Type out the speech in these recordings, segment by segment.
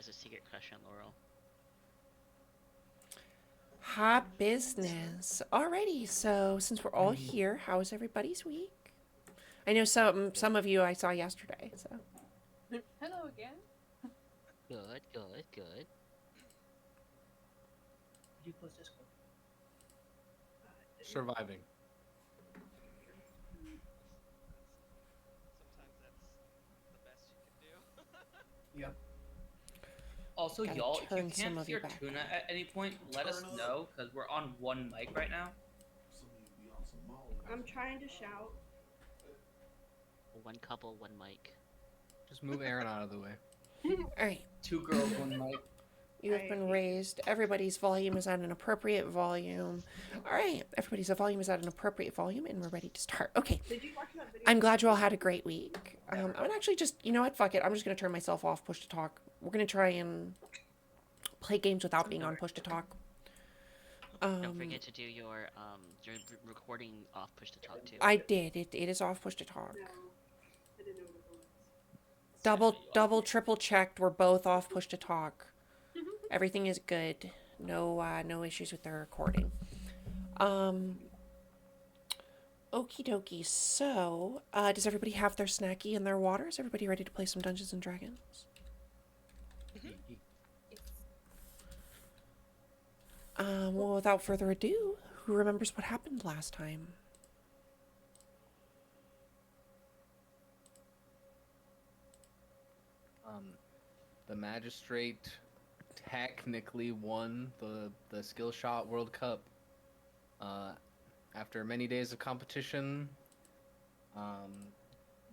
has a secret crush on Laurel. Hot business. Alrighty, so since we're all here, how was everybody's week? I know some of you I saw yesterday, so. Hello again. Good, good, good. Did you close Discord? Surviving. Sometimes that's the best you can do. Yep. Also, Gotta y'all, if turn you some can't of you hear back Tuna on. at any point, let us know, because we're on one mic right now. I'm trying to shout. One couple, one mic. Just move Aaron out of the way. Alright, Two girls, one mic. you have been raised. Everybody's volume is at an appropriate volume. Alright, everybody's volume is at an appropriate volume, and we're ready to start. Okay. Did you watch that video? I'm glad you all had a great week. I'm gonna actually just, you know what, fuck it. I'm just gonna turn myself off push to talk. We're gonna try and play games without being on push to talk. Don't forget to do your recording off push to talk too. I did. It is off push to talk. No. I didn't know what it was. Double, triple checked. We're both off push to talk. Everything is good. No issues with the recording. Okie dokie. So, does everybody have their snacky and their water? Is everybody ready to play some Dungeons and Dragons? Well, without further ado, who remembers what happened last time? The magistrate technically won the skill shot World Cup. After many days of competition,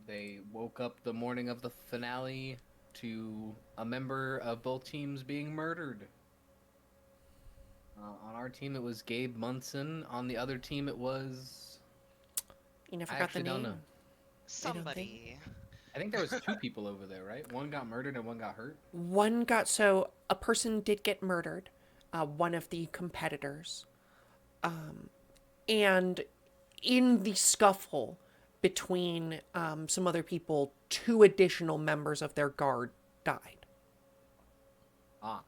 they woke up the morning of the finale to a member of both teams being murdered. On our team, it was Gabe Munson. On the other team, it was... You never I got the actually don't name. know. Somebody. I think there was two people over there, right? One got murdered and one got hurt. So a person did get murdered, one of the competitors. And in the scuffle between some other people, 2 additional members of their guard died. Ah.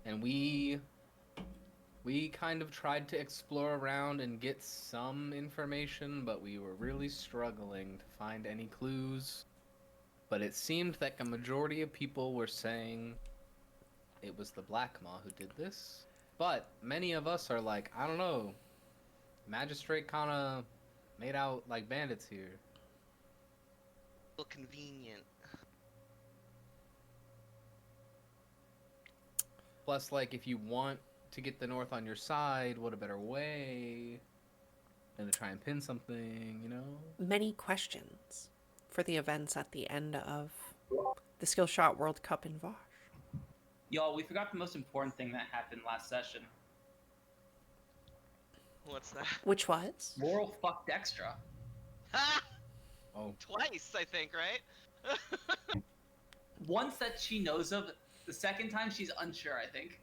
And we kind of tried to explore around and get some information, but we were really struggling to find any clues. But it seemed that a majority of people were saying it was the Black Maw who did this. But many of us are like, I don't know. Magistrate kind of made out like bandits here. A little convenient. Plus, like, if you want to get the North on your side, what a better way than to try and pin something, you know? Many questions for the events at the end of the Skillshot World Cup in Vosh. Y'all, we forgot the most important thing that happened last session. What's that? Which was? Laurel fucked Extra. Ha! Oh. Twice, I think, right? Once that she knows of, the second time she's unsure, I think.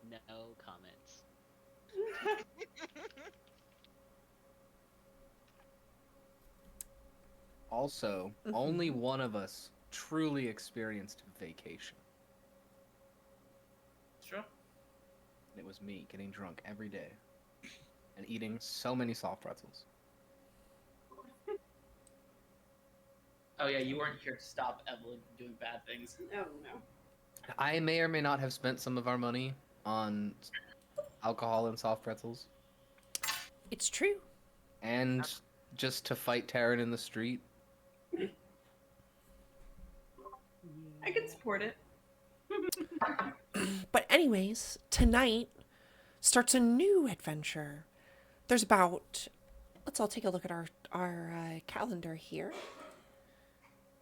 No comments. Also, only one of us truly experienced vacation. Sure. And it was me getting drunk every day and eating so many soft pretzels. Oh yeah, you weren't here to stop Evelyn from doing bad things. Oh no. I may or may not have spent some of our money on alcohol and soft pretzels. It's true. And just to fight Taryn in the street. I can support it. But anyways, tonight starts a new adventure. There's about... Let's all take a look at our calendar here,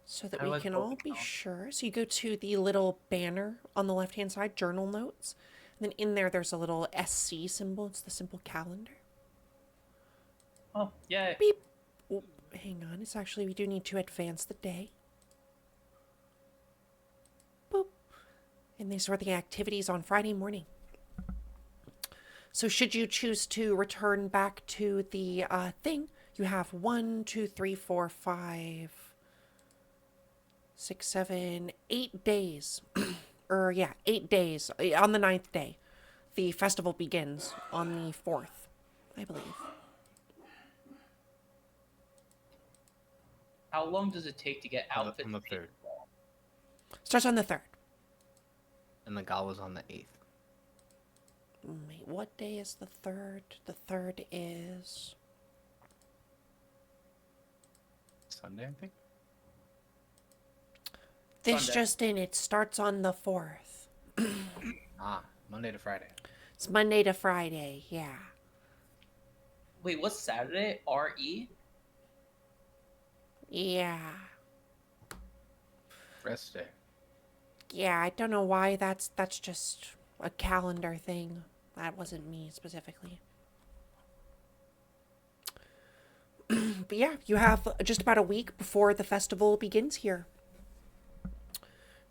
so that we can all be sure. So you go to the little banner on the left-hand side, journal notes. And then in there's a little SC symbol. It's the simple calendar. Oh, yay. Beep. Oh, hang on. It's actually, we do need to advance the day. Boop. And these are the activities on Friday morning. So should you choose to return back to the thing, you have 1, 2, 3, 4, 5, 6, 7, 8 days. 8 days. On the ninth day. The festival begins on the 4th, I believe. How long does it take to get outfits On the made? 3rd. Starts on the 3rd. And the gala's on the 8th. Wait, what day is the 3rd? The 3rd is... Sunday, I think? This Sunday. just in, it starts on the 4th. Monday to Friday. It's Monday to Friday, yeah. Wait, what's Saturday? RE? Yeah. Rest day. Yeah, I don't know why that's just a calendar thing. That wasn't me specifically. But yeah, you have just about a week before the festival begins here.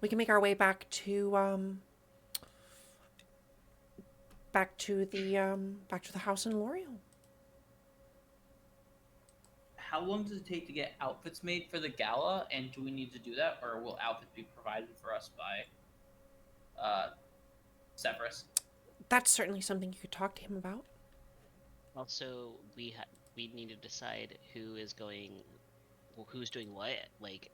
We can make our way back to the house in L'Oreal. How long does it take to get outfits made for the gala? And do we need to do that, or will outfits be provided for us by Severus? That's certainly something you could talk to him about. Also, we need to decide who's doing what, like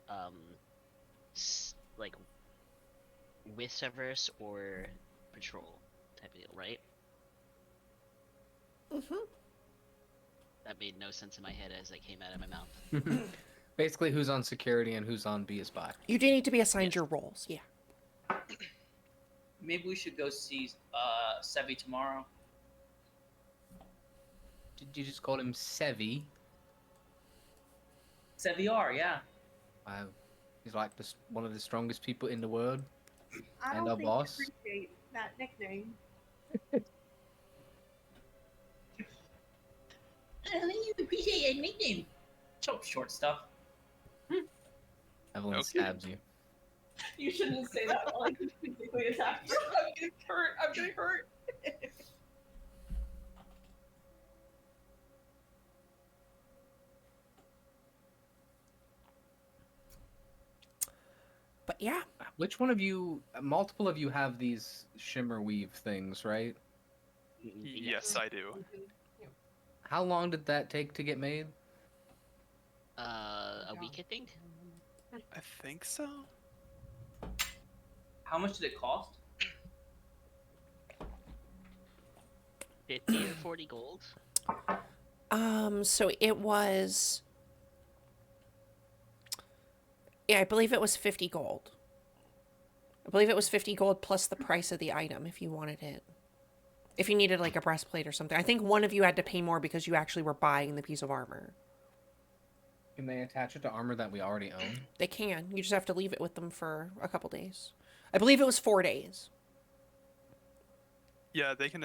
with Severus or patrol type of deal, right? Mm-hmm. That made no sense in my head as it came out of my mouth. Basically, who's on security and who's on be a spy. You do need to be assigned your roles, yeah. Maybe we should go see Sevi tomorrow. Did you just call him Sevi? Seviar, yeah. Wow. He's like one of the strongest people in the world. I And don't our think boss? you appreciate that nickname. I don't think you appreciate a nickname. Short stuff. Evelyn Okay. stabs you. You shouldn't say that while I can physically attack you. I'm getting hurt. I'm getting hurt. But yeah, Which one of you, multiple of you have these shimmer weave things, right? Yes, I do. How long did that take to get made? A week, I think. I think so. How much did it cost? 50 or 40 gold. so it was... Yeah, I believe it was 50 gold. I believe it was 50 gold plus the price of the item if you wanted it. If you needed like a breastplate or something. I think one of you had to pay more because you actually were buying the piece of armor. Can they attach it to armor that we already own? They can. You just have to leave it with them for a couple days. I believe it was 4 days. Yeah, they can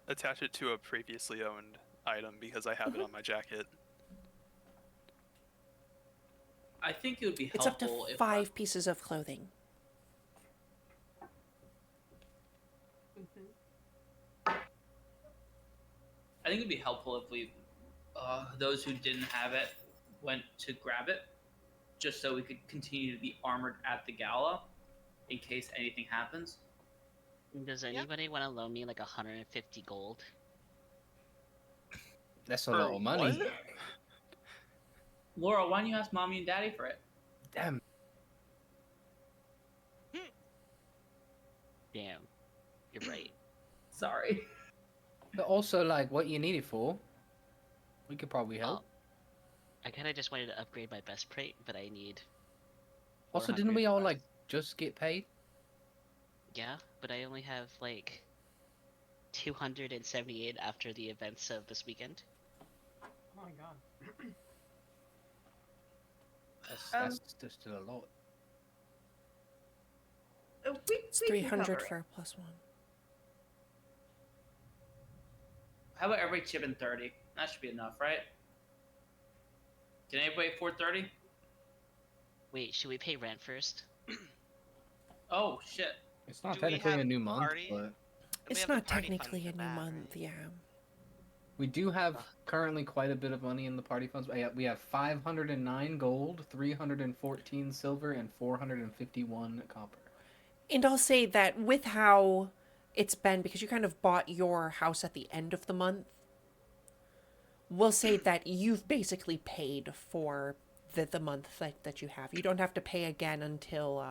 attach it to a previously owned item because I have it on my jacket. I think it would be It's up to helpful if 5 pieces of clothing. I think it'd be helpful if we, those who didn't have it, went to grab it, just so we could continue to be armored at the gala, in case anything happens. Does anybody want to loan me like 150 gold? That's a For lot of money. what? Laura, why don't you ask mommy and daddy for it? Damn. Damn, you're right. Sorry. But also, like, what you need it for, we could probably help. Well, I kind of just wanted to upgrade my best plate, but I need. Also, didn't 400 we all, plus. like, just get paid? Yeah, but I only have like 278 after the events of this weekend. Oh my god. That's just a lot. It's 300 for a +1. How about everybody chip in 30? That should be enough, right? Can anybody afford 30? Wait, should we pay rent first? Oh, shit. It's not Do we technically a have new month, already- but It's have the not party funds technically for a new that, month, right? yeah. We do have currently quite a bit of money in the party funds. We have 509 gold, 314 silver, and 451 copper. And I'll say that with how it's been, because you kind of bought your house at the end of the month, we'll say that you've basically paid for the month that you have. You don't have to pay again until,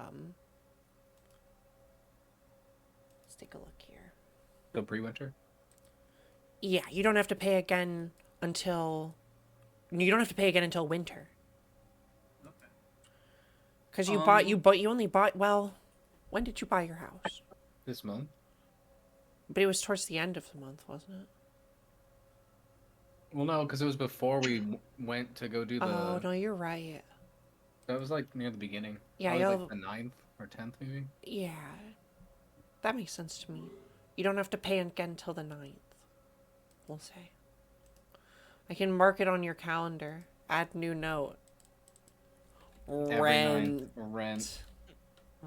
let's take a look here. So pre-winter? Yeah, you don't have to pay again until, you don't have to pay again until winter. Okay. Because you only bought, well, when did you buy your house? This month? But it was towards the end of the month, wasn't it? Well, no, because it was before we went to go do the... Oh, no, you're right. That was like near the beginning. Yeah, Probably you'll... like the 9th or 10th, maybe? Yeah. That makes sense to me. You don't have to pay again until the 9th, we'll say. I can mark it on your calendar. Add new note. Every 9th, rent.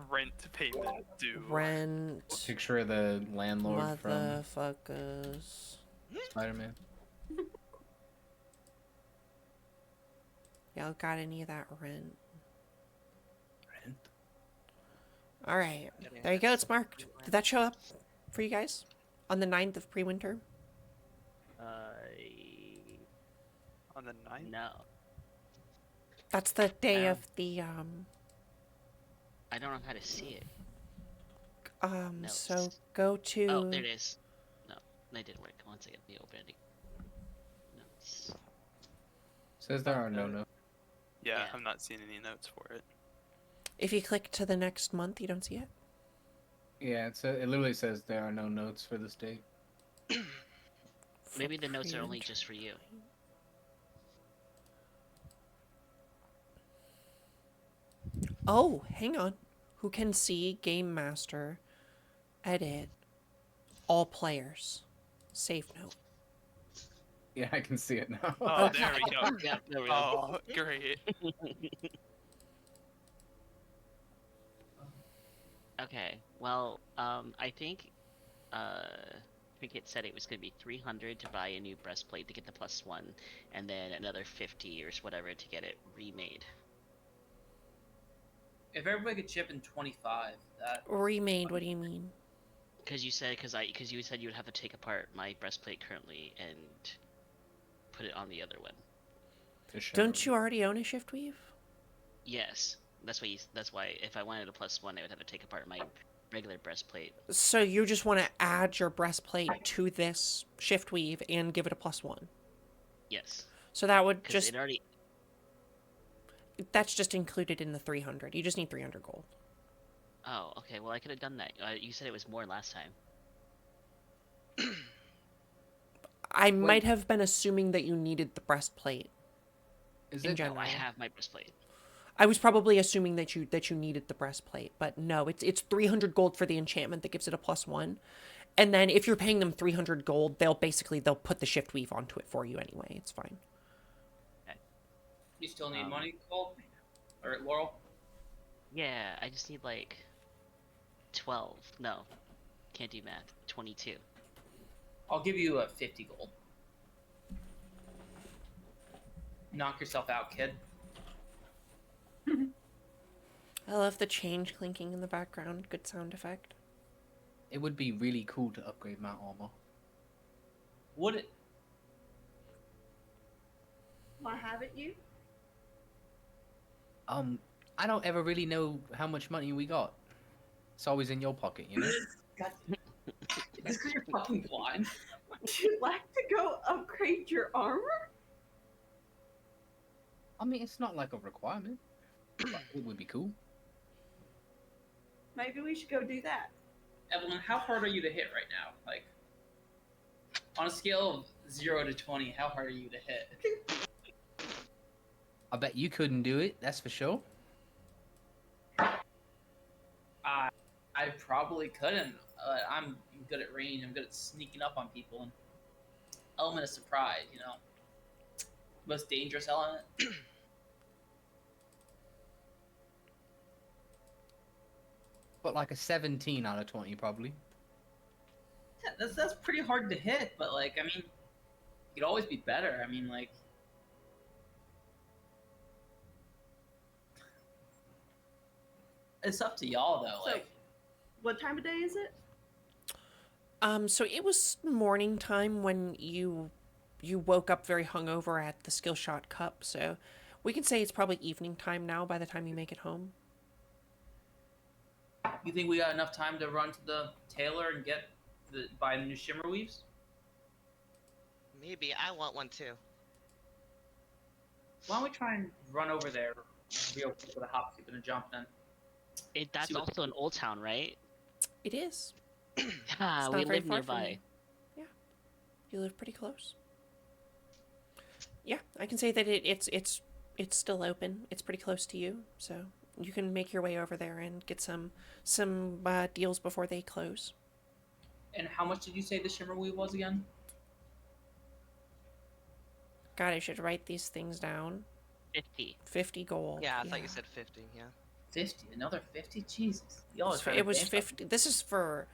Rent payment due. Rent. Picture of the landlord from Motherfuckers. Spider-Man. Y'all got any of that rent? Rent? Alright. There you go, it's marked. Did that show up for you guys? On the 9th of pre-winter? On the 9th? No. That's the day Oh. of the, I don't know how to see it. No, so go to... Oh, there it is. No, that didn't work. One second, let me open it. Notes. Says there are no notes. Yeah, Yeah. I'm not seeing any notes for it. If you click to the next month, you don't see it? Yeah, it literally says there are no notes for this date. Maybe the notes are only just for you. Oh, hang on. Who can see Game Master edit all players? Save note. Yeah, I can see it now. Oh, there we go. Yeah, there we go. Oh, great. Okay, well, I think, Cricket said it was going to be 300 to buy a new breastplate to get the +1, and then another 50 or whatever to get it remade. If everybody could chip in 25, that Remade, what do you mean? Because you said, because you said you would have to take apart my breastplate currently and put it on the other one. Don't you already own a shift weave? Yes, that's why if I wanted a +1, I would have to take apart my regular breastplate. So you just want to add your breastplate to this shift weave and give it a +1? Yes. So that would 'Cause just... it already... That's just included in the 300. You just need 300 gold. Oh, okay, well I could have done that. You said it was more last time. I might have been assuming that you needed the breastplate. Is in it? general. No, I have my breastplate. I was probably assuming that you needed the breastplate, but no, it's 300 gold for the enchantment that gives it a +1. And then if you're paying them 300 gold, they'll put the shift weave onto it for you anyway. It's fine. you still need money, Cole? Or Laurel? Yeah, I just need like 12. No, can't do math. 22. I'll give you a 50 gold. Knock yourself out, kid. I love the change clinking in the background. Good sound effect. It would be really cool to upgrade my armor. Would it? Why haven't you? I don't ever really know how much money we got. It's always in your pocket, you know? God. Is this because you're fucking blind? Would you like to go upgrade your armor? I mean, it's not like a requirement, but it would be cool. Maybe we should go do that. Evelyn, how hard are you to hit right now? Like, on a scale of 0 to 20, how hard are you to hit? I bet you couldn't do it, that's for sure. I probably couldn't. I'm good at range. I'm good at sneaking up on people. And element of surprise, you know. Most dangerous element. But like a 17 out of 20, probably. That's pretty hard to hit, but like, I mean, it could always be better. I mean, like, it's up to y'all though. So, Like, what time of day is it? So it was morning time when you woke up very hungover at the Skill Shot Cup, so we can say it's probably evening time now by the time you make it home. you think we got enough time to run to the tailor and buy new shimmer weaves? Maybe I want one too. Why don't we try and run over there real quick with a hop, skip, and a jump then? That's See what- also an old town, right? It is. Yeah, It's not we very live far from nearby. you. Yeah, you live pretty close. Yeah, I can say that it's still open. It's pretty close to you, so you can make your way over there and get some deals before they close. And how much did you say the shimmer weave was again? God, I should write these things down. 50. 50 gold. Yeah, I thought you said 50. Yeah. 50. Another 50? Jesus. Y'all are trying It to was bank 50. This is for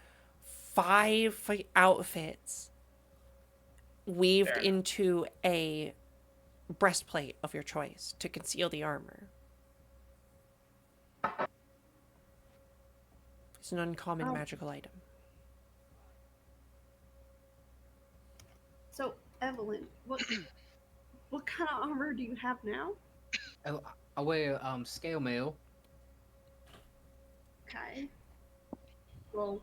5 outfits weaved Fair enough. into a breastplate of your choice to conceal the armor. It's an uncommon Oh. magical item. So, Evelyn, what kind of armor do you have now? I wear scale mail. Okay. Well,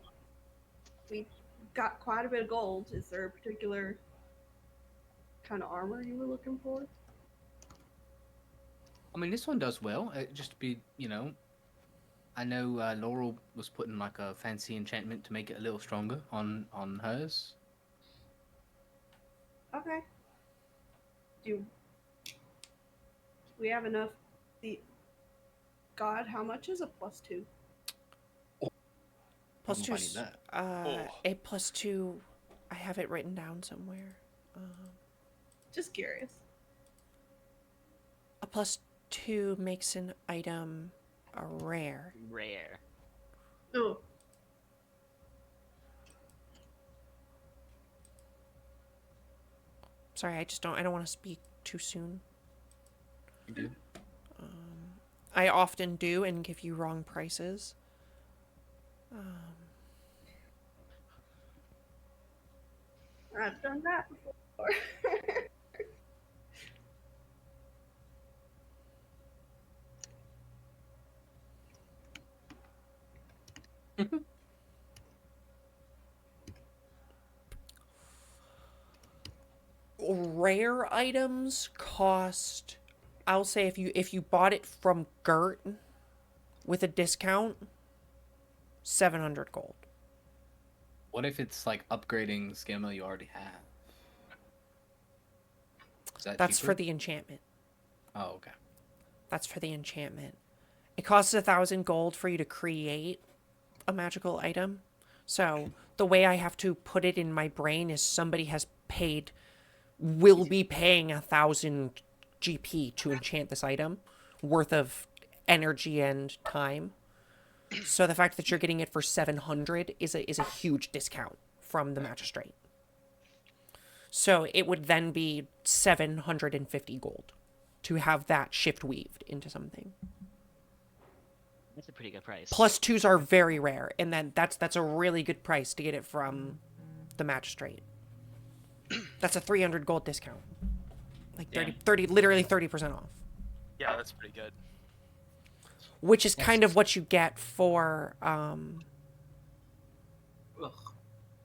we got quite a bit of gold. Is there a particular kind of armor you were looking for? I mean, this one does well. It just be, I know Laurel was putting like a fancy enchantment to make it a little stronger on hers. Okay. Do we have enough? God, how much is a +2? Plus I don't know two. if I need that. A +2. I have it written down somewhere. Just curious. A +2 makes an item a rare. Rare. Oh, Sorry, I don't want to speak too soon. You do? I often do and give you wrong prices. I've done that before. Rare items cost, I'll say if you bought it from Gert with a discount, 700 gold. What if it's like upgrading scale mail you already have? Is that That's cheaper? for the enchantment. Oh, okay. That's for the enchantment. It costs 1,000 gold for you to create a magical item. So the way I have to put it in my brain is somebody will be paying 1,000 GP to enchant this item worth of energy and time. So the fact that you're getting it for 700 is a huge discount from the magistrate. So it would then be 750 gold to have that shift weaved into something. That's a pretty good price. +2s are very rare, and then that's a really good price to get it from the magistrate. That's a 300 gold discount. Like 30 literally 30% off. Yeah, that's pretty good. Which is kind of what you get for Ugh.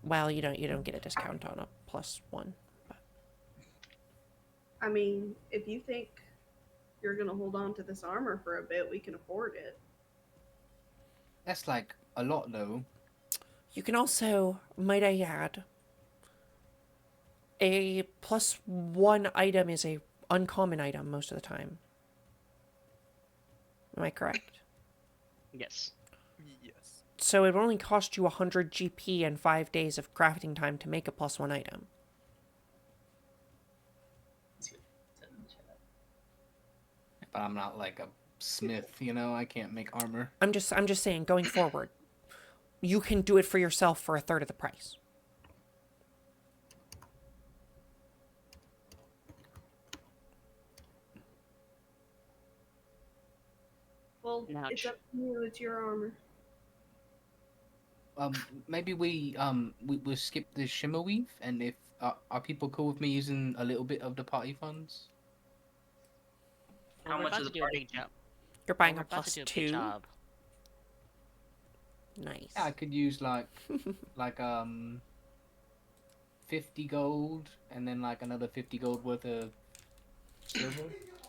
well, you don't get a discount on a +1. But I mean, if you think you're gonna hold on to this armor for a bit, we can afford it. That's like a lot though. you can also, might I add, a +1 item is a uncommon item most of the time. Am I correct? Yes. Yes. So it would only cost you 100 GP and 5 days of crafting time to make a +1 item. But I'm not like a smith, I can't make armor. I'm just saying, going forward, you can do it for yourself for a third of the price. Well, it's Ouch. up to you. It's your armor. Maybe we skip the shimmer weave, and if are people cool with me using a little bit of the party funds? Well, How we're much about is to the do a party? big job. You're buying We're a about to plus do a big 2. job. Nice. Yeah, I could use like 50 gold, and then like another 50 gold worth of silver.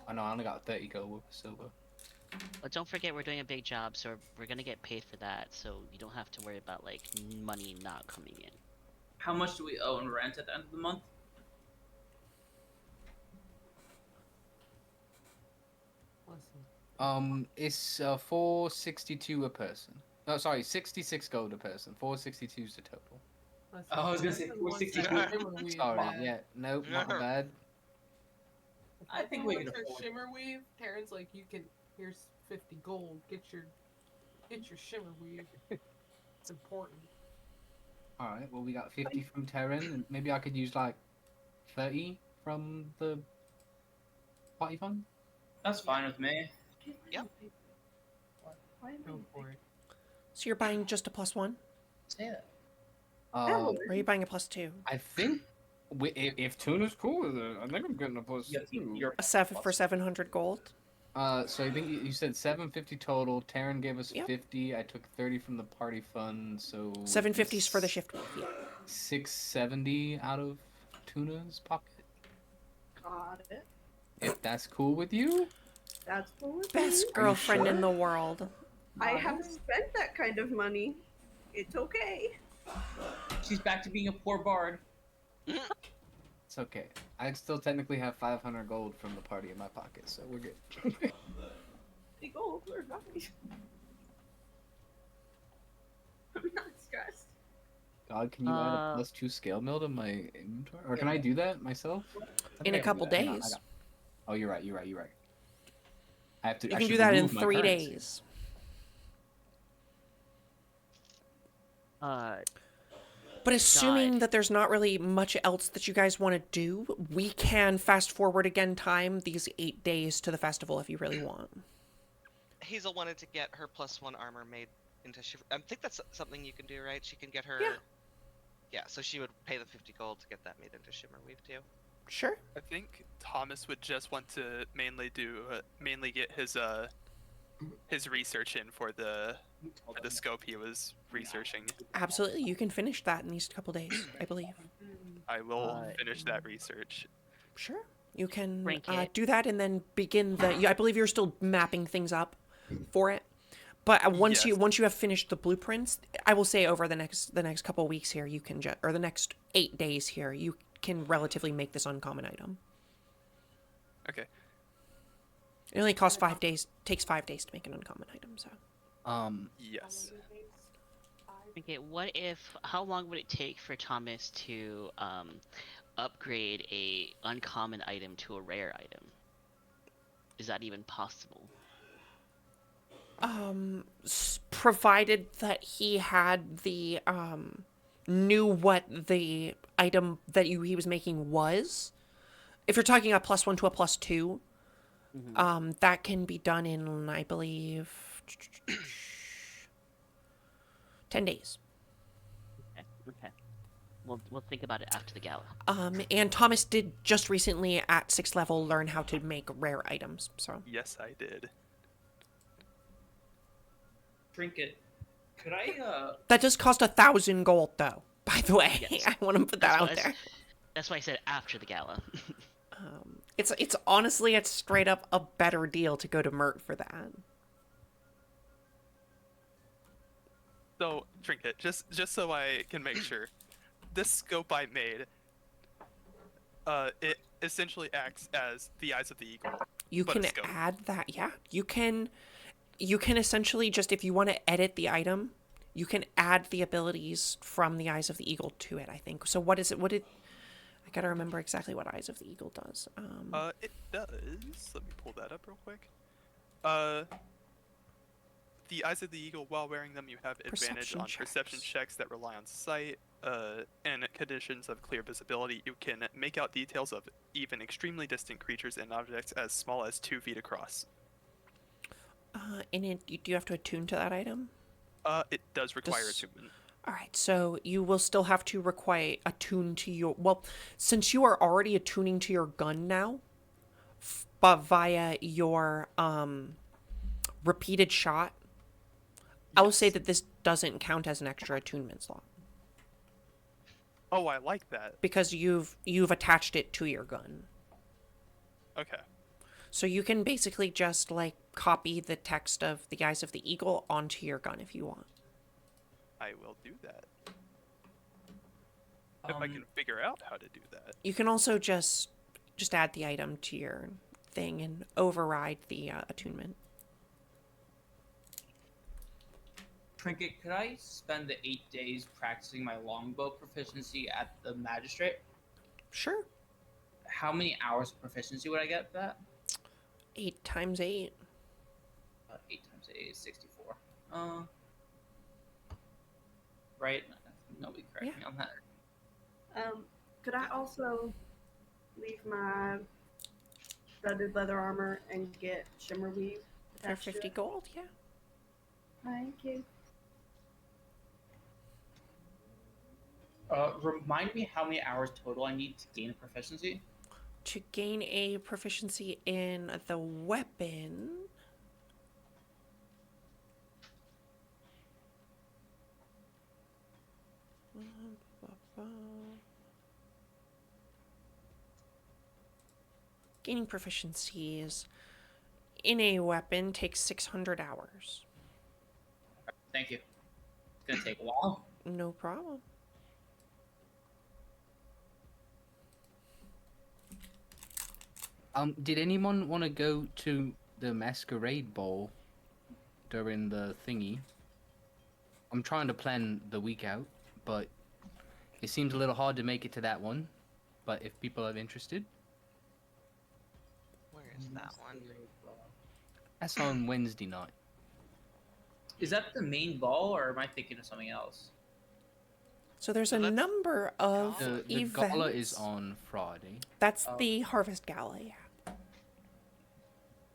Oh no, I only got 30 gold worth of silver. But don't forget we're doing a big job, so we're gonna get paid for that. So you don't have to worry about like money not coming in. How much do we owe in rent at the end of the month? It's 462 a person. No, sorry, 66 gold a person. 462 is the total. Oh, I was gonna say 462. Sorry, yeah, nope, not bad. I think we can What's our afford. shimmer weave? Taryn's like, you can. Here's 50 gold. Get your shimmer weave. It's important. All right, well we got 50 from Terran, and maybe I could use like 30 from the party fund. That's fine with me. Yep. Why am I- Go for it. So you're buying just a plus 1? Yeah. Or are you buying a plus 2? I think if Tuna's cool with it, I think I'm getting a plus Yeah, 2. you're A 7 for 700 gold? So I think you said 750 total. Terran gave us Yep. 50. I took 30 from the party fund, so 750s for the shift weave. Yeah. 670 out of Tuna's pocket. Got it. If that's cool with you. That's cool with Best me. girlfriend sure? in the world. I haven't spent that kind of money. It's okay. She's back to being a poor bard. It's okay. I still technically have 500 gold from the party in my pocket, so we're good. Hey, gold, we're fine. I'm not stressed. God, can you add a plus 2 scale mill to my inventory? Or can I do that myself? I think In I a can do couple that. Hang on, I days. got- Oh, you're right. I have to. You I can should do that in remove my 3 currency. days. But assuming God. that there's not really much else that you guys want to do, we can fast forward again time these 8 days to the festival if you really want. Hazel wanted to get her +1 armor made into shiver. I think that's something you can do, right? She can get her. Yeah. Yeah, so she would pay the 50 gold to get that made into shimmer weave too. Sure. I think Thomas would just want to mainly get his research in for the scope he was researching. Absolutely. You can finish that in these couple days, I believe. I will finish that research. Sure. You can Trinket. do that and then begin the. I believe you're still mapping things up for it. But once Yes. you have finished the blueprints, I will say over the next couple weeks here, you can or the next 8 days here, you can relatively make this uncommon item. Okay. It only costs 5 days. Takes 5 days to make an uncommon item. So Yes. Okay, how long would it take for Thomas to upgrade a uncommon item to a rare item? Is that even possible? provided that he had the knew what the item that he was making was. If you're talking a +1 to a +2, that can be done in, I believe, 10 days. Okay. We'll think about it after the gala. And Thomas did just recently at 6th level learn how to make rare items. So Yes, I did. Trinket. Could I that does cost 1,000 gold, though. By the way, Yes. I want to put that out That's- there. That's why I said after the gala. It's honestly, it's straight up a better deal to go to Mert for that. So, Trinket, just so I can make sure, this scope I made, it essentially acts as the eyes of the eagle. You But a can scope. add that, yeah. You can essentially just, if you want to edit the item, you can add the abilities from the Eyes of the Eagle to it, I think. So what is it? I gotta remember exactly what Eyes of the Eagle does. It does. Let me pull that up real quick. The eyes of the eagle, while wearing them, you have advantage Perception on perception checks. checks that rely on sight. And conditions of clear visibility, you can make out details of even extremely distant creatures and objects as small as 2 feet across. And do you have to attune to that item? It does require Does- attunement. All right, so you will still have to require attune to your. Well, since you are already attuning to your gun now, but via your repeated shot, I will say Yes. that this doesn't count as an extra attunement slot Oh, I like that. because you've attached it to your gun. Okay. So you can basically just like copy the text of the Eyes of the Eagle onto your gun if you want. I will do that. If I can figure out how to do that. You can also just add the item to your thing and override the attunement. Trinket, could I spend the 8 days practicing my longbow proficiency at the magistrate? Sure. How many hours of proficiency would I get for that? 8 times 8. 8 times 8 is 64. Right? Nobody correct me on that. Could I also leave my studded leather armor and get shimmer weave? For attached to 50 it? gold, yeah. Thank you. Remind me how many hours total I need to gain a proficiency? To gain a proficiency in the weapon. Gaining proficiencies in a weapon takes 600 hours. Thank you. It's gonna take a while. No problem. Did anyone want to go to the masquerade ball during the thingy? I'm trying to plan the week out, but it seems a little hard to make it to that one. But if people are interested, Where is that one? that's on Wednesday night. Is that the main ball, or am I thinking of something else? So there's So a that's- number of The events. gala is on Friday. That's Oh. the Harvest Gala, yeah.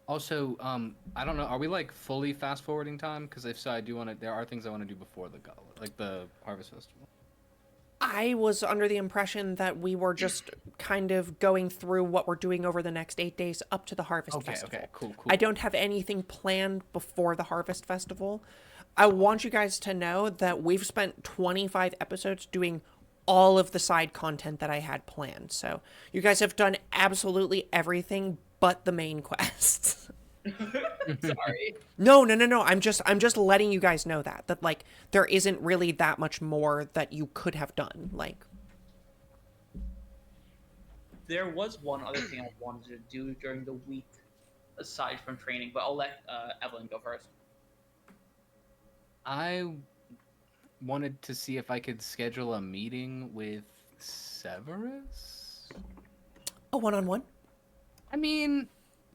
Also, I don't know. Are we like fully fast forwarding time? Because if so, I do want to. There are things I want to do before the gala, like the Harvest Festival. I was under the impression that we were just kind of going through what we're doing over the next 8 days up to the Harvest Festival. Okay, cool. I don't have anything planned before the Harvest Festival. I want you guys to know that we've spent 25 episodes doing all of the side content that I had planned. So you guys have done absolutely everything but the main quests. Sorry. No. I'm just letting you guys know that like there isn't really that much more that you could have done. Like There was one other thing I wanted to do during the week, aside from training, but I'll let Evelyn go first. I wanted to see if I could schedule a meeting with Severus. a one-on-one. I mean,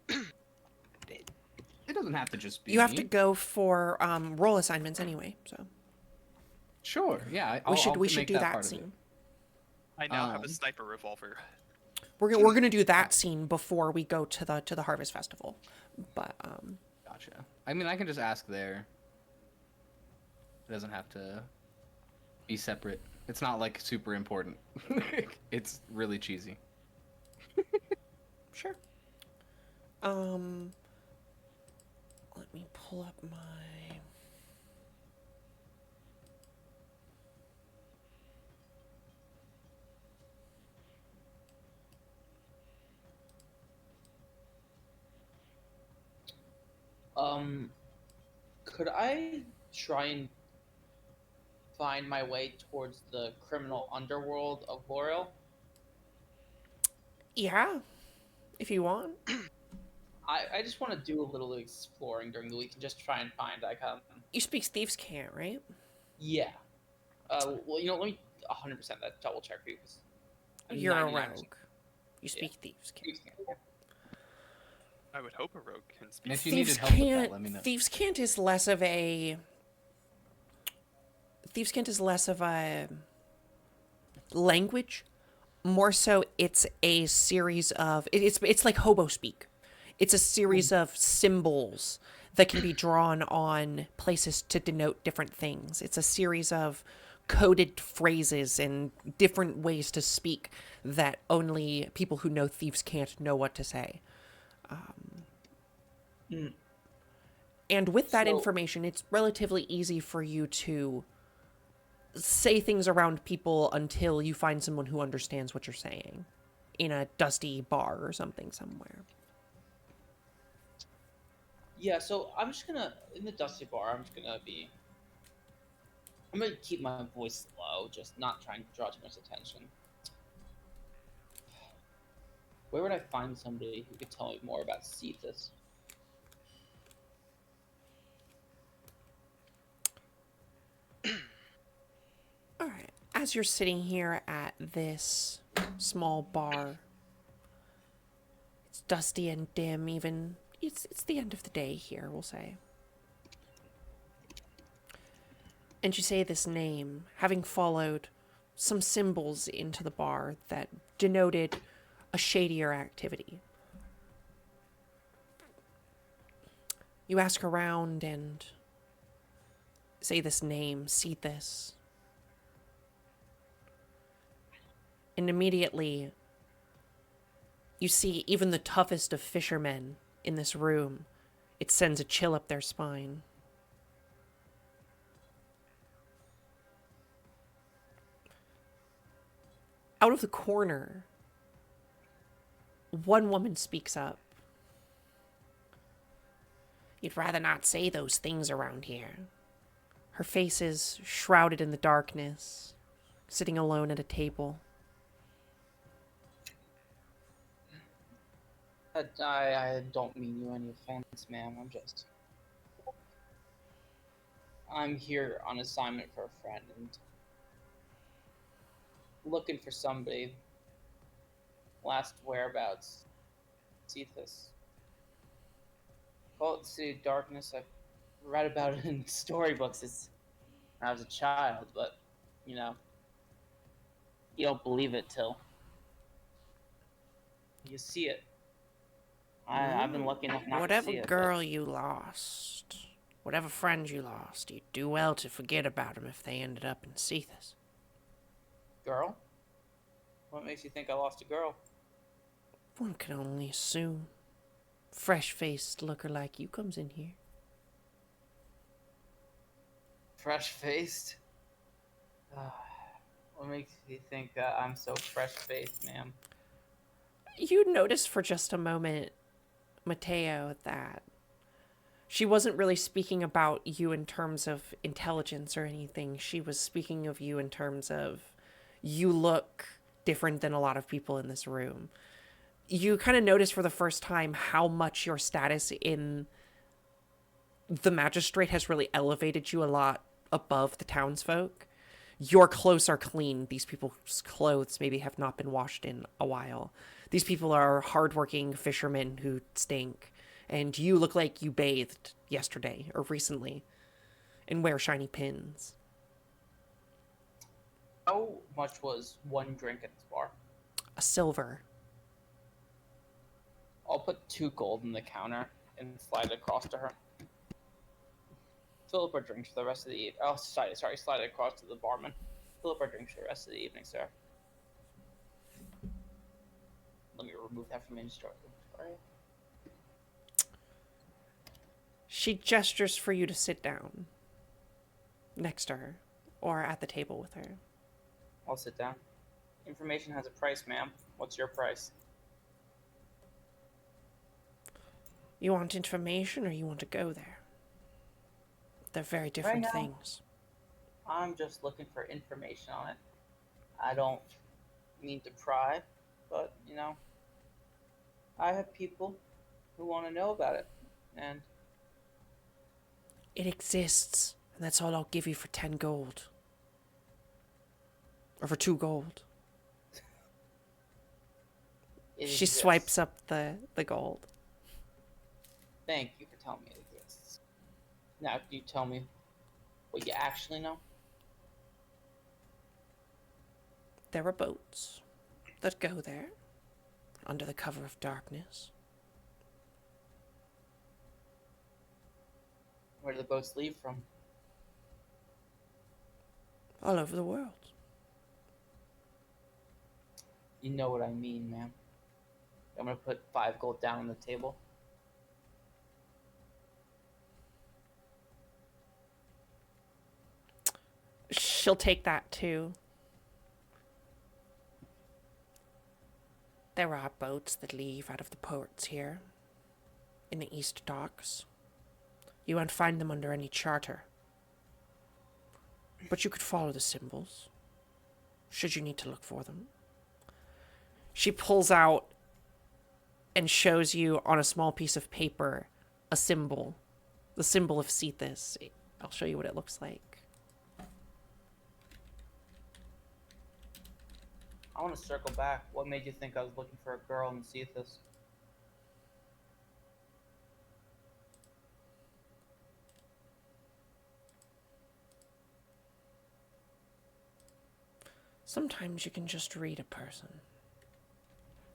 it doesn't have to just be. You have me. to go for role assignments anyway. So Sure. Yeah. we should I'll we should make do that part of it. scene. I now have a Um, sniper revolver. We're gonna do that scene before we go to the Harvest Festival. But Gotcha. I mean, I can just ask there. It doesn't have to be separate. It's not like super important. It's really cheesy. sure. Let me pull up my. Could I try and find my way towards the criminal underworld of L'Oreal? Yeah, if you want. I just want to do a little exploring during the week and just try and find You speak Thieves' Cant, right? yeah. Well, let me 100% that double check for you because You're a rogue. You speak Thieves' Cant. I would hope a rogue can And speak. if you Thieves' needed help with that, Cant. let me know. Thieves' Cant is less of a. Thieves' Cant is less of a language. More so, it's a series of. It's like hobo speak. It's a series of symbols that can be drawn on places to denote different things. It's a series of coded phrases and different ways to speak that only people who know thieves can't know what to say. And with that information, it's relatively easy for you to say things around people until you find someone who understands what you're saying in a dusty bar or something somewhere. Yeah, so I'm just gonna, in the dusty bar, I'm gonna keep my voice low, just not trying to draw too much attention. Where would I find somebody who could tell me more about Cephas? All right. As you're sitting here at this small bar, it's dusty and dim. Even it's the end of the day here, we'll say. And you say this name, having followed some symbols into the bar that denoted a shadier activity. You ask around and say this name, see this. And immediately, you see even the toughest of fishermen in this room. It sends a chill up their spine. Out of the corner, one woman speaks up. You'd rather not say those things around here. Her face is shrouded in the darkness, sitting alone at a table. I don't mean you any offense, ma'am. I'm here on assignment for a friend and looking for somebody. Last whereabouts, Cephas. Call it the City of Darkness. I've read about it in storybooks when I was a child, but, you don't believe it till you see it. I've been lucky enough not to see it. Whatever girl you lost, whatever friend you lost, you'd do well to forget about them if they ended up in Cephas. Girl? What makes you think I lost a girl? One can only assume. Fresh-faced looker like you comes in here. Fresh-faced? What makes you think I'm so fresh-faced, ma'am? You notice for just a moment, Mateo, that she wasn't really speaking about you in terms of intelligence or anything. She was speaking of you in terms of you look different than a lot of people in this room. You kind of notice for the first time how much your status in the magistrate has really elevated you a lot above the townsfolk. Your clothes are clean. These people's clothes maybe have not been washed in a while. These people are hardworking fishermen who stink. And you look like you bathed yesterday or recently and wear shiny pins. How much was one drink at this bar? A silver. I'll put 2 gold in the counter and slide it across to her. Fill up our drinks for the rest of the evening. Oh, slide it across to the barman. Fill up our drinks for the rest of the evening, sir. Let me remove that from inventory. She gestures for you to sit down next to her or at the table with her. I'll sit down. Information has a price, ma'am. What's your price? You want information or you want to go there? They're very different things. I'm just looking for information on it. I don't mean to pry, but, I have people who want to know about it. And it exists, and that's all I'll give you for 10 gold. Or for 2 gold. She swipes up the gold. Thank you for telling me it exists. Now, can you tell me what you actually know? There are boats that go there under the cover of darkness. Where do the boats leave from? All over the world. You know what I mean, man. I'm gonna put 5 gold down on the table. She'll take that too. There are boats that leave out of the ports here, in the East Docks. You won't find them under any charter. But you could follow the symbols, should you need to look for them. She pulls out and shows you on a small piece of paper a symbol, the symbol of Cetus. I'll show you what it looks like. I want to circle back. What made you think I was looking for a girl in Cetus? Sometimes you can just read a person.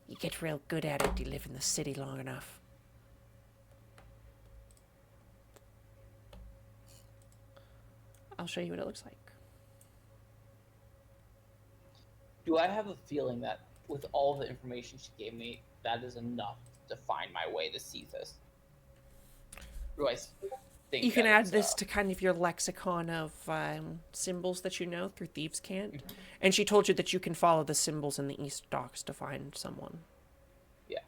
You get real good at it, you live in the city long enough. I'll show you what it looks like. Do I have a feeling that with all the information she gave me, that is enough to find my way to Cetus? Do I think you can that add it's, this to kind of your lexicon of symbols that you know through Thieves' Cant. And she told you that you can follow the symbols in the East Docks to find someone. Yeah.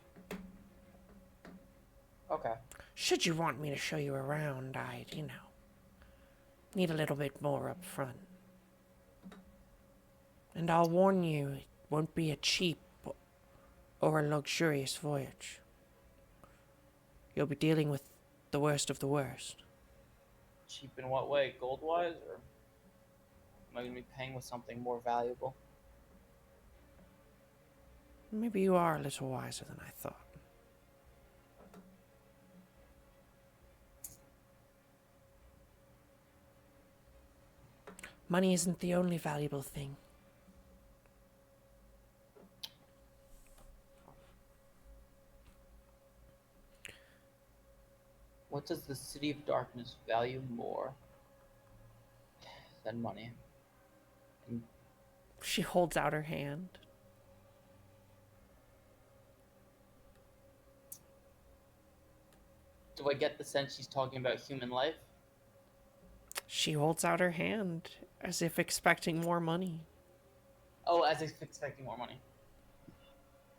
Okay. Should you want me to show you around, I'd, need a little bit more up front. And I'll warn you, it won't be a cheap or a luxurious voyage. You'll be dealing with the worst of the worst. Cheap in what way? Gold-wise, or am I going to be paying with something more valuable? Maybe you are a little wiser than I thought. Money isn't the only valuable thing. What does the City of Darkness value more than money? She holds out her hand. Do I get the sense she's talking about human life? She holds out her hand as if expecting more money. Oh, as if expecting more money.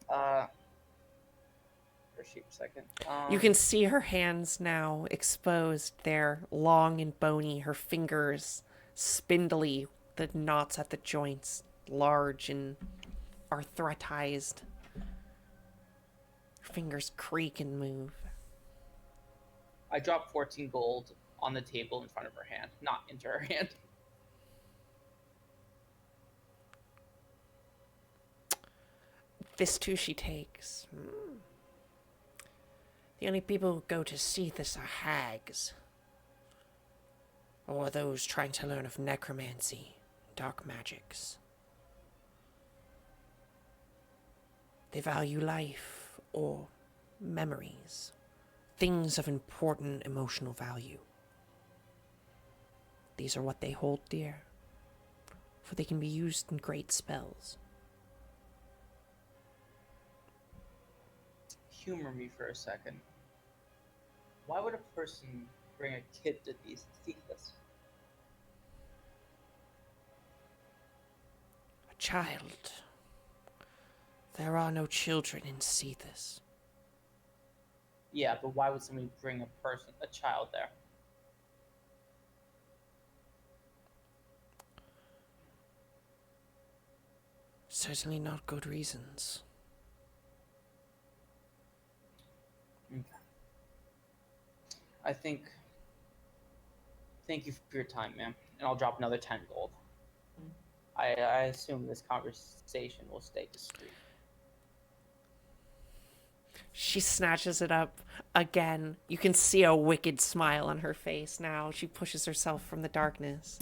For a cheap second. You can see her hands now exposed. They're long and bony. Her fingers spindly. The knots at the joints large and arthritized. Her fingers creak and move. I dropped 14 gold on the table in front of her hand, not into her hand. This too she takes. The only people who go to Cetus are hags. Or those trying to learn of necromancy, dark magics. They value life or memories, things of important emotional value. These are what they hold dear, for they can be used in great spells. Humor me for a second. Why would a person bring a kid to these Cetus? A child. There are no children in Cetus. Yeah, but why would somebody bring a child there? Certainly not good reasons. Okay. I think. Thank you for your time, ma'am. And I'll drop another 10 gold. I assume this conversation will stay discreet. She snatches it up again. You can see a wicked smile on her face now. She pushes herself from the darkness.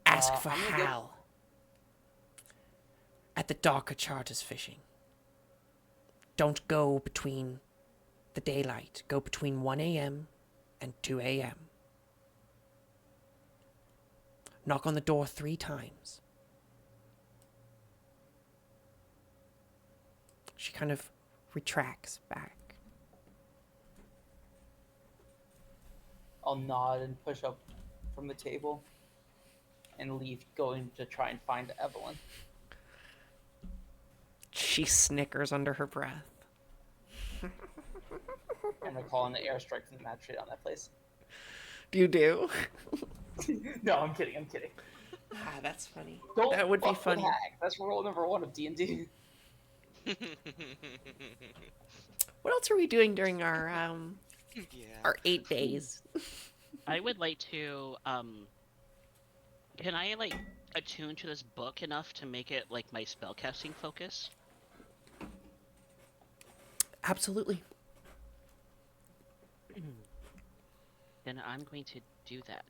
Ask for Hal. At the dock of Charters Fishing. Don't go between the daylight go between 1 a.m. and 2 a.m. Knock on the door 3 times. She kind of retracts back. I'll nod and push up from the table and leave, going to try and find Evelyn. She snickers under her breath. I'm gonna call in the airstrike from the magistrate on that place. You do? No, I'm kidding. I'm kidding. Ah, that's funny. Don't That would be fuck with funny. Hag. That's rule number 1 of D&D. What else are we doing during our Yeah. our 8 days? I would like to can I like attune to this book enough to make it like my spellcasting focus? Absolutely. Then I'm going to do that.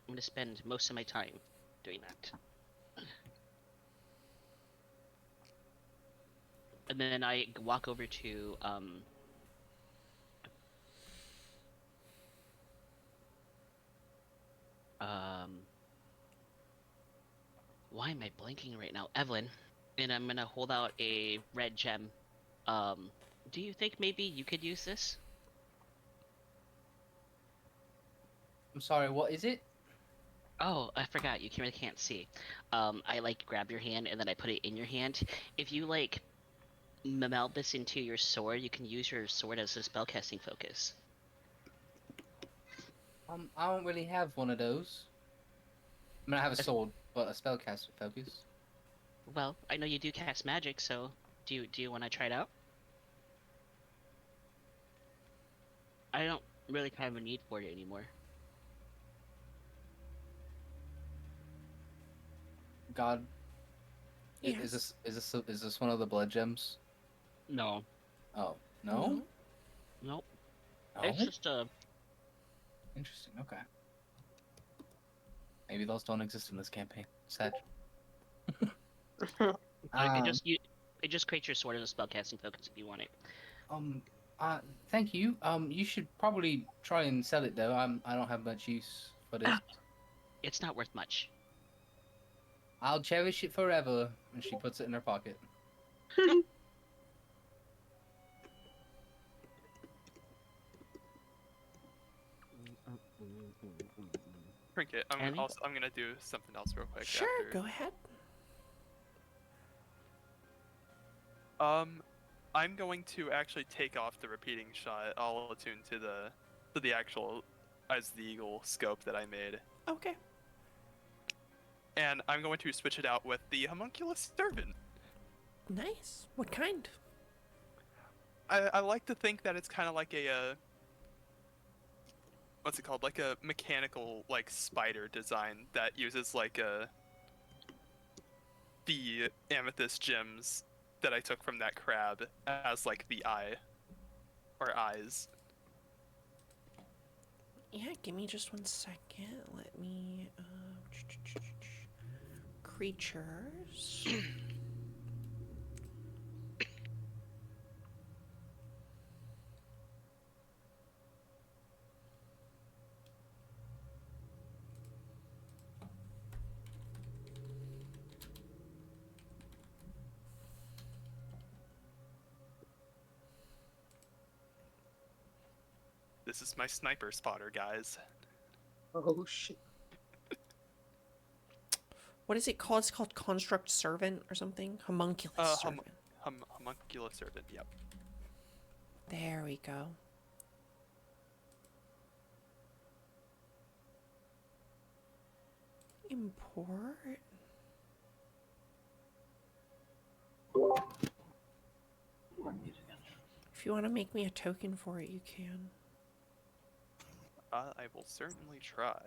I'm going to spend most of my time doing that. And then I walk over to why am I blanking right now? Evelyn. And I'm gonna hold out a red gem. Do you think maybe you could use this? I'm sorry, what is it? Oh, I forgot. You really can't see. I like grab your hand and then I put it in your hand. If you like meld this into your sword, you can use your sword as a spellcasting focus. I don't really have one of those. I mean, I have a sword, but a spellcaster focus. Well, I know you do cast magic, so do you want to try it out? I don't really have a need for it anymore. God, Yes. is this one of the blood gems? No. Oh no, Nope. no. It's just a. Interesting. Okay. Maybe those don't exist in this campaign. Sad. It just creates your sword as a spellcasting focus if you want it. Thank you. You should probably try and sell it though. I don't have much use for this. It's not worth much. I'll cherish it forever. And she puts it in her pocket. Trinket, Annie? I'm gonna do something else real quick. Sure, after. go ahead. I'm going to actually take off the repeating shot. I'll attune to the actual as the eagle scope that I made, Okay. and I'm going to switch it out with the homunculus servant. Nice. What kind? I like to think that it's kind of like a what's it called? Like a mechanical like spider design that uses like the amethyst gems that I took from that crab as like the eye or eyes. Yeah, give me just 1 second. Let me creatures. This is my sniper spotter, guys. Oh shit. What is it called? It's called construct servant or something. Homunculus servant. Homunculus servant. Yep. There we go. Import. If you want to make me a token for it, you can. I will certainly try.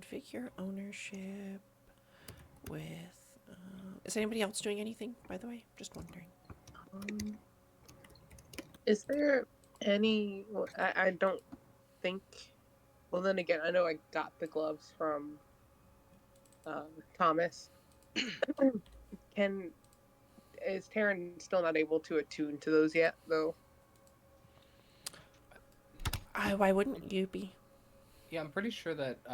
Configure ownership with. Is anybody else doing anything, by the way? Just wondering. Is there any? Well, I don't think. Well, then again, I know I got the gloves from Thomas. Is Taryn still not able to attune to those yet, though? Why wouldn't you be? Yeah, I'm pretty sure that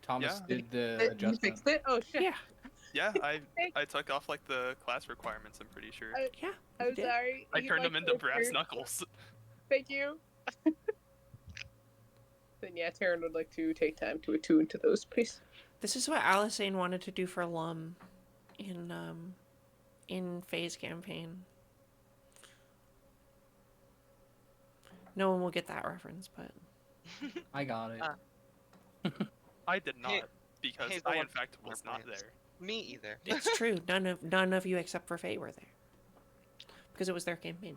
Thomas Yeah. did the You adjustment. fixed it? Oh shit. Yeah. Yeah, I took off like the class requirements. I'm pretty sure. Yeah. I'm sorry. I He'd turned like them to into brass attune. knuckles. Thank you. Then yeah, Taryn would like to take time to attune to those, please. This is what Alisane wanted to do for Lum in Faye's campaign. No one will get that reference, but I got it. I did not Hey- because Hazel I in wants fact more was not points. there. Me either. it's true. None of you except for Faye were there because it was their campaign.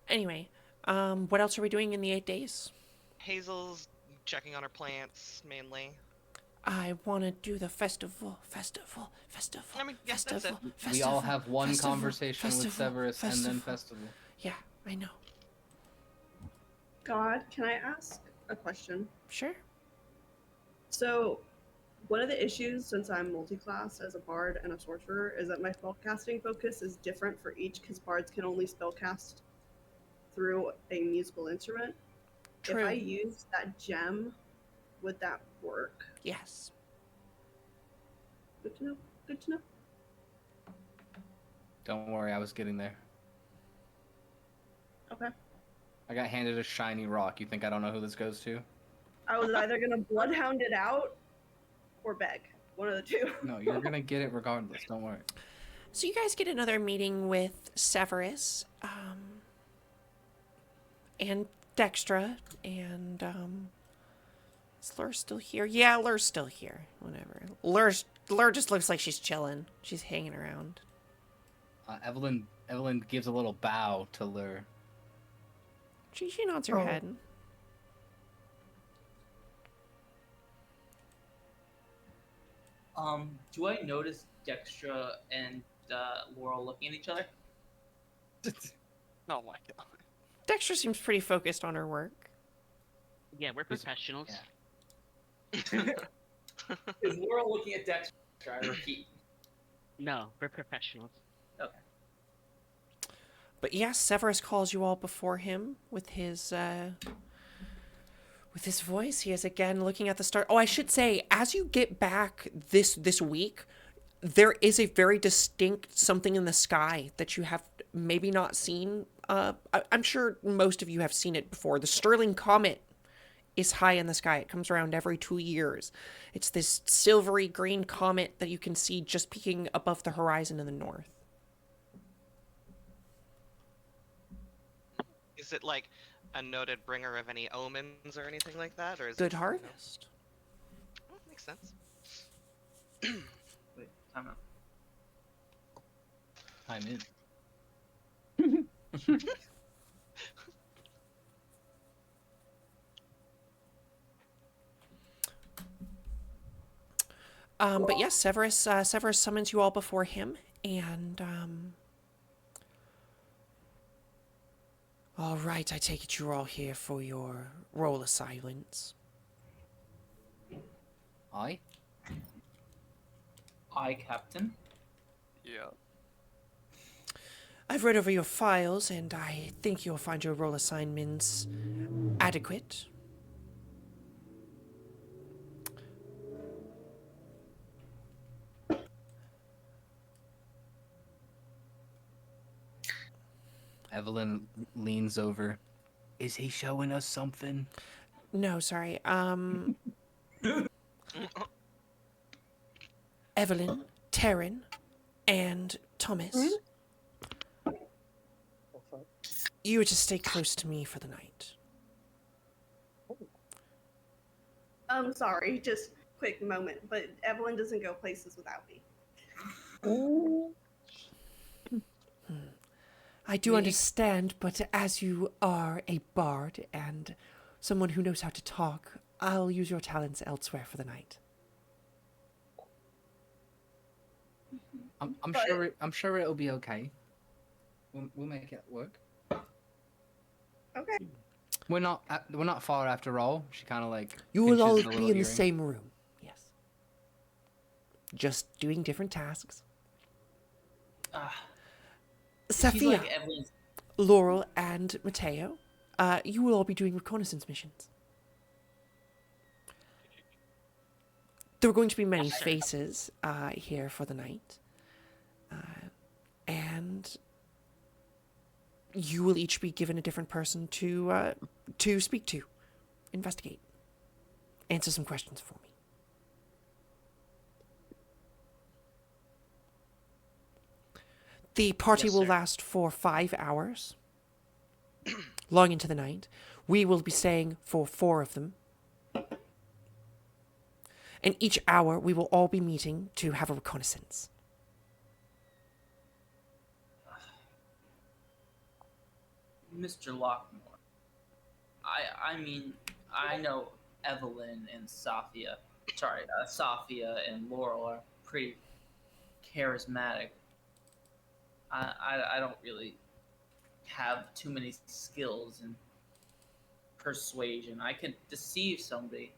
Anyway, what else are we doing in the 8 days? Hazel's checking on her plants mainly. I want to do the festival. I mean, yeah, that's it. We all have one conversation with Severus and then festival. Yeah, I know. God, can I ask a question? Sure. So, one of the issues, since I'm multi-class as a bard and a sorcerer, is that my spellcasting focus is different for each because bards can only spellcast through a musical instrument. True. If I use that gem, would that work? Yes. Good to know. Good to know. Don't worry, I was getting there. Okay. I got handed a shiny rock. You think I don't know who this goes to? I was either gonna bloodhound it out or beg. One of the two. No, you're gonna get it regardless. Don't worry. So you guys get another meeting with Severus, and Dextra, and is Lur still here? Yeah, Lur's still here. Whatever. Lur just looks like she's chilling. She's hanging around. Evelyn gives a little bow to Lur. She nods her head. Do I notice Dextra and Laurel looking at each other? Oh my god. Dextra seems pretty focused on her work. Yeah, we're professionals. Is Laurel looking at Dextra? I repeat. No, we're professionals. Okay. But yes, Severus calls you all before him with his voice. He is again looking at the star. Oh, I should say, as you get back this week, there is a very distinct something in the sky that you have maybe not seen. I'm sure most of you have seen it before. The Sterling Comet is high in the sky. It comes around every 2 years. It's this silvery green comet that you can see just peeking above the horizon in the north. Is it like a noted bringer of any omens or anything like that, or is Good it, harvest. Oh, makes sense. Wait, time out. I'm in. But yes, Severus summons you all before him, and all right, I take it you're all here for your role assignments. Aye. Aye, Captain. Yeah. I've read over your files, and I think you'll find your role assignments adequate. Evelyn leans over. Is he showing us something? No, sorry. Evelyn, Taryn, and Thomas. You are to stay close to me for the night. Sorry, just quick moment, but Evelyn doesn't go places without me. I do understand, but as you are a bard and someone who knows how to talk, I'll use your talents elsewhere for the night. I'm sure it'll be okay. We'll make it work. Okay. We're not far after all. She kind of like. You will all pinches be in little the earring. same room. Yes. Just doing different tasks. Is he Safia, like Evelyn's? Laurel, and Mateo, you will all be doing reconnaissance missions. There are going to be many Yes, sir. faces here for the night. And you will each be given a different person to speak to, investigate, answer some questions for me. The party Yes, will sir. last for 5 hours, long into the night. We will be staying for 4 of them. And each hour, we will all be meeting to have a reconnaissance. Mr. Lockmore. I mean, I know Evelyn and Safia. Sorry, Safia and Laurel are pretty charismatic. I don't really have too many skills in persuasion. I can deceive somebody,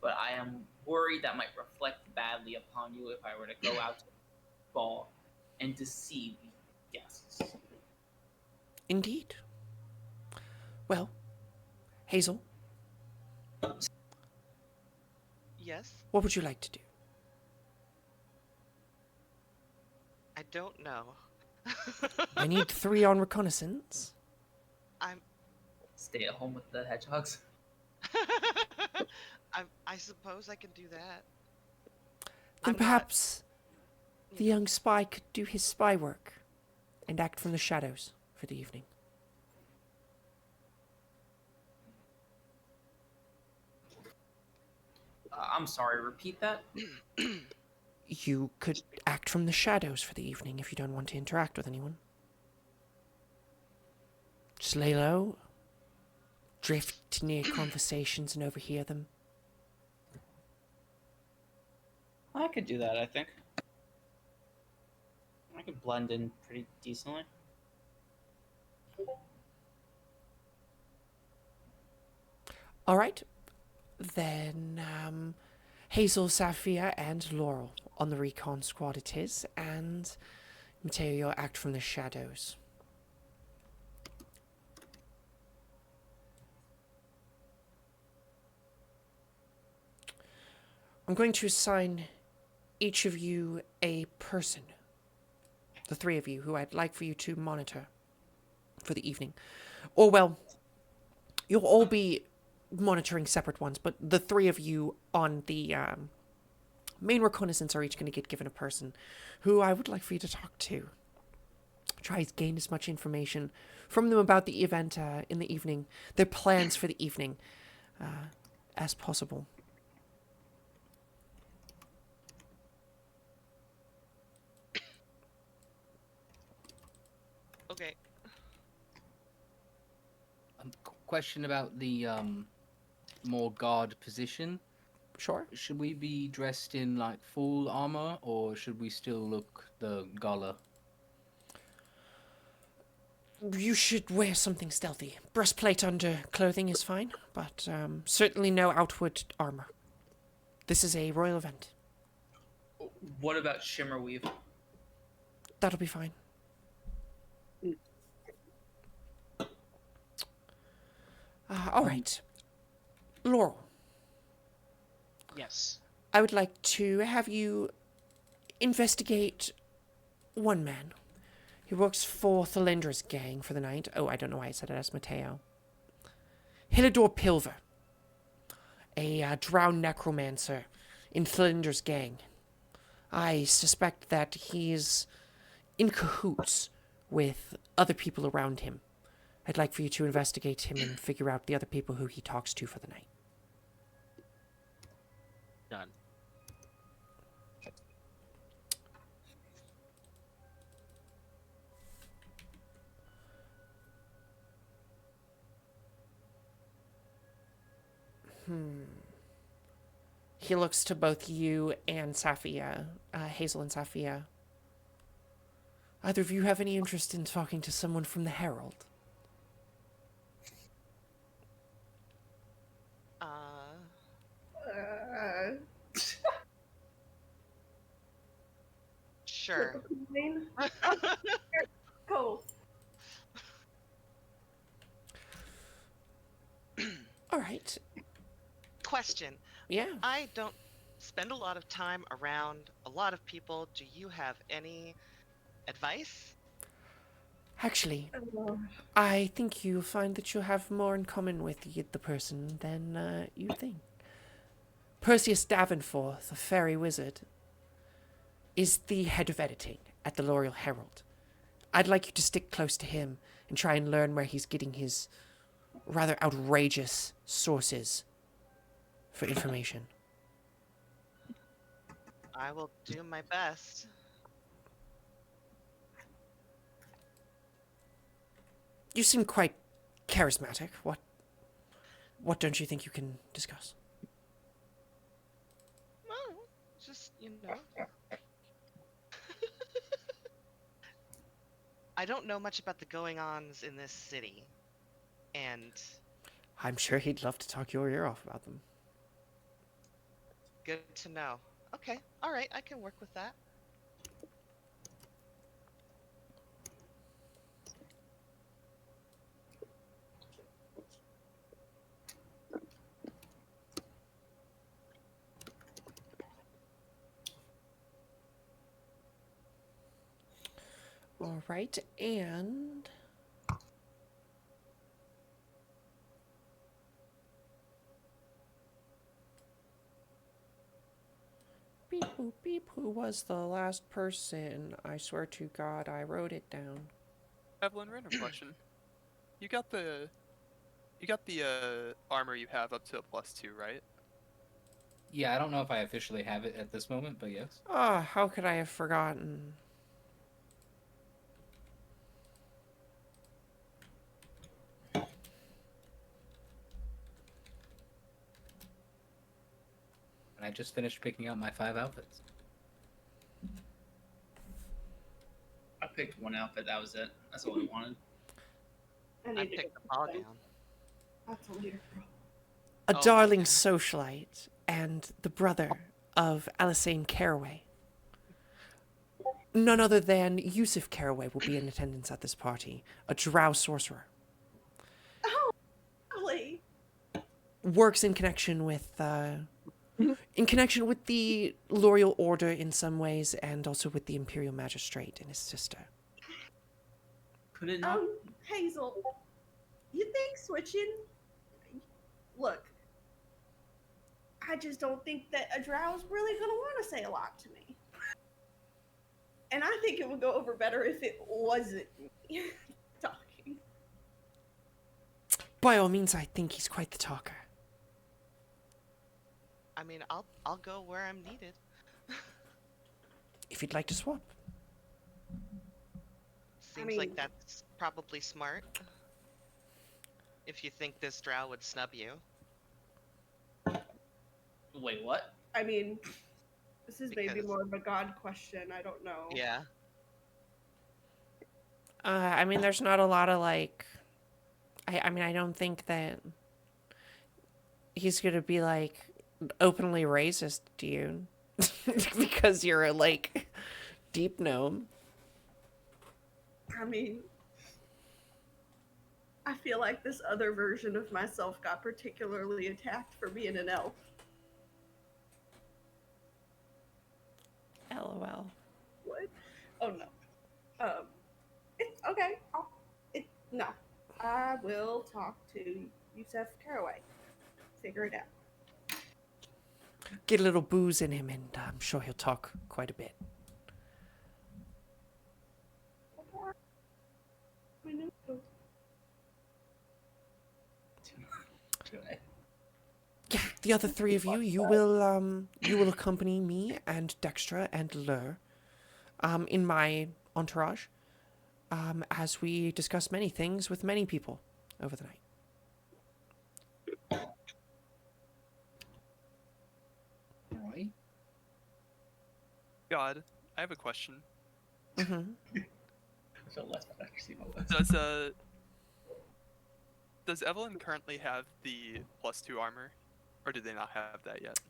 but I am worried that might reflect badly upon you if I were to go out to the ball and deceive guests. Indeed. Well, Hazel, Yes? what would you like to do? I don't know. I need 3 on reconnaissance. Stay at home with the hedgehogs. I suppose I can do that. Then I'm perhaps not, the young spy could do his spy work and act from the shadows for the evening. I'm sorry, repeat that? You could act from the shadows for the evening if you don't want to interact with anyone. Just lay low, drift near conversations and overhear them. I could do that, I think. I could blend in pretty decently. All right. Then Hazel, Safia, and Laurel on the recon squad it is, and Mateo, you'll act from the shadows. I'm going to assign each of you a person, the 3 of you, who I'd like for you to monitor for the evening. Or, well, you'll all be monitoring separate ones, but the 3 of you on the main reconnaissance are each going to get given a person who I would like for you to talk to. Try to gain as much information from them about the event in the evening, their plans for the evening, as possible. Okay. Question about the more guard position. Sure. Should we be dressed in like full armor, or should we still look the gala? You should wear something stealthy. Breastplate under clothing is fine, but certainly no outward armor. This is a royal event. What about Shimmerweave? That'll be fine. All right. Laurel, Yes. I would like to have you investigate one man. He works for Thalindra's gang for the night. Oh, I don't know why I said it as Mateo. Hilidor Pilver, a drowned necromancer in Thalindra's gang. I suspect that he's in cahoots with other people around him. I'd like for you to investigate him and figure out the other people who he talks to for the night. Done. He looks to both you and Safia, Hazel and Safia. Either of you have any interest in talking to someone from the Herald? Sure. Cool. All right. Question. Yeah. I don't spend a lot of time around a lot of people. Do you have any advice? Actually, I think you'll find that you have more in common with the person than you think. Perseus Davenforth, the fairy wizard, is the head of editing at the L'Oreal Herald. I'd like you to stick close to him and try and learn where he's getting his rather outrageous sources for information. I will do my best. You seem quite charismatic. What don't you think you can discuss? Well, just, I don't know much about the going-ons in this city. And I'm sure he'd love to talk your ear off about them. good to know. Okay, all right, I can work with that. All right, and beep boop beep. Who was the last person? I swear to God, I wrote it down. Evelyn, random question. You got the armor you have up to a +2, right? Yeah, I don't know if I officially have it at this moment, but yes. Ah, how could I have forgotten? And I just finished picking out my 5 outfits. I picked one outfit. That was it. That's all I wanted. I picked the ball gown. That's a leader. A Oh, darling yeah. socialite and the brother of Alisane Caraway. None other than Yusuf Caraway will be in attendance at this party, a drow sorcerer. Oh, really? Works in connection with the L'Oreal Order in some ways, and also with the Imperial Magistrate and his sister. Could it not? Hazel, you think switching? Look, I just don't think that a drow's really gonna want to say a lot to me. And I think it would go over better if it wasn't me talking. By all means, I think he's quite the talker. I mean, I'll go where I'm needed. If you'd like to swap. Seems like that's probably smart. If you think this drow would snub you. Wait, what? I mean, this is maybe Because- more of a God question. I don't know. Yeah. I mean, there's not a lot of, like... I mean, I don't think that he's gonna be, like, openly racist to you. Because you're a, like, deep gnome. I mean, I feel like this other version of myself got particularly attacked for being an elf. LOL. What? Oh no. It's okay. No. I will talk to Yusuf Caraway. Figure it out. Get a little booze in him, and I'm sure he'll talk quite a bit. Yeah, the other three of you, you will accompany me and Dextra and Lur, in my entourage, as we discuss many things with many people over the night. Alright. God, I have a question. Mm-hmm. So less than actually my list. Does Evelyn currently have the +2 armor, or do they not have that yet?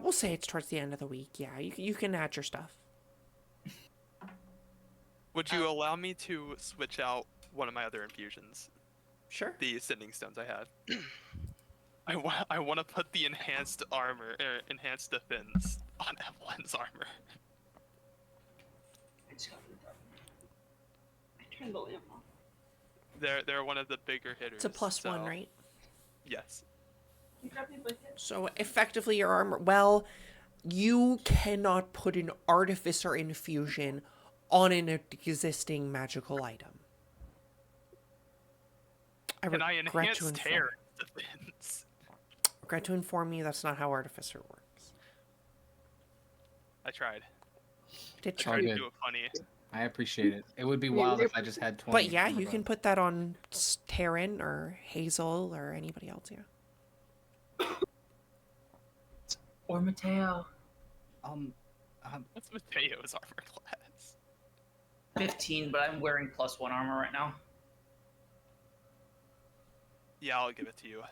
We'll say it's towards the end of the week. Yeah, you can add your stuff. Would you allow me to switch out one of my other infusions? Sure. The sending stones I have. I want to put the enhanced armor, enhanced defense on Evelyn's armor. I turned the lamp off. They're one of the bigger hitters. It's a +1, so... right? Yes. You grab me a blanket? So effectively your armor, well, you cannot put an artificer infusion on an existing magical item. Can I regret enhance Terran's defense? Regret to inform you that's not how artificer works. I tried. Did It's try. all to good. do it funny. I appreciate it. It would be wild if I just had 20. But yeah, you can put that on Taryn or Hazel or anybody else, yeah. Or Mateo. What's Mateo's armor class? 15, but I'm wearing +1 armor right now. Yeah, I'll give it to you.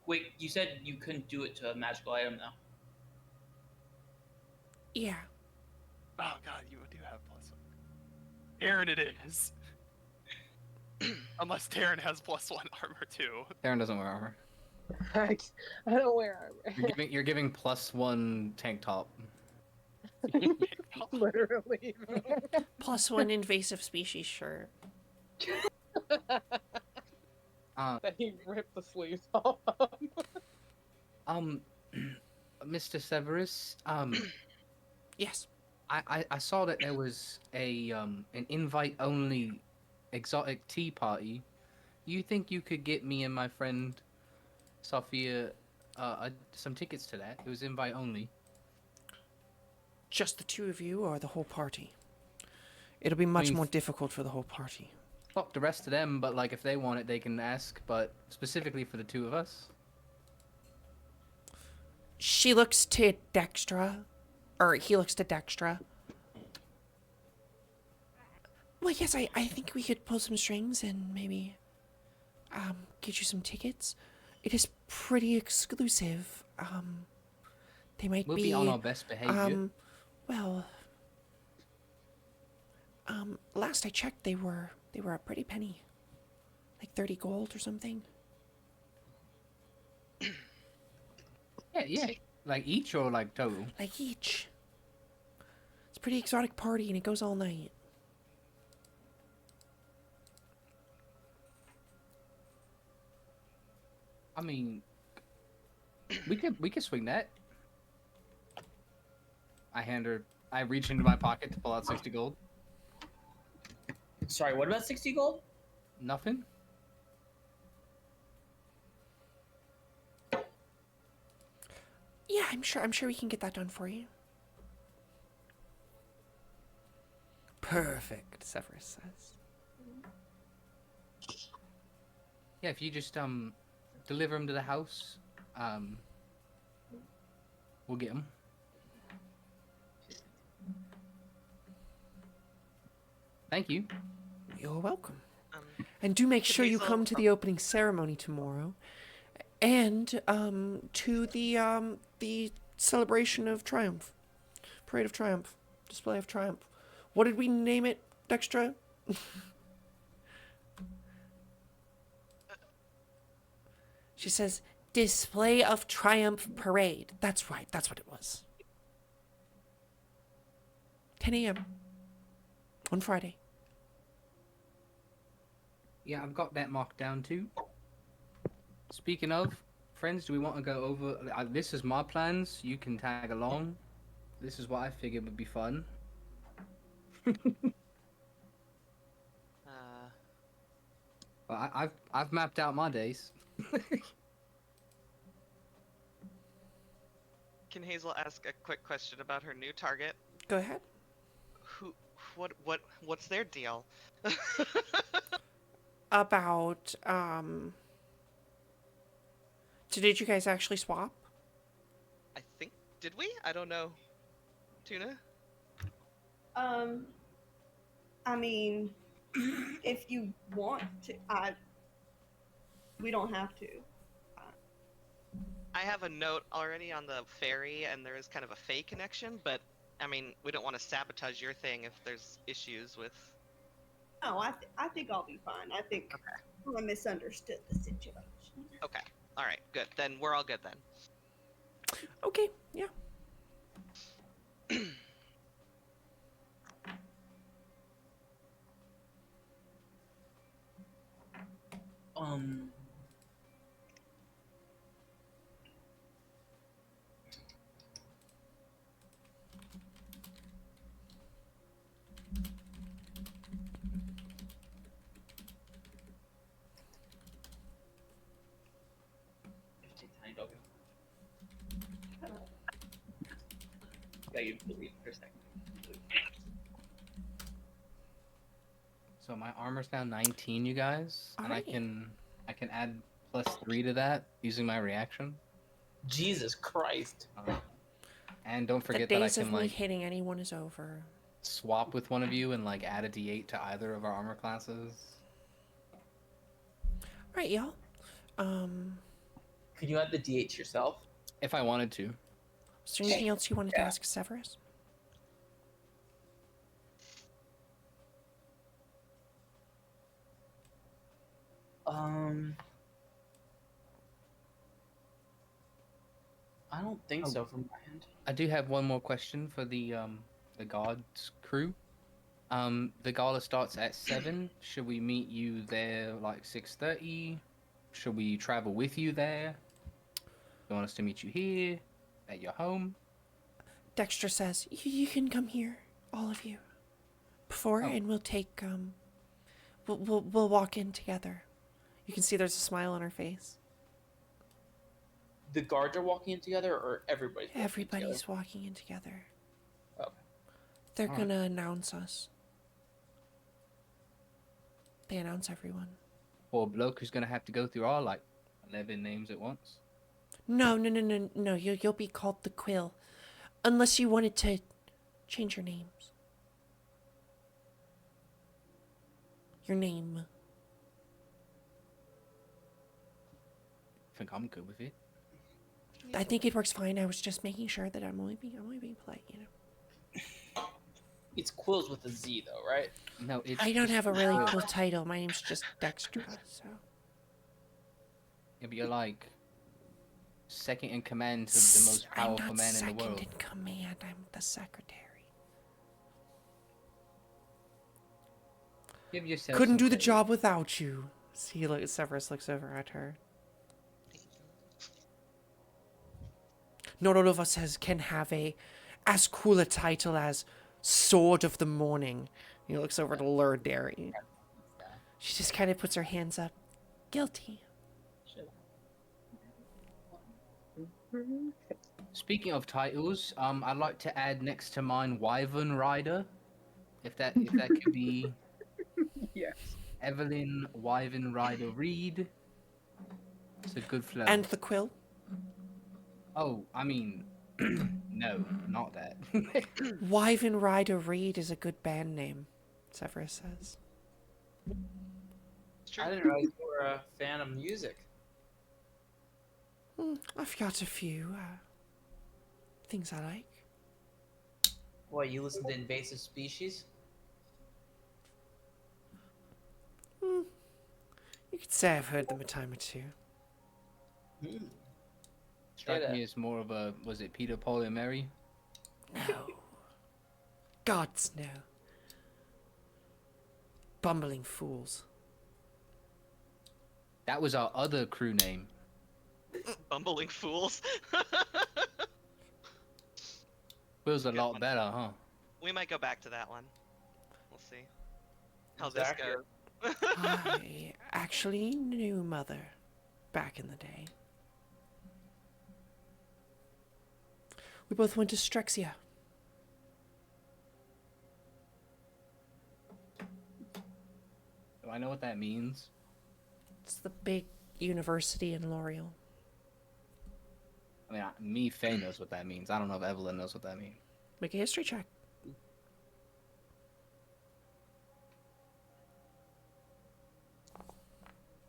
Wait, you said you couldn't do it to a magical item, though? Yeah. Oh god, you do have +1. Aaron, it is. Unless Taryn has +1 armor too. Taryn doesn't wear armor. I don't wear armor. You're giving +1 tank top. Literally. +1 invasive species shirt. That he ripped the sleeves off. Mr. Severus, Yes. I saw that there was an invite-only exotic tea party. You think you could get me and my friend Sophia some tickets to that? It was invite-only. Just the two of you or the whole party? It'll be much more difficult for the whole party. Fuck the rest of them, but like if they want it, they can ask. But specifically for the two of us. She looks to Dextra, or he looks to Dextra. Well, yes, I think we could pull some strings and maybe get you some tickets. It is pretty exclusive. They might We'll be on our best behavior. Last I checked, they were a pretty penny, like 30 gold or something. Yeah. Like each or like total? Like each. It's a pretty exotic party and it goes all night. I mean, we could swing that. I reach into my pocket to pull out 60 gold. Sorry, what about 60 gold? Nothing. Yeah, I'm sure we can get that done for you. Perfect, Severus says. Yeah, if you just deliver them to the house, we'll get them. Thank you. You're welcome. And do make sure you come to the opening ceremony tomorrow, and to the celebration of triumph, parade of triumph, display of triumph. What did we name it, Dextra? She says, display of triumph parade. That's right, that's what it was. 10 a.m. on Friday. Yeah, I've got that marked down too. Speaking of, friends, do we want to go over... this is my plans. You can tag along. This is what I figured would be fun. Well, I've mapped out my days. Can Hazel ask a quick question about her new target? Go ahead. What's their deal? About, so did you guys actually swap? I think, did we? I don't know. Tuna? I mean, if you want to, we don't have to. I have a note already on the ferry, and there is kind of a fake connection, but I mean, we don't want to sabotage your thing if there's issues with. No, I think I'll be fine. I think I misunderstood the situation. Okay. All right. Good. Then we're all good then. Okay, yeah. Um. Tiny doggo. Yeah, you believe for a second. So my armor's now 19, you guys, and Alright. I can add +3 to that using my reaction. Jesus Christ. And don't The forget that I days of can me like hitting anyone is over. swap with one of you and like add a D8 to either of our armor classes. Alright, y'all. Could you add the D8 yourself? If I wanted to. Is there anything else you wanted to ask Severus? I don't think so from my end. I do have one more question for the guards crew. The gala starts at 7. Should we meet you there like 6:30? Should we travel with you there? You want us to meet you here at your home? Dexter says, you can come here, all of you. Before, and we'll take, we'll walk in together. You can see there's a smile on her face. The guards are walking in together, or everybody's walking Everybody's walking in together. Okay. They're gonna announce us. They announce everyone. Poor bloke who's gonna have to go through all like 11 names at once. No. You'll be called the Quill, unless you wanted to change your names. Your name. I think I'm good with it. I think it works fine. I was just making sure that I'm only being polite, you know. It's Quills with a Z, though, right? No, it's. I don't have a really cool title. My name's just Dexter, so. If you're like second in command to the most powerful man in the world. I'm not second in command. I'm the secretary. Give yourself Couldn't some do the credit. job without you. Severus looks over at her. Not all of us can have as cool a title as Sword of the Morning. He looks over to Lunaria. She just kind of puts her hands up. Guilty. Speaking of titles, I'd like to add next to mine Wyvern Rider. If that could be Yes. Evelyn Wyvern Rider Reed. It's a good flow. And the Quill? Oh, I mean, no, not that. Wyvern Rider Reed is a good band name, Severus says. I didn't realize you were a fan of music. I've got a few things I like. What, you listen to Invasive Species? You could say I've heard them a time or two. Struck me as more of a, was it Peter, Paul, and Mary? No. Gods, no. Bumbling fools. That was our other crew name. Bumbling fools. Feels a lot better, huh? We might go back to that one. We'll see how this goes. I actually knew Mother back in the day. We both went to Strexia. Do I know what that means? It's the big university in L'Oreal. I mean, me, Faye knows what that means. I don't know if Evelyn knows what that means. Make a history check.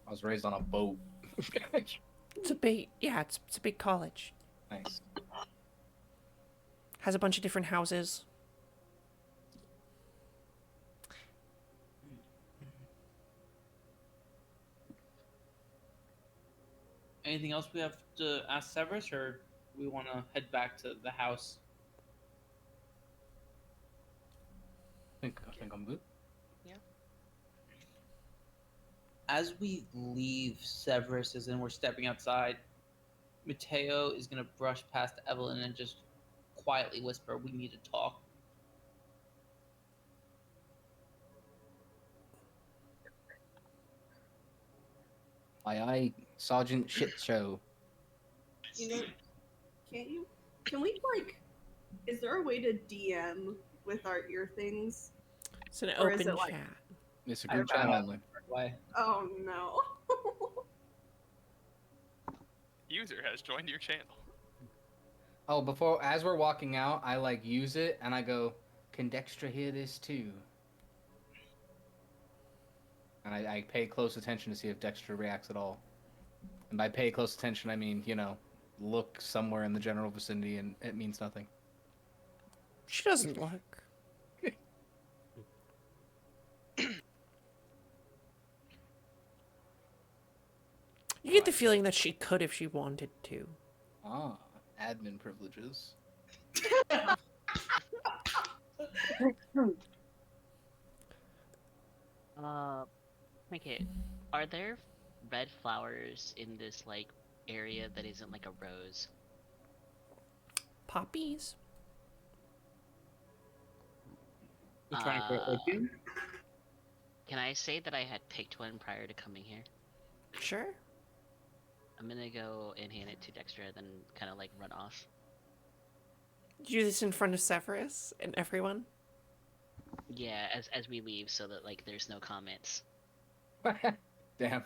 I was raised on a boat. It's a big, it's a big college. Nice. has a bunch of different houses. Anything else we have to ask Severus, or we want to head back to the house? I think I'm good. As we leave Severus's and we're stepping outside, Mateo is going to brush past Evelyn and just quietly whisper, "We need to talk." Aye, Sergeant Shit Show. You know, can we, like, is there a way to DM with our ear things? It's an Or is open it, like- chat. It's a I group don't chat know. only. Why? Oh no. User has joined your channel. Oh, as we're walking out, I like use it and I go, "Can Dexter hear this too?" And I pay close attention to see if Dexter reacts at all. And by pay close attention, I mean, look somewhere in the general vicinity, and it means nothing. She doesn't look. You get the feeling that she could if she wanted to. Ah, admin privileges. Okay. Are there red flowers in this like area that isn't like a rose? Poppies. We're trying to create opium? Can I say that I had picked one prior to coming here? Sure. I'm gonna go and hand it to Dexter, then kind of like run off. Do this in front of Severus and everyone. Yeah, as we leave, so that like there's no comments. Damn.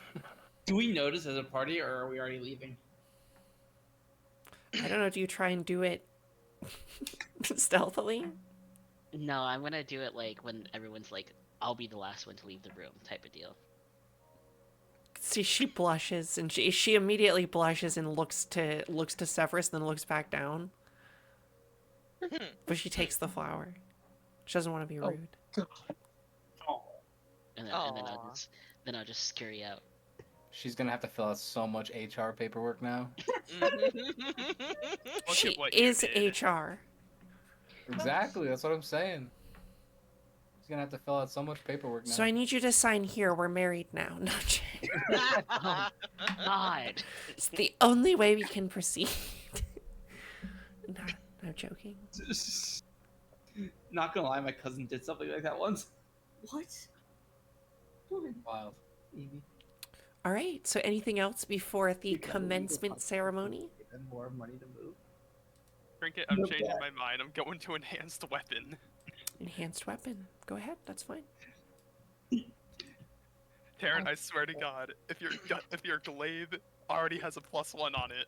Do we notice as a party, or are we already leaving? I don't know. Do you try and do it stealthily? No, I'm gonna do it like when everyone's like, I'll be the last one to leave the room, type of deal. See, she blushes, and she immediately blushes and looks to Severus, then looks back down. But she takes the flower. She doesn't want to be rude. Oh. And then Aw. I'll just scurry out. She's gonna have to fill out so much HR paperwork now. Look She at what you is did. HR. Exactly, that's what I'm saying. She's gonna have to fill out so much paperwork now. So I need you to sign here. We're married now. No, Oh, God. it's the only way we can proceed. No joking. Not gonna lie, my cousin did something like that once. What? Wild. Maybe. All right. So anything else before the commencement ceremony? And more money to move. Trinket, I'm No changing bad. my mind. I'm going to enhanced weapon. Enhanced weapon. Go ahead. That's fine. Taryn, I swear to God, if your glaive already has a +1 on it,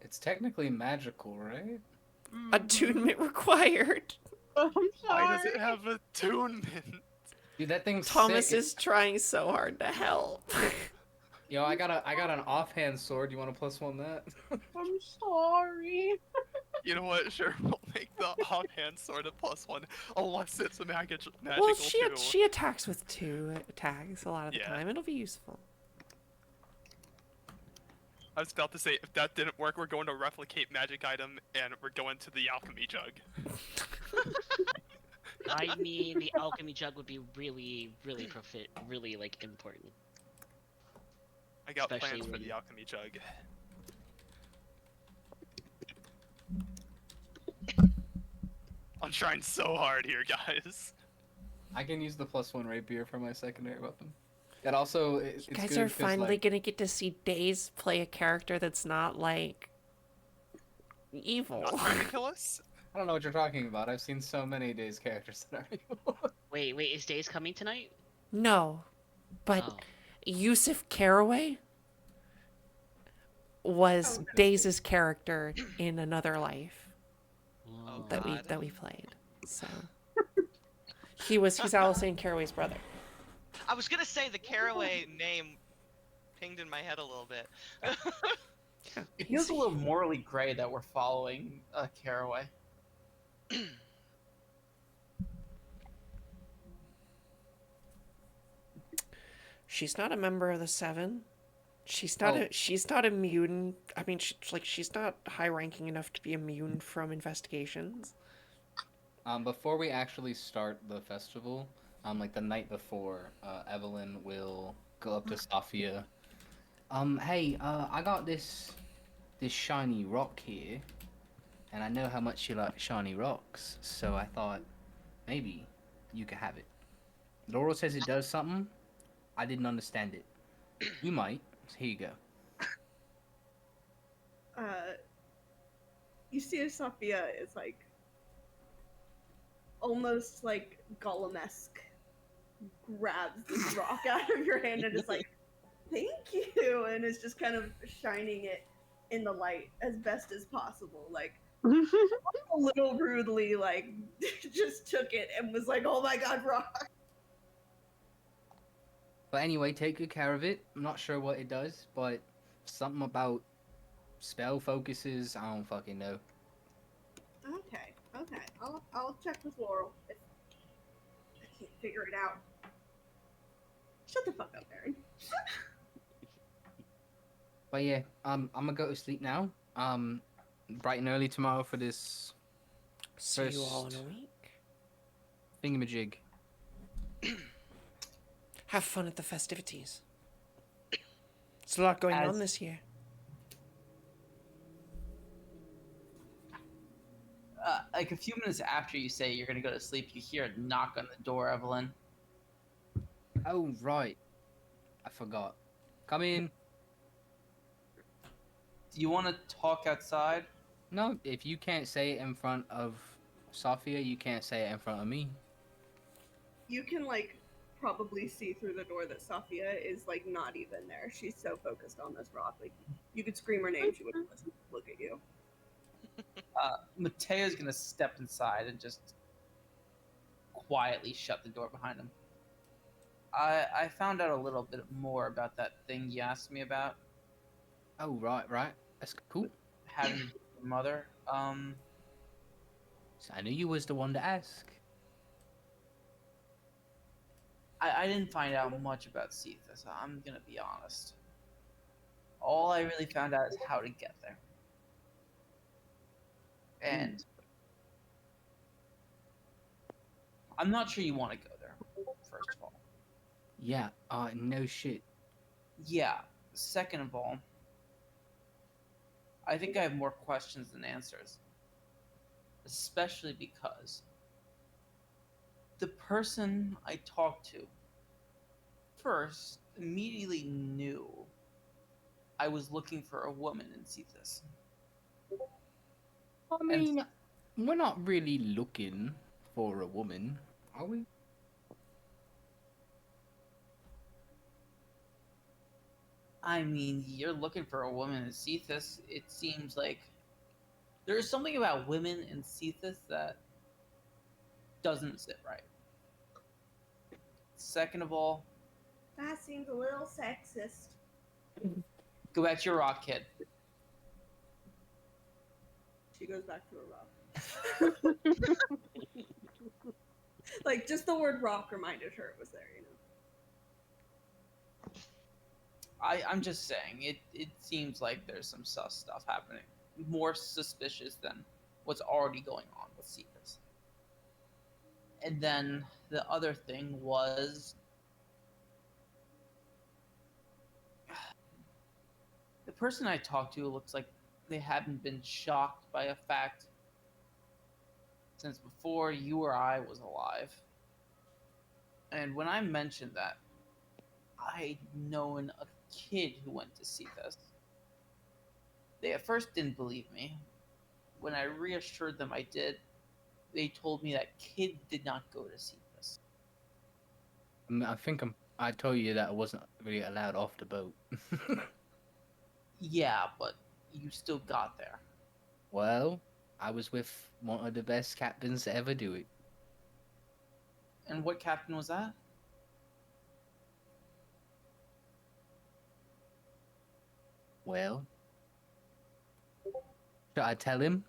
It's technically magical, right? Attunement required. I'm why does sorry. it have attunement? Dude, that thing's Thomas sick. is trying so hard to help. Yo, I got an offhand sword. You want to +1 that? I'm sorry. You know what? Sure, we'll make the offhand sword a +1, unless it's a magical Well, too. she attacks with 2 attacks a lot of the Yeah. time. It'll be useful. I was about to say, if that didn't work, we're going to replicate magic item, and we're going to the alchemy jug. I mean, the alchemy jug would be really, really like important. I got Especially plans for when- the alchemy jug. I'm trying so hard here, guys. I can use the +1 rapier for my secondary weapon. It also it's You guys good are 'cause, finally like, gonna get to see Days play a character that's not like evil. Not trying to kill us? I don't know what you're talking about. I've seen so many Days characters that are evil. Wait, is Days coming tonight? No, but Oh. Yusuf Caraway was Days' character in another life Oh, that God. we played. So he's Alison Caraway's brother. I was gonna say the Caraway name pinged in my head a little bit. It feels a little morally gray that we're following Caraway. She's not a member of the Seven. She's not immune. I mean, she's not high ranking enough to be immune from investigations. Before we actually start the festival, like the night before, Evelyn will go up to Sophia. Hey, I got this shiny rock here, and I know how much you like shiny rocks, so I thought maybe you could have it. Laurel says it does something. I didn't understand it. You might. So here you go. You see Sophia is like almost like Gollum-esque, grabs this rock out of your hand and is like, thank you, and is just kind of shining it in the light as best as possible, like a little rudely, like just took it and was like, oh my god, rock. But anyway, take good care of it. I'm not sure what it does, but something about spell focuses, I don't fucking know. Okay, I'll check with Laurel if I can't figure it out. Shut the fuck up, Aaron. But yeah, I'm gonna go to sleep now. Bright and early tomorrow for this See you all in a week. thingamajig. Have fun at the festivities. There's a lot going on this year. Like a few minutes after you say you're gonna go to sleep, you hear a knock on the door, Evelyn. Oh right, I forgot. Come in. Do you want to talk outside? No, if you can't say it in front of Sophia, you can't say it in front of me. You can like probably see through the door that Sophia is like not even there. She's so focused on this rock. Like you could scream her name, she wouldn't listen. Look at you. Mateo's gonna step inside and just quietly shut the door behind him. I found out a little bit more about that thing you asked me about. Oh right, that's cool. Having your mother. So I knew you was the one to ask. I didn't find out much about Cephas, I'm gonna be honest. All I really found out is how to get there. And I'm not sure you want to go there, first of all. Yeah, no shit. Yeah, second of all, I think I have more questions than answers. Especially because the person I talked to first immediately knew I was looking for a woman in Cephas. I mean, we're not really looking for a woman, are we? I mean, you're looking for a woman in Cephas. It seems like there's something about women in Cephas that doesn't sit right. Second of all, That seems a little sexist. go back to your rock, kid. She goes back to her rock. Like just the word rock reminded her it was there, you know. I'm just saying, it seems like there's some sus stuff happening. More suspicious than what's already going on with Cephas. And then the other thing was the person I talked to looks like they haven't been shocked by a fact since before you or I was alive. And when I mentioned that I'd known a kid who went to Cephas, they at first didn't believe me. When I reassured them I did, they told me that kid did not go to Cephas. I mean, I told you that I wasn't really allowed off the boat. Yeah, but you still got there. Well, I was with one of the best captains to ever do it. And what captain was that? Well, Should I tell him?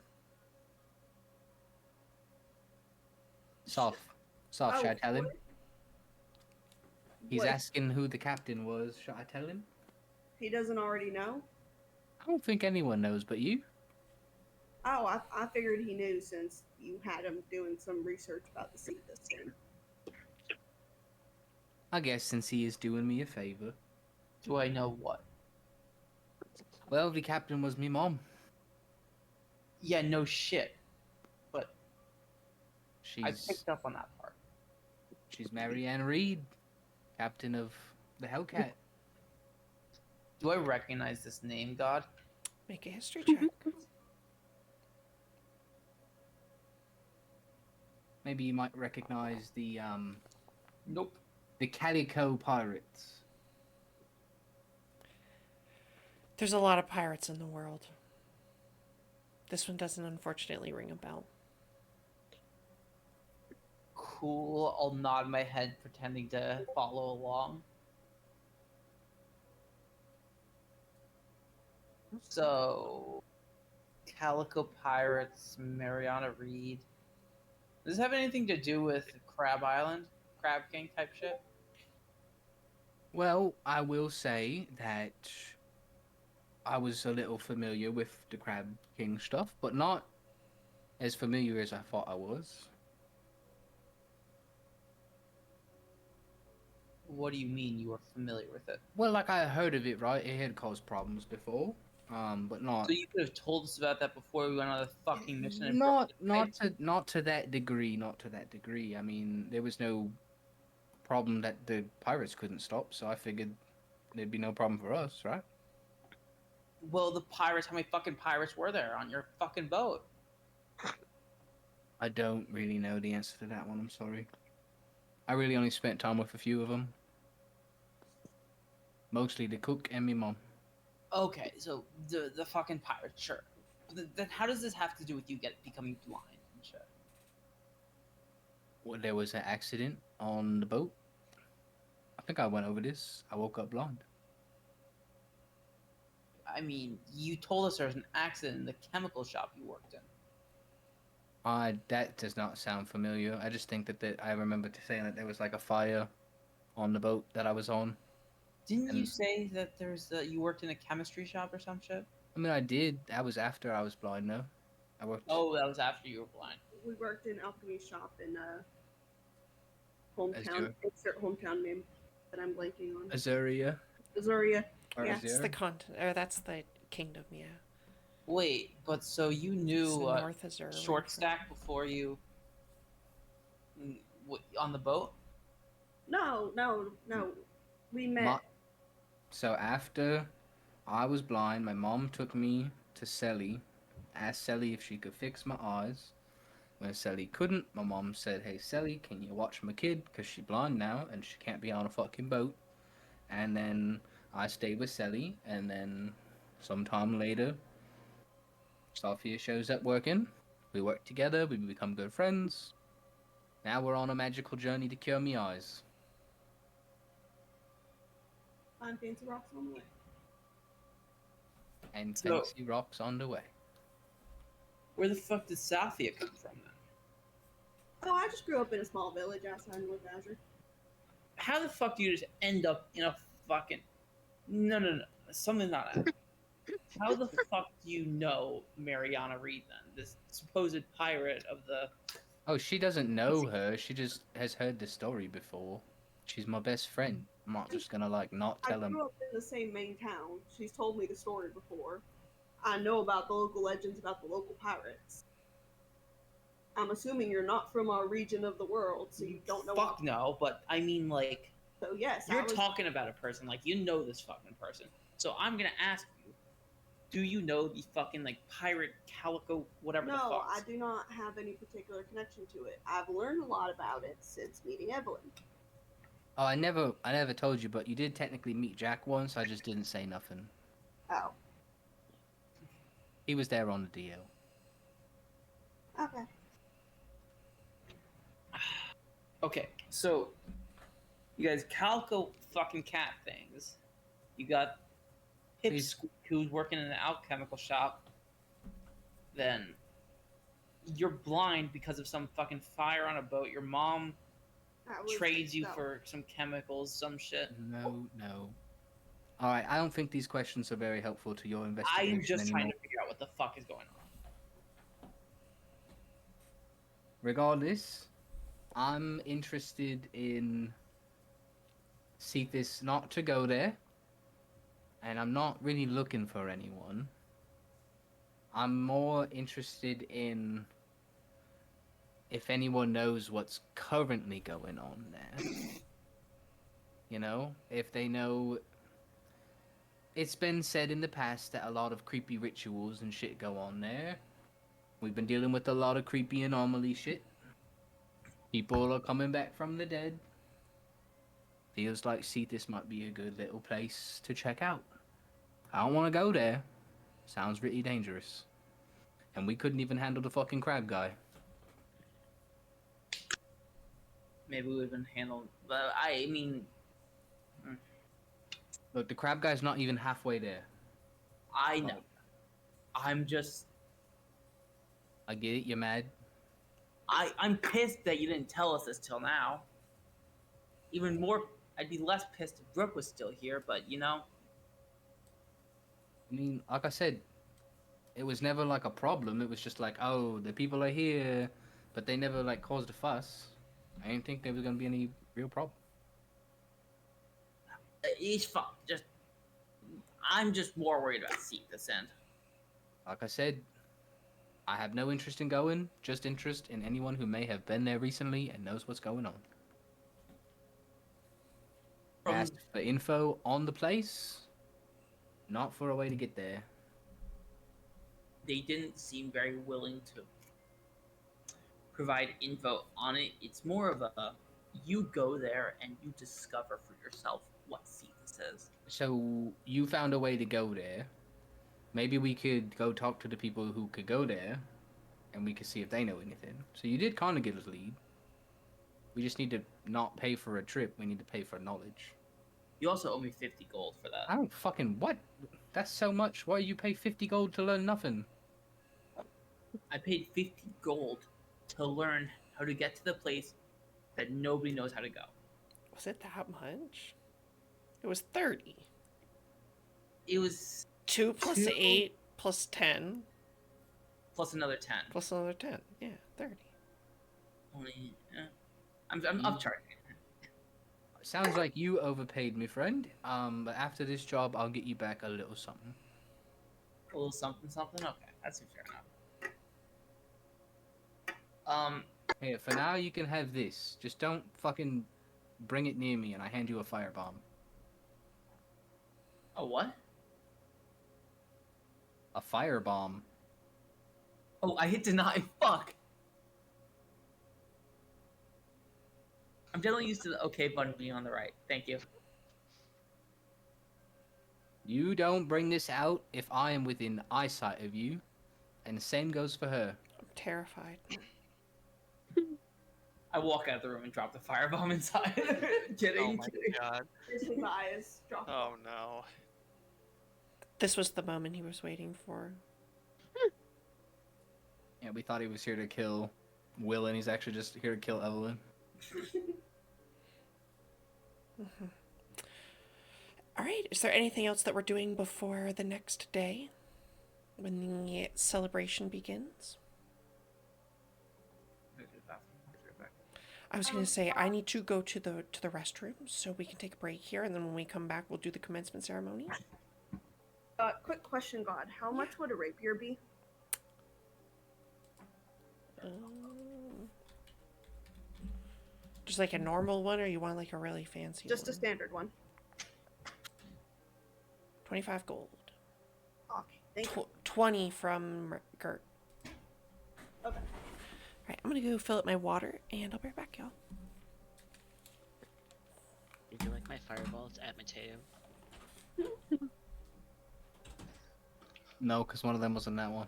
Soft. Soft, should I tell him? what? He's What? asking who the captain was. Should I tell him? He doesn't already know? I don't think anyone knows but you. Oh, I figured he knew since you had him doing some research about the sea this thing. I guess since he is doing me a favor. Do I know what? Well, the captain was me mom. Yeah, no shit. But I She's picked up on that part. she's Marianne Reed, captain of the Hellcat. Do I recognize this name, God? Make a history check. Maybe you might recognize the Nope. the Calico Pirates. There's a lot of pirates in the world. This one doesn't unfortunately ring a bell. Cool. I'll nod my head, pretending to follow along. So, Calico Pirates, Mariana Reed. Does this have anything to do with Crab Island? Crab King type shit? Well, I will say that I was a little familiar with the Crab King stuff, but not as familiar as I thought I was. What do you mean you were familiar with it? Well, like I heard of it, right? It had caused problems before, but not So you could have told us about that before we went on the fucking mission. And not broke the pipe? not to that degree. Not to that degree. I mean, there was no problem that the pirates couldn't stop, so I figured there'd be no problem for us, right? Well, the pirates. How many fucking pirates were there on your fucking boat? I don't really know the answer to that one. I'm sorry. I really only spent time with a few of them. Mostly the cook and me mom. Okay, so the fucking pirates, sure. Then how does this have to do with you becoming blind and shit? Well, there was an accident on the boat. I think I went over this. I woke up blind. I mean, you told us there was an accident in the chemical shop you worked in. That does not sound familiar. I just think that I remember saying that there was like a fire on the boat that I was on. Didn't you say that you worked in a chemistry shop or some shit? I mean, I did. That was after I was blind, though. I worked. Oh, that was after you were blind. We worked in alchemy shop in hometown. Azure. It's their hometown name that I'm blanking on. Azuria. Azuria. Or Yeah. It's the or that's the kingdom, yeah. Wait, but so you It's knew North Azure. Short Stack before you on the boat? No. We met. So after I was blind, my mom took me to Sally, asked Sally if she could fix my eyes. When Sally couldn't, my mom said, "Hey Sally, can you watch my kid? Because she's blind now and she can't be on a fucking boat." And then I stayed with Sally, and then sometime later, Sophia shows up working. We work together, we become good friends. Now we're on a magical journey to cure me eyes. Find fancy rocks on the way. And So- fancy rocks on the way. Where the fuck did Sophia come from then? Oh, I just grew up in a small village outside North Azure. How the fuck do you just end up in a fucking... No. Something not happening. How the fuck do you know Mariana Reed then? This supposed pirate of the... Oh, she doesn't know her. She just has heard the story before. She's my best friend. I'm not just gonna not I tell him. grew up in the same main town. She's told me the story before. I know about the local legends about the local pirates. I'm assuming you're not from our region of the world, so you don't know. Fuck no, but I mean, like... So yes, You're talking about a person, like, you know this fucking person. So I'm gonna ask you, do you know the fucking, like, pirate calico, whatever the No, fuck? I do not have any particular connection to it. I've learned a lot about it since meeting Evelyn. Oh, I never told you, but you did technically meet Jack once. I just didn't say nothing. Oh, He was there on the DL. okay. Okay, so you guys calico fucking cat things. You got Please. Pipsqueak who's working in an alchemical shop. then you're blind because of some fucking fire on a boat. Your mom trades you for some chemicals, some shit. No. All right, I don't think these questions are very helpful to your I investigation am just anymore. trying to figure out what the fuck is going on. Regardless, I'm interested in Cephas not to go there, and I'm not really looking for anyone. I'm more interested in if anyone knows what's currently going on there. You know, if they know. It's been said in the past that a lot of creepy rituals and shit go on there. We've been dealing with a lot of creepy anomaly shit. People are coming back from the dead. Feels like Cephas might be a good little place to check out. I don't want to go there. Sounds really dangerous. And we couldn't even handle the fucking crab guy. Maybe we would have been handled. But I mean, Look, the crab guy's not even halfway there. I know. I'm just. I get it, you're mad. I'm pissed that you didn't tell us this till now. Even more, I'd be less pissed if Brooke was still here, but you know. I mean, like I said, it was never like a problem. It was just like, oh, the people are here, but they never like caused a fuss. I didn't think there was gonna be any real problem. He's fuck. I'm just more worried about this end. Like I said, I have no interest in going, just interest in anyone who may have been there recently and knows what's going on. Asked for info on the place, not for a way to get there. They didn't seem very willing to provide info on it. It's more of a you go there and you discover for yourself what Cephas is. So you found a way to go there. Maybe we could go talk to the people who could go there, and we could see if they know anything. So you did kind of get a lead. We just need to not pay for a trip. We need to pay for knowledge. You also owe me 50 gold for that. I don't fucking what? That's so much. Why you pay 50 gold to learn nothing? I paid 50 gold to learn how to get to the place that nobody knows how to go. Was it that much? It was 30. It was 2 plus 8 plus 10. Plus another 10. Plus another 10. Yeah, 30. Only, I'm upcharging. Sounds like you overpaid me, friend. But after this job, I'll get you back a little something. A little something, something? Okay, that's fair enough. Here, for now, you can have this. Just don't fucking bring it near me and I hand you a firebomb. A what? A firebomb. Oh, I hit deny. Fuck. I'm generally used to the okay button being on the right. Thank you. You don't bring this out if I am within eyesight of you. And the same goes for her. I'm terrified. I walk out of the room and drop the firebomb inside. Kidding. Oh my god. His eyes drop. Oh no. This was the moment he was waiting for. Yeah, we thought he was here to kill Will, and he's actually just here to kill Evelyn. Mm-hmm. All right. Is there anything else that we're doing before the next day, when the celebration begins? I was going to say I need to go to the restroom, so we can take a break here, and then when we come back, we'll do the commencement ceremony. Quick question, God. How much would a rapier be? Just like a normal one, or you want like a really fancy Just one? a standard one. 25 gold. Okay, thank you. 20 from Gert. Okay. Alright, I'm gonna go fill up my water, and I'll be right back, y'all. Did you like my fireballs at Mateo? No, because one of them was in that one.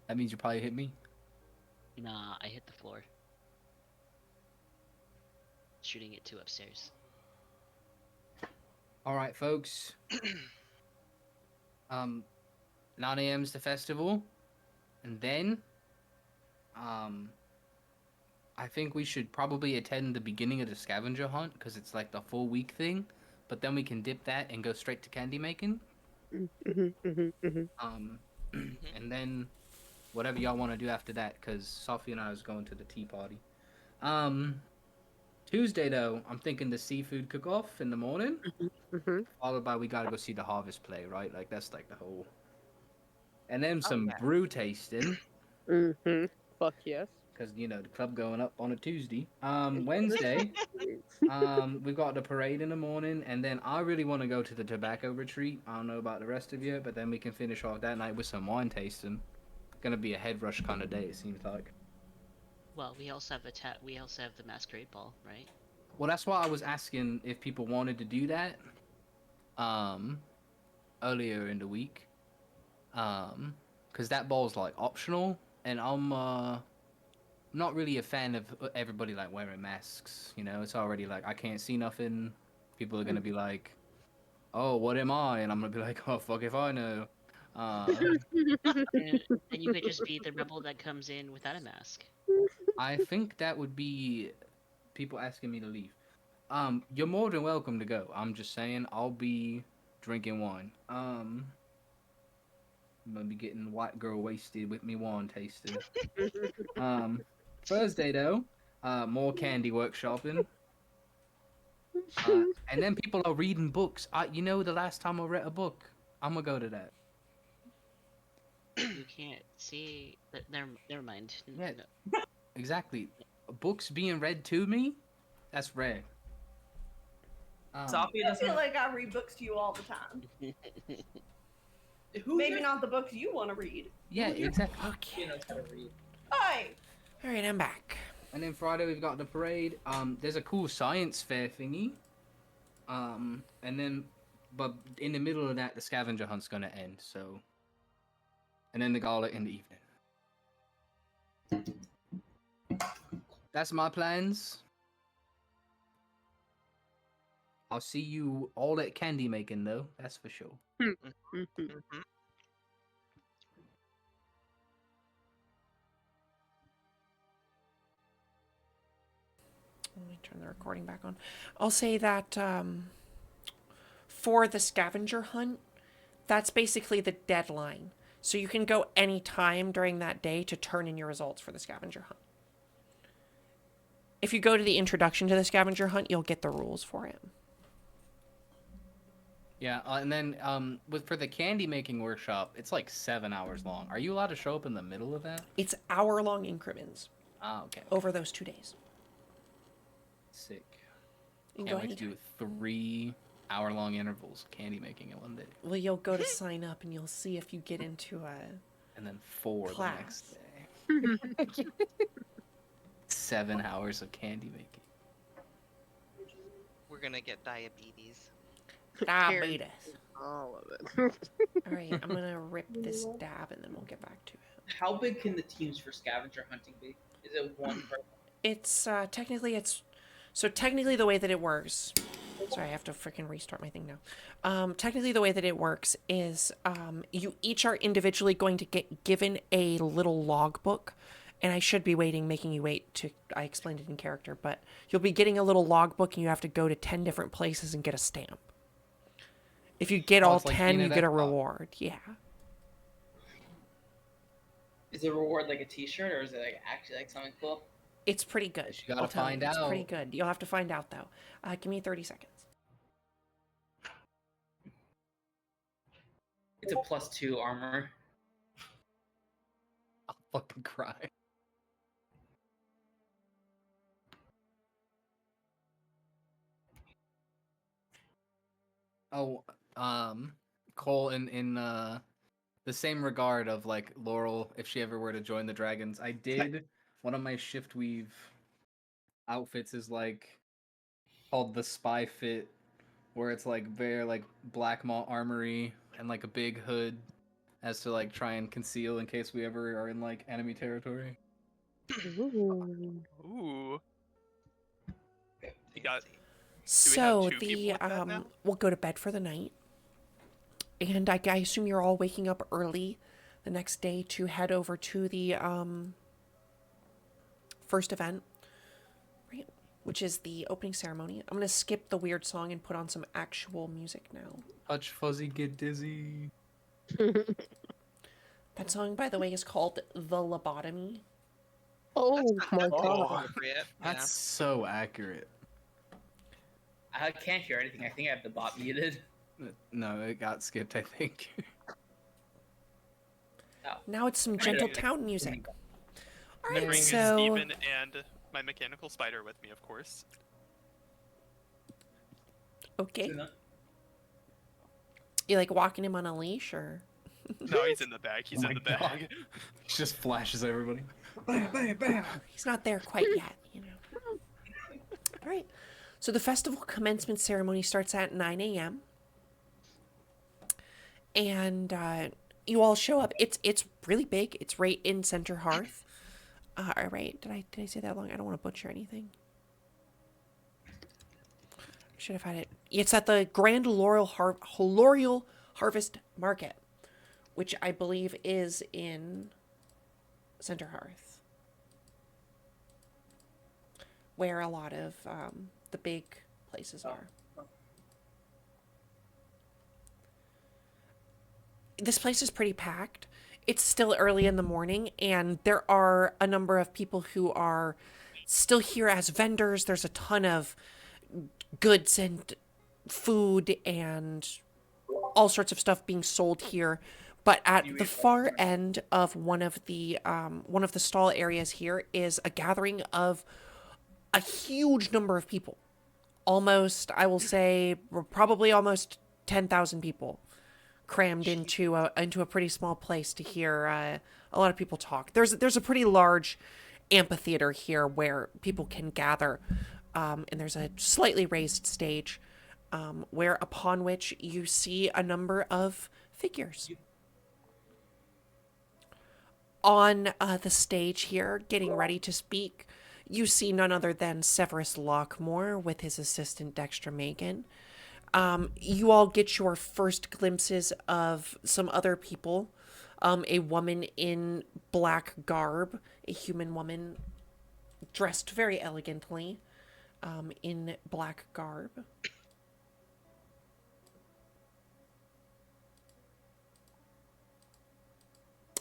That means you probably hit me. Nah, I hit the floor. Shooting it to upstairs. Alright, folks. 9 a.m. is the festival, and then I think we should probably attend the beginning of the scavenger hunt because it's like the full week thing. But then we can dip that and go straight to candy making. And then whatever y'all want to do after that, because Sophie and I was going to the tea party. Tuesday though, I'm thinking the seafood cook-off in the morning, followed by we gotta go see the harvest play, right? Like that's like the whole. And then some brew tasting. Fuck yes. Because you know the club going up on a Tuesday. Wednesday, we've got the parade in the morning, and then I really want to go to the tobacco retreat. I don't know about the rest of you, but then we can finish off that night with some wine tasting. Gonna be a head rush kind of day, it seems like. Well, we also have the masquerade ball, right? Well, that's why I was asking if people wanted to do that. Earlier in the week. Because that ball's like optional, and I'm not really a fan of everybody like wearing masks. You know, it's already like I can't see nothing. People are gonna be like, "Oh, what am I?" And I'm gonna be like, "Oh, fuck if I know." And you could just be the rebel that comes in without a mask. I think that would be people asking me to leave. You're more than welcome to go. I'm just saying, I'll be drinking wine. I'm gonna be getting white girl wasted with me wine tasting. Thursday though, more candy workshopping. And then people are reading books. You know, the last time I read a book, I'm gonna go to that. You can't see. Never mind. Yeah, No. exactly. Books being read to me, that's rare. Sophie I doesn't. feel like I read books to you all the time. Maybe not the books you want to read. Yeah, exactly. She knows how to read. Hi. All right, I'm back. And then Friday we've got the parade. There's a cool science fair thingy. And then, but in the middle of that, the scavenger hunt's gonna end. So, and then the gala in the evening. That's my plans. I'll see you all at candy making though. That's for sure. Let me turn the recording back on. I'll say that for the scavenger hunt, that's basically the deadline. So you can go any time during that day to turn in your results for the scavenger hunt. If you go to the introduction to the scavenger hunt, you'll get the rules for it. Yeah, and then for the candy making workshop, it's like 7 hours long. Are you allowed to show up in the middle of that? It's hour-long increments. Ah, okay. Over those 2 days. Sick. You can Can't go wait to anytime. do 3 hour-long intervals of candy making in one day. Well, you'll go to sign up and you'll see if you get into a And then 4 class. the next day. 7 hours of candy making. We're gonna get diabetes. Diabetes. All of it. All right, I'm gonna rip this dab and then we'll get back to it. How big can the teams for scavenger hunting be? Is it one person? It's technically the way that it works. Sorry, I have to freaking restart my thing now. Technically, the way that it works is you each are individually going to get given a little logbook. And I should be making you wait to. I explained it in character, but you'll be getting a little logbook and you have to go to 10 different places and get a stamp. If you get all it's like 10, being you at get a Epcot. reward. Yeah. Is the reward like a T-shirt, or is it like actually like something cool? It's pretty good. You gotta I'll tell find you, it's pretty out. good. You'll have to find out, though. Give me 30 seconds. It's a +2 armor. I'll fucking cry. Oh, Cole, in the same regard of like Laurel, if she ever were to join the Dragons, I did one of my shift weave outfits is like called the Spy Fit, where it's like very like black matte armory and like a big hood, as to like try and conceal in case we ever are in like enemy territory. Ooh. You got. So two people with that now? we'll go to bed for the night. And I assume you're all waking up early the next day to head over to the first event, right? Which is the opening ceremony. I'm going to skip the weird song and put on some actual music now. Touch fuzzy, get dizzy. That song, by the way, is called The Lobotomy. Oh my That's god. appropriate. That's so accurate. I can't hear anything. I think I have the bot muted. No, it got skipped, I think. Now it's some gentle town music. All right, Bring so Steven and my mechanical spider with me, of course. okay. You like walking him on a leash, or? No, he's in the bag. He's in the bag. He just flashes everybody. He's not there quite yet, you know. All right. So the festival commencement ceremony starts at 9 a.m. And you all show up. It's really big. It's right in Center Hearth. All right. Did I say that long? I don't want to butcher anything. Should have had it. It's at the Grand Laurel Harvest Market, which I believe is in Center Hearth, where a lot of the big places are. This place is pretty packed. It's still early in the morning, and there are a number of people who are still here as vendors. There's a ton of goods and food and all sorts of stuff being sold here. But at the far end of one of the stall areas here is a gathering of a huge number of people. Almost, I will say, probably almost 10,000 people crammed into a pretty small place to hear a lot of people talk. There's a pretty large amphitheater here where people can gather, and there's a slightly raised stage, where upon which you see a number of figures. On the stage here, getting ready to speak, you see none other than Severus Lockmore with his assistant Dextra Megan. You all get your first glimpses of some other people. A woman in black garb, a human woman dressed very elegantly in black garb.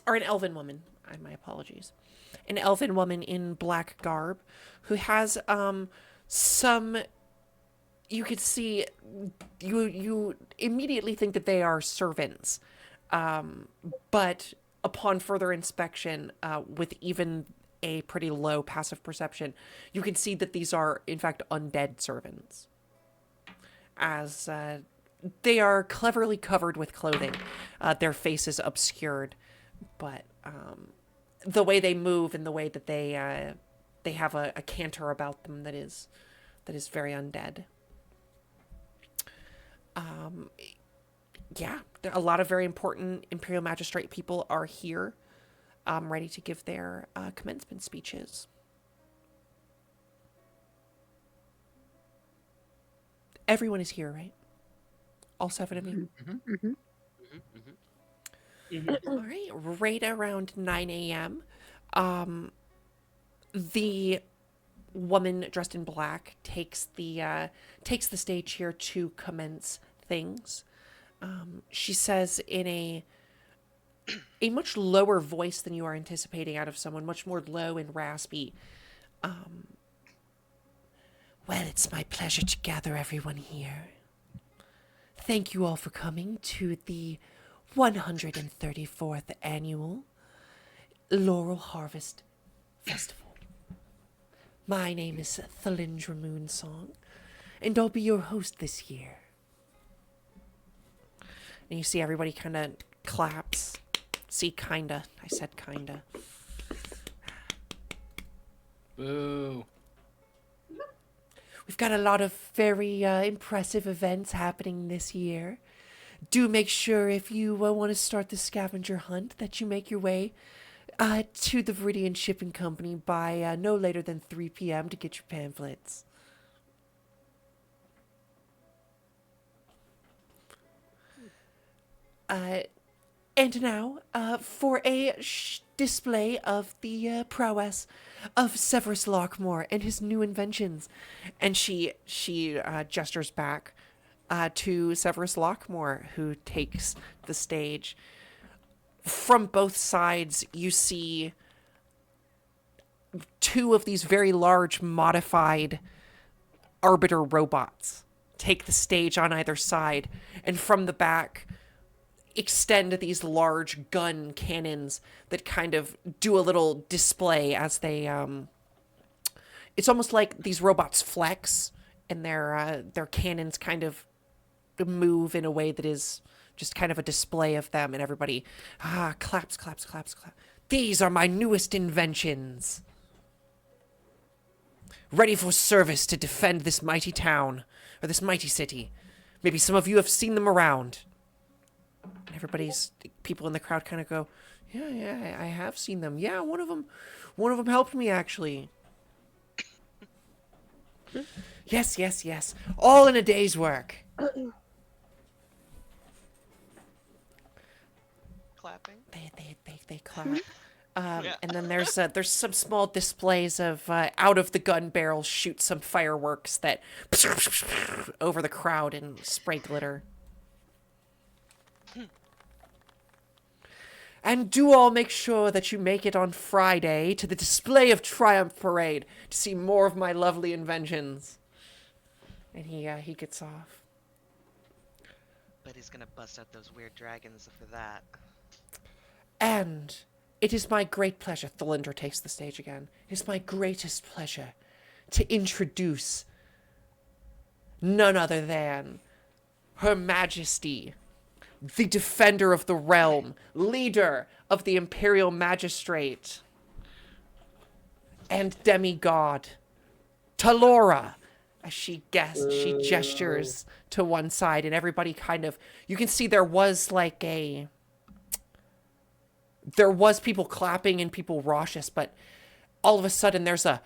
Or an elven woman. My apologies. An elven woman in black garb who has some. You could see, you immediately think that they are servants, but upon further inspection, with even a pretty low passive perception, you can see that these are in fact undead servants, as they are cleverly covered with clothing, their faces obscured, but the way they move and the way that they have a canter about them that is very undead. Yeah, a lot of very important Imperial Magistrate people are here, ready to give their commencement speeches. Everyone is here, right? All 7 of you? Mm-hmm. Mm-hmm. All right, right around 9 a.m., the woman dressed in black takes the stage here to commence things. She says in a much lower voice than you are anticipating out of someone, much more low and raspy. Well, it's my pleasure to gather everyone here. Thank you all for coming to the 134th annual Laurel Harvest Festival. My name is Thalindra Moonsong, and I'll be your host this year. And you see everybody kind of claps. See, kinda. I said kinda. Boo. We've got a lot of very impressive events happening this year. Do make sure if you want to start the scavenger hunt that you make your way to the Viridian Shipping Company by no later than 3 p.m. to get your pamphlets. And now, for a display of the prowess of Severus Lockmore and his new inventions. And she gestures back to Severus Lockmore, who takes the stage. From both sides, you see two of these very large modified arbiter robots take the stage on either side, and from the back extend these large gun cannons that kind of do a little display as they it's almost like these robots flex and their cannons kind of move in a way that is just kind of a display of them, and everybody claps, claps, claps, claps. These are my newest inventions, ready for service to defend this mighty town, or this mighty city. Maybe some of you have seen them around. And people in the crowd kind of go, yeah, I have seen them. Yeah, one of them helped me, actually. Yes. All in a day's work. Clapping. They clap. And then there's some small displays of out of the gun barrel shoot some fireworks that over the crowd and spray glitter. And do all make sure that you make it on Friday to the Display of Triumph Parade to see more of my lovely inventions. And he gets off. But he's gonna bust out those weird dragons for that. And it is my great pleasure, Thalinder takes the stage again. It is my greatest pleasure to introduce none other than Her Majesty, the Defender of the Realm, leader of the Imperial Magistrate, and demigod, Talora. As she gestures to one side, and everybody kind of, you can see there was people clapping and people raucous, but all of a sudden there's a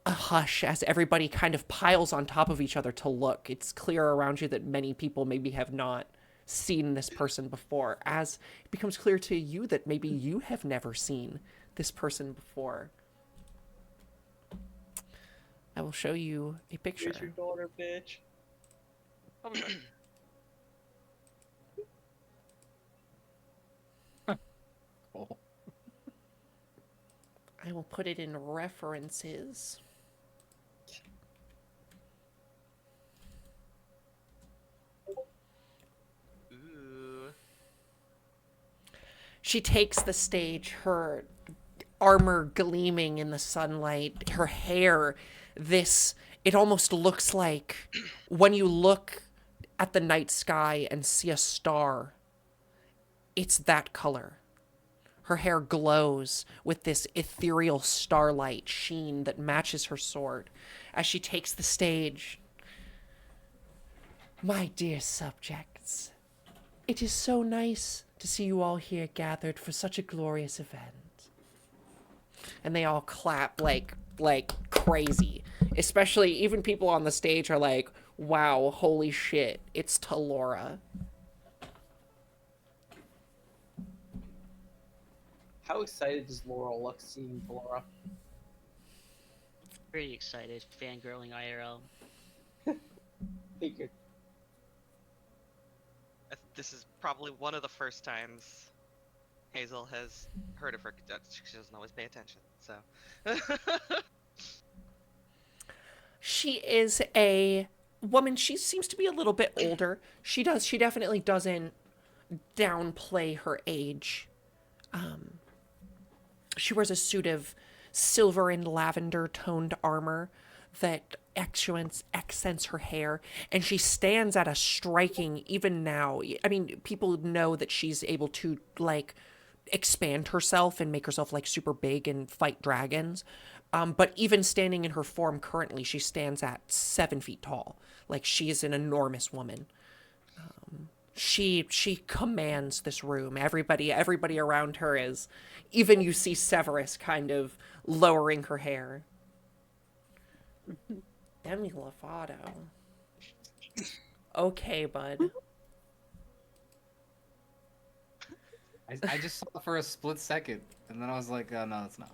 hush as everybody kind of piles on top of each other to look. It's clear around you that many people maybe have not seen this person before, as it becomes clear to you that maybe you have never seen this person before. I will show you a picture. Where's your daughter, bitch? Cool. I will put it in references. Ooh. She takes the stage, her armor gleaming in the sunlight, her hair, it almost looks like when you look at the night sky and see a star, it's that color. Her hair glows with this ethereal starlight sheen that matches her sword as she takes the stage. My dear subjects, it is so nice to see you all here gathered for such a glorious event. And they all clap like crazy. Especially, even people on the stage are like, wow, holy shit, it's Talora. How excited does Laurel look seeing Laura? Pretty excited, fangirling IRL. Figured. This is probably one of the first times Hazel has heard of her. She doesn't always pay attention, so. She is a woman. She seems to be a little bit older. She definitely doesn't downplay her age. She wears a suit of silver and lavender toned armor that accents her hair, and she stands at a striking, even now. I mean, people know that she's able to expand herself and make herself super big and fight dragons. But even standing in her form currently, she stands at 7 feet tall. She is an enormous woman. She commands this room. Everybody around her is, even you see Severus kind of lowering her hair. Demi Lovato. Okay, bud. I just saw it for a split second, and then I was like, oh, no, it's not.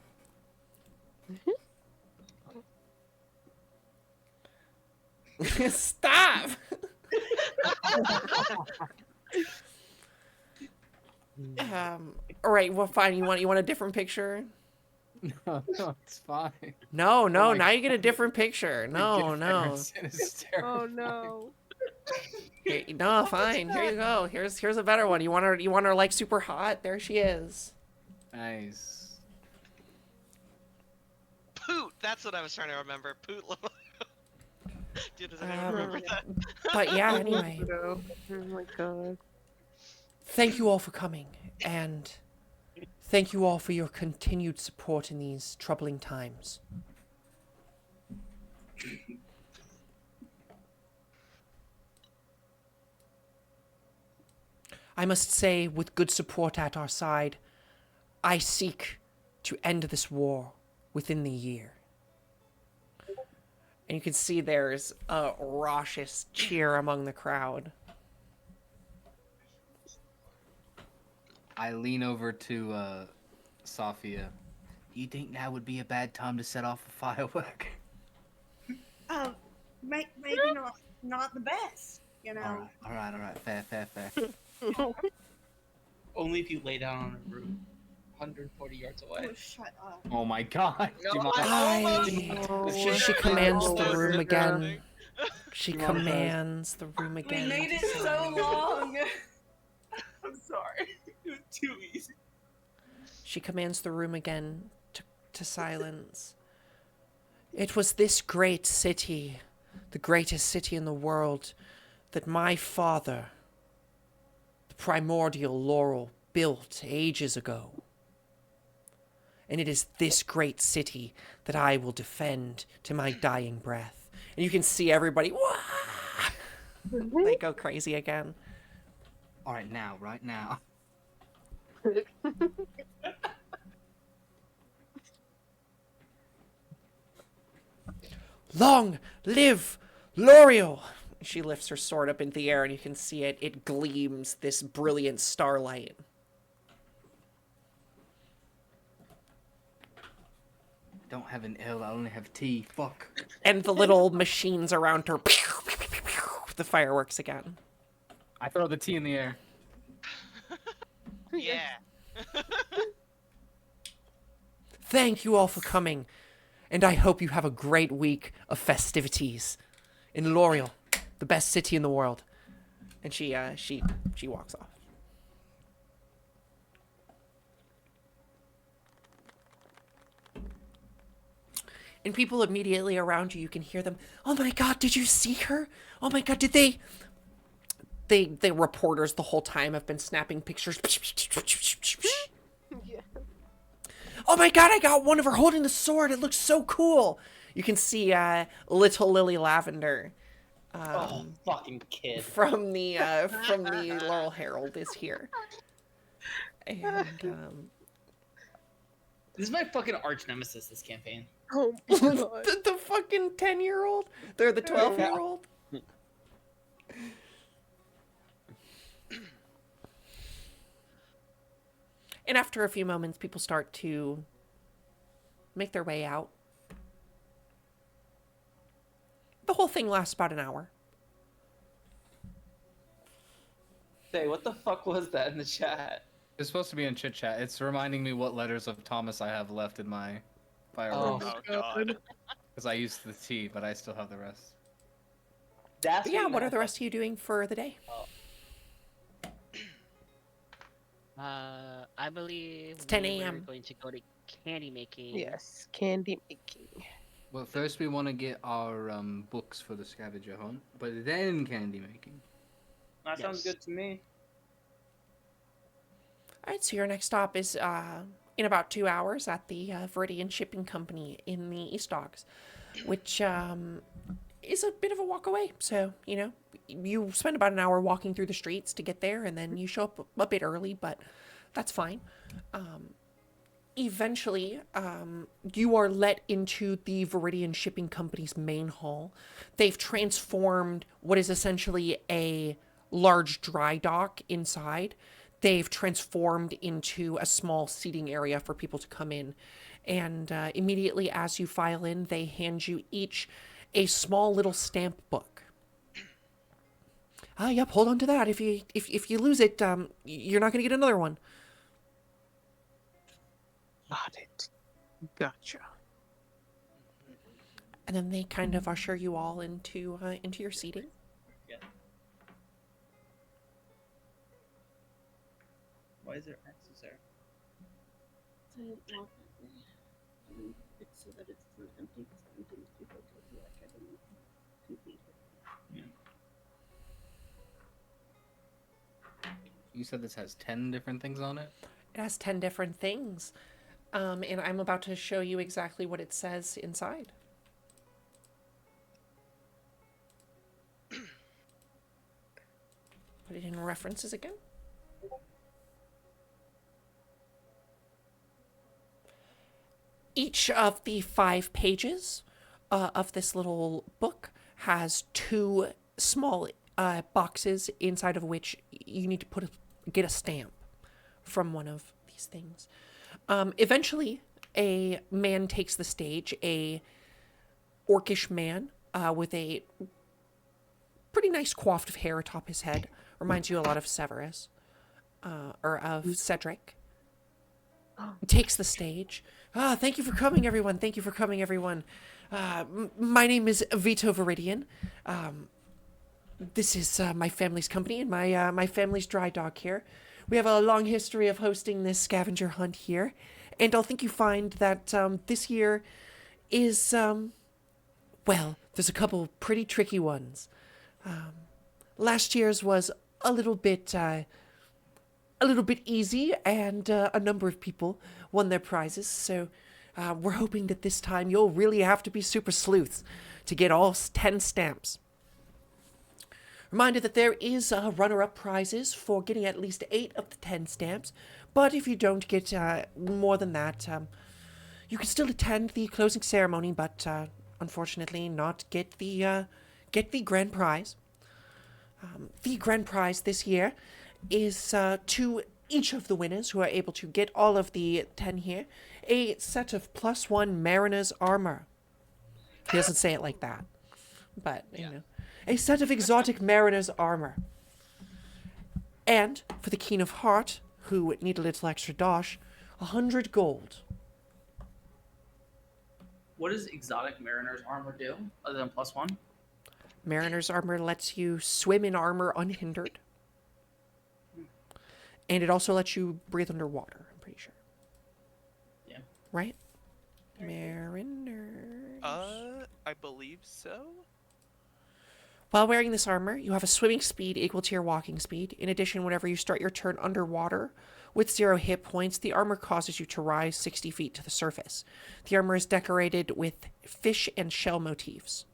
Stop. All right. Well, fine. You want a different picture? No, it's fine. No. my Now you get a different picture. The No. gift Emerson is Oh terrifying. no. Here, no, fine. Here you go. Here's a better one. You want her? You want her like super hot? There she is. Nice. Poot. That's what I was trying to remember. Poot. Dude, does anyone remember that? But yeah. Anyway, No. Oh my god. thank you all for coming, and thank you all for your continued support in these troubling times. I must say, with good support at our side, I seek to end this war within the year. And you can see there's a raucous cheer among the crowd. I lean over to Sophia. Do you think now would be a bad time to set off a firework? Maybe not the best, you know. All right. Fair. Only if you lay down on a roof, 140 yards away. Oh, shut up. Oh my god. No, Jemima. She commands the room again. She Jemima. commands the room We again. made it so long. I'm sorry. It was too easy. She commands the room again to silence. It was this great city, the greatest city in the world, that my father, the primordial Laurel, built ages ago. And it is this great city that I will defend to my dying breath. And you can see everybody, wah! They go crazy again. All right now. Long live L'Oreal! She lifts her sword up into the air and you can see it. It gleams this brilliant starlight. I don't have an L, I only have T. Fuck. And the little machines around her, the fireworks again. I throw the T in the air. Yeah. Thank you all for coming, and I hope you have a great week of festivities in L'Oreal, the best city in the world. And she walks off. And people immediately around you, you can hear them. Oh my God, did you see her? Oh my God, did they? The reporters the whole time have been snapping pictures. Yeah. Oh my God, I got one of her holding the sword. It looks so cool. You can see little Lily Lavender. Oh, fucking kid. From the Laurel Herald is here. And This is my fucking arch nemesis this campaign. Oh my god. the fucking 10-year-old? They're the 12-year-old? And after a few moments, people start to make their way out. The whole thing lasts about an hour. Say, what the fuck was that in the chat? It's supposed to be in chit chat. It's reminding me what letters of Thomas I have left in my fireworks. Oh god. Because I used the T, but I still have the rest. That's But yeah, you what are meant. the rest of you doing for the day? I believe It's 10 we were a.m.. going to go to candy making. Yes, candy making. Well, first we want to get our books for the scavenger hunt, but then candy making. That sounds Yes. good to me. All right, so your next stop is in about 2 hours at the Viridian Shipping Company in the East Dogs, which is a bit of a walk away. So, you know, you spend about an hour walking through the streets to get there, and then you show up a bit early, but that's fine. Eventually, you are let into the Viridian Shipping Company's main hall. They've transformed what is essentially a large dry dock inside. they've transformed into a small seating area for people to come in. And immediately as you file in, they hand you each a small little stamp book. Yep, hold on to that. If you lose it, you're not going to get another one. Got it. Gotcha. And then they kind of usher you all into your seating. Yeah. Why is there X's there? It's so that it's not empty, because empty people will be like, I didn't complete it. You said this has 10 different things on it? It has 10 different things. And I'm about to show you exactly what it says inside. Put it in references again. Each of the 5 pages of this little book has 2 small boxes inside of which you need to get a stamp from one of these things. Eventually, a man takes the stage, a orcish man with a pretty nice coiffed of hair atop his head. Reminds you a lot of Severus, or of Cedric. Takes the stage. Thank you for coming, everyone. Thank you for coming, everyone. My name is Vito Viridian. This is my family's company and my family's dry dock here. We have a long history of hosting this scavenger hunt here, and I'll think you find that this year is, well, there's a couple pretty tricky ones. Last year's was a little bit easy, and a number of people won their prizes. So we're hoping that this time you'll really have to be super sleuths to get all 10 stamps. Reminder that there is runner-up prizes for getting at least 8 of the 10 stamps, but if you don't get more than that, you can still attend the closing ceremony, but unfortunately not get the grand prize. The grand prize this year is to each of the winners who are able to get all of the 10 here, a set of +1 Mariner's armor. He doesn't say it like that, but, you know. A set of exotic Mariner's armor. And, for the Keen of Heart, who need a little extra dosh, 100 gold. What does exotic mariner's armor do, other than +1? Mariner's armor lets you swim in armor unhindered. And it also lets you breathe underwater, I'm pretty sure. Yeah. Right? Mariners. I believe so. While wearing this armor, you have a swimming speed equal to your walking speed. In addition, whenever you start your turn underwater with 0 hit points, the armor causes you to rise 60 feet to the surface. The armor is decorated with fish and shell motifs.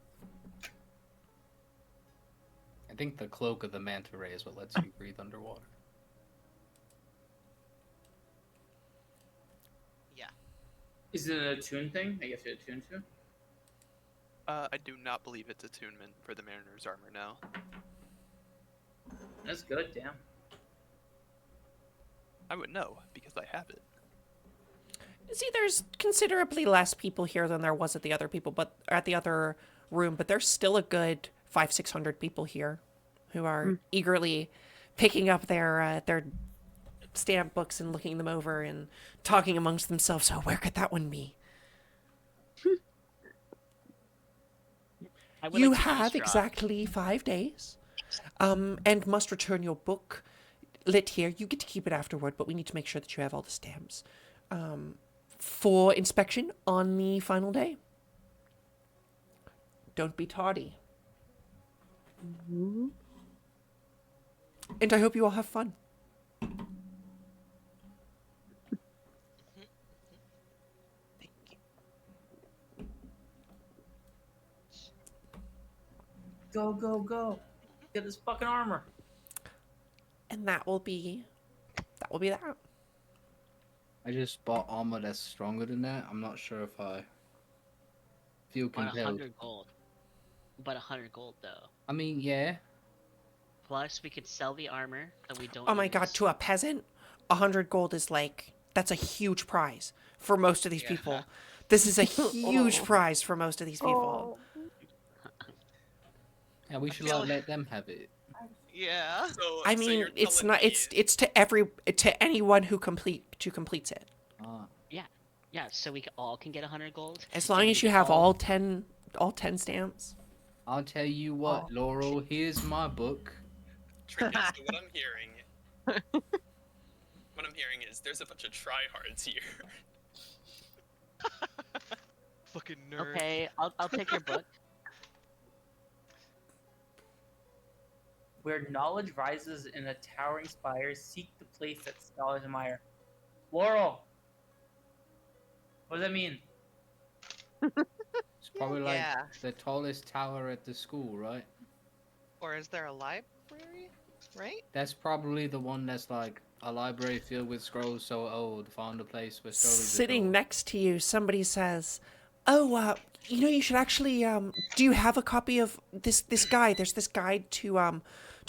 I think the cloak of the manta ray is what lets you breathe underwater. Yeah. Is it a tune thing? I guess you attune to? I do not believe it's attunement for the Mariner's armor now. That's good, damn. I would know, because I have it. See, there's considerably less people here than there was at the other room, but there's still a good 500-600 people here who are eagerly picking up their stamp books and looking them over and talking amongst themselves. So where could that one be? You have exactly 5 days, and must return your book lit here. You get to keep it afterward, but we need to make sure that you have all the stamps for inspection on the final day. Don't be tardy. And I hope you all have fun. Go, go, go. Get this fucking armor. And that will be that. I just bought armor that's stronger than that. I'm not sure if I feel About compelled. 100 gold. About 100 gold, though. I mean, yeah. Plus, we could sell the armor that we don't Oh my god, use. to a peasant, 100 gold is like, that's a huge prize for most of these Yeah. people. This is a huge prize for most of these people. Yeah, we should feel- like, let them have it. Yeah. So, I so mean, you're it's telling not. me, It's to anyone who completes it. Ah. Yeah, so we all can get 100 gold. As and long we as you get have all 10 stamps. I'll tell you what, Laurel. Here's my book. Trinket, so what I'm hearing is there's a bunch of tryhards here. Fucking nerd. Okay, I'll take your book. Where knowledge rises in a towering spire, seek the place that scholars admire. Laurel! What does that mean? It's probably like Yeah. the tallest tower at the school, right? Or is there a library? Right? That's probably the one that's like a library filled with scrolls so old. Found a place where stories are Sitting told. next to you, somebody says, "Oh, you should actually do you have a copy of this guide? There's this guide to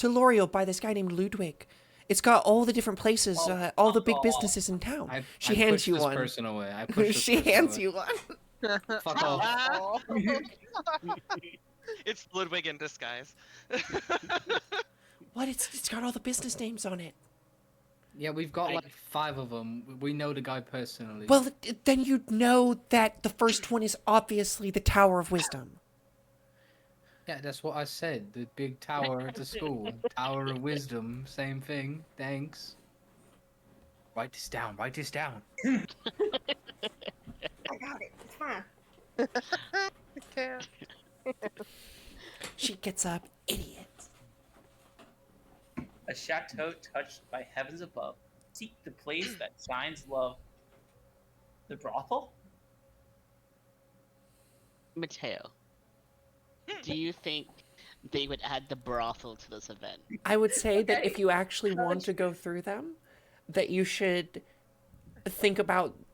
L'Oreal by this guy named Ludwig. It's got all the different places, all the big businesses in town." She hands pushed you this one. person away. I pushed this She person hands away. you one. Fuck off. It's Ludwig in disguise. What? It's got all the business names on it. Yeah, we've got like 5 of them. We know the guy personally. Well, then you'd know that the first one is obviously the Tower of Wisdom. Yeah, that's what I said. The big tower at the school. Tower of Wisdom. Same thing. Thanks. Write this down. Write this down. I got it. It's fine. She gets up, idiot. A chateau touched by heavens above. Seek the place that shines love. The brothel? Mateo, do you think they would add the brothel to this event? I would say that if you actually want to go through them, that you should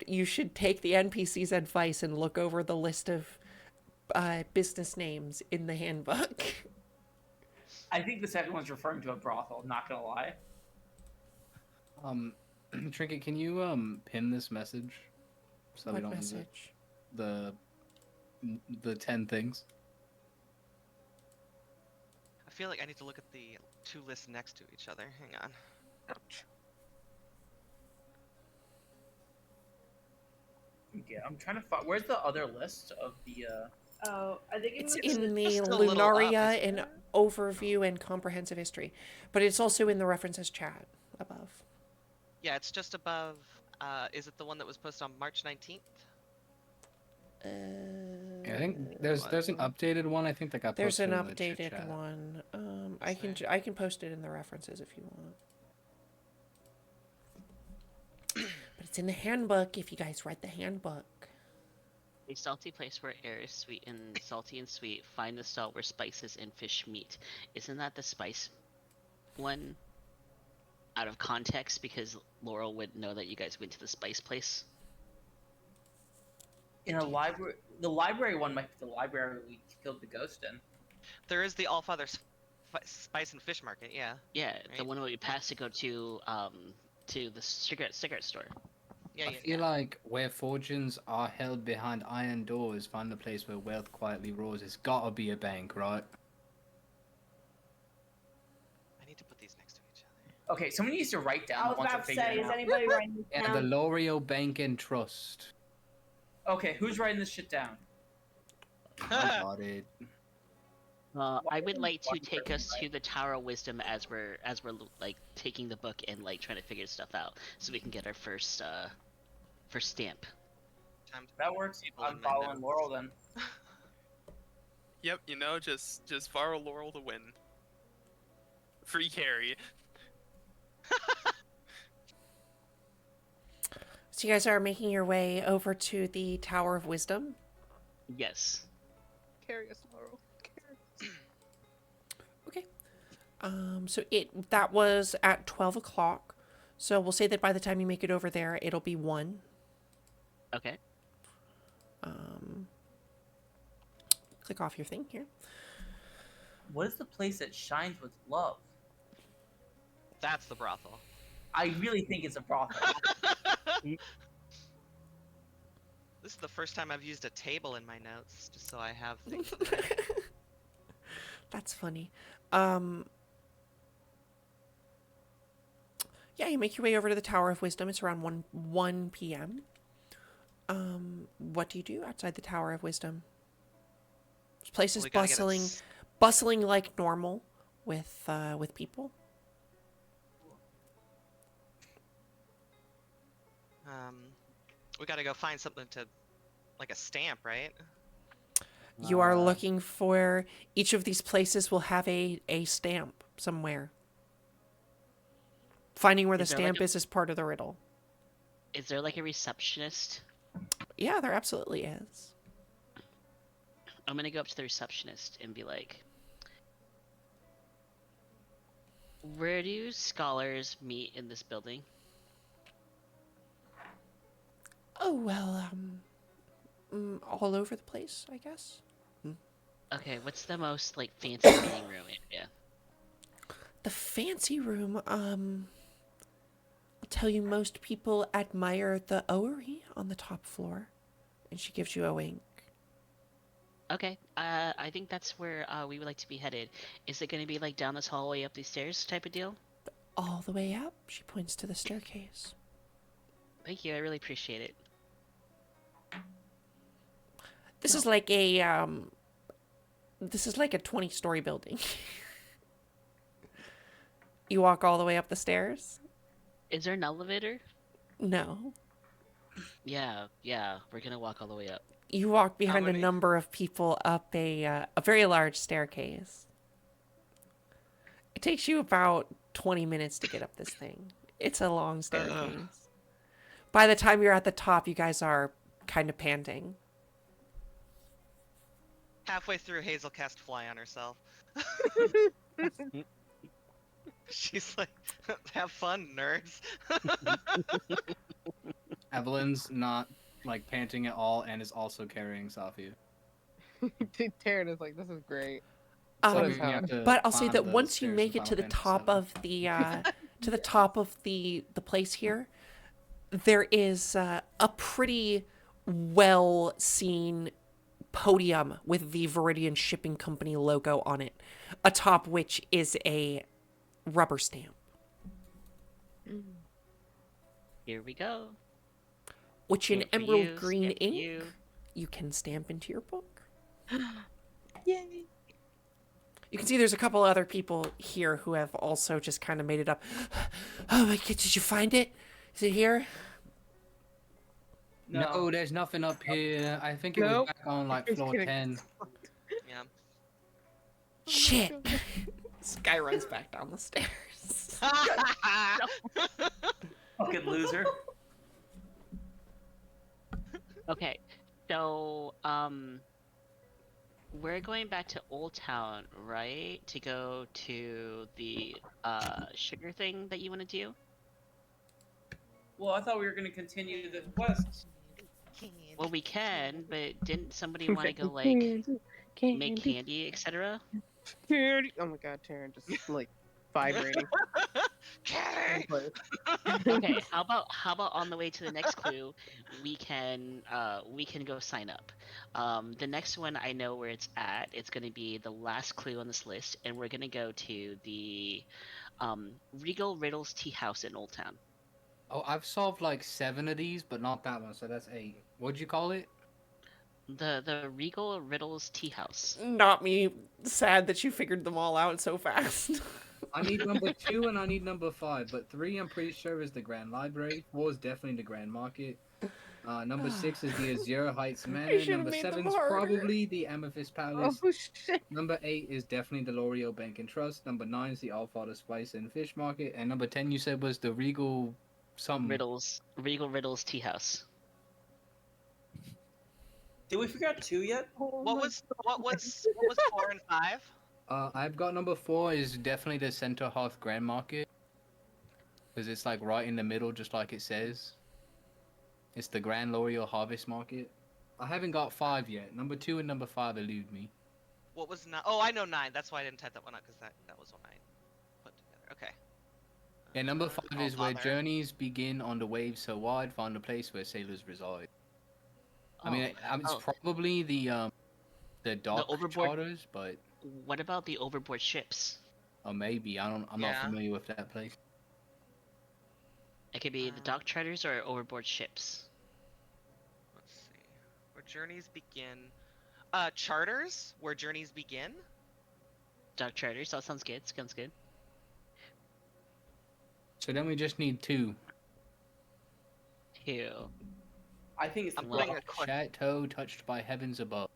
you should take the NPC's advice and look over the list of business names in the handbook. I think the second one's referring to a brothel, not gonna lie. Trinket, can you pin this message so we What don't lose it? message? The 10 things. I feel like I need to look at the 2 lists next to each other. Hang on. Yeah, I'm trying to find. Where's the other list of the? Oh, I think It's was in the just a little up, Lunaria isn't and it? overview and comprehensive history, but it's also in the references chat above. Yeah, it's just above. Is it the one that was posted on March 19th? Yeah, I think there's an updated one. I think that got There's posted an in the chit updated chat. one. Is there? I can post it in the references if you want. But it's in the handbook if you guys read the handbook. A salty place where air is sweet and salty and sweet. Find the salt where spices and fish meet. Isn't that the spice one? Out of context, because Laurel would know that you guys went to the spice place. In a library, the library one might be the library we killed the ghost in. There is the Allfather's Spice and Fish Market, yeah. Yeah, the Right. one where we passed to go to the cigarette store. Yeah, I feel like where fortunes are held behind iron doors, find the place where wealth quietly roars. It's gotta be a bank, right? I need to put these next to each other. Okay, someone needs to write down I the was ones about we're to figuring say, is out. anybody writing this Yeah, the down? L'Oreal Bank and Trust. Okay, who's writing this shit down? I got it. I would like to one take person, us to the Tower of Wisdom as we're like taking the book and like trying to figure stuff out, so we can get our first stamp. Time to That works. people I'm in my following notes. Laurel then. Yep, just borrow Laurel to win. Free carry. So you guys are making your way over to the Tower of Wisdom. Yes. Carry us, Laurel. Carry us. Okay. So that was at 12 o'clock. So we'll say that by the time you make it over there, it'll be 1. Okay. Click off your thing here. What is the place that shines with love? That's the brothel. I really think it's a brothel. This is the first time I've used a table in my notes, just so I have things there. That's funny. Yeah, you make your way over to the Tower of Wisdom. It's around 1 p.m. What do you do outside the Tower of Wisdom? This place is We gotta get it bustling like normal with people. We gotta go find something to, like a stamp, right? You are looking for, each of these places will have a stamp somewhere. Finding where the Is there, like, stamp is part of the riddle. Is there like a receptionist? Yeah, there absolutely is. I'm gonna go up to the receptionist and be like, where do scholars meet in this building? Oh, well, all over the place, I guess. Okay, what's the most like fancy meeting room area? The fancy room, I'll tell you, most people admire the Owery on the top floor. And she gives you a wink. Okay, I think that's where we would like to be headed. Is it gonna be like down this hallway, up these stairs type of deal? All the way up, she points to the staircase. Thank you, I really appreciate it. This is like a 20-story building. You walk all the way up the stairs? Is there an elevator? No. Yeah, we're gonna walk all the way up. You walk behind a many? number of people up a very large staircase. It takes you about 20 minutes to get up this thing. It's a long staircase. By the time you're at the top, you guys are kind of panting. Halfway through, Hazel cast fly on herself. She's like, have fun, nerds. Evelyn's not like panting at all and is also carrying Safia. Taryn is like, this is great. So you have to But I'll say climb that the once you stairs make in it to the Final top Fantasy of the top of the place here, there is a pretty well seen podium with the Viridian Shipping Company logo on it, atop which is a rubber stamp. Here we go. Which in Stamp for emerald you, green stamp for ink you can stamp into your book. Yay. You can see there's a couple other people here who have also just kind of made it up. Oh my god, did you find it? Is it here? No, there's nothing up here. I think it Nope. was back on like Just floor kidding. 10. Yeah. Shit. This guy runs back down the stairs. Fucking loser. Okay, so we're going back to Old Town, right? To go to the sugar thing that you want to do? Well, I thought we were going to continue the quest. Well, we can, but didn't somebody want to go like make candy, etc.? Candy. Oh my god, Taryn just like vibrating. Candy! Okay, how about on the way to the next clue, we can go sign up. The next one I know where it's at. It's going to be the last clue on this list, and we're going to go to the Regal Riddles Tea House in Old Town. Oh, I've solved like 7 of these, but not that one, so that's 8. What'd you call it? The Regal Riddles Tea House. Not me. Sad that you figured them all out so fast. I need number 2 and I need number 5, but 3 I'm pretty sure is the Grand Library. 4 is definitely the Grand Market. Number 6 is the Azure Heights Manor. should've Number made them 7 is harder. probably the Amethyst Palace. Oh shit. Number 8 is definitely the L'Oreal Bank and Trust. Number 9 is the Allfather Spice and Fish Market. And number 10 you said was the Regal something. Regal Riddles Tea House. Did we figure out 2 yet? What was 4 and 5? I've got number 4 is definitely the Center Hearth Grand Market. Because it's like right in the middle, just like it says. It's the Grand L'Oreal Harvest Market. I haven't got 5 yet. Number 2 and number 5 elude me. What was 9? Oh, I know 9. That's why I didn't type that one out, because that was what I put together. Okay. Yeah, number 5 Oh, is where bother. journeys begin on the waves so wide, find a place where sailors reside. I mean, it's Oh, probably the the dock overboard. charters, but What about the overboard ships? or maybe I'm not Yeah. familiar with that place. It could be the dock charters or overboard ships. Let's see. Where journeys begin. Charters? Where journeys begin? Dock charters. That sounds good. Sounds good. So then we just need 2. Two. I think it's the I'm Well- putting a question. Chateau touched by heavens above.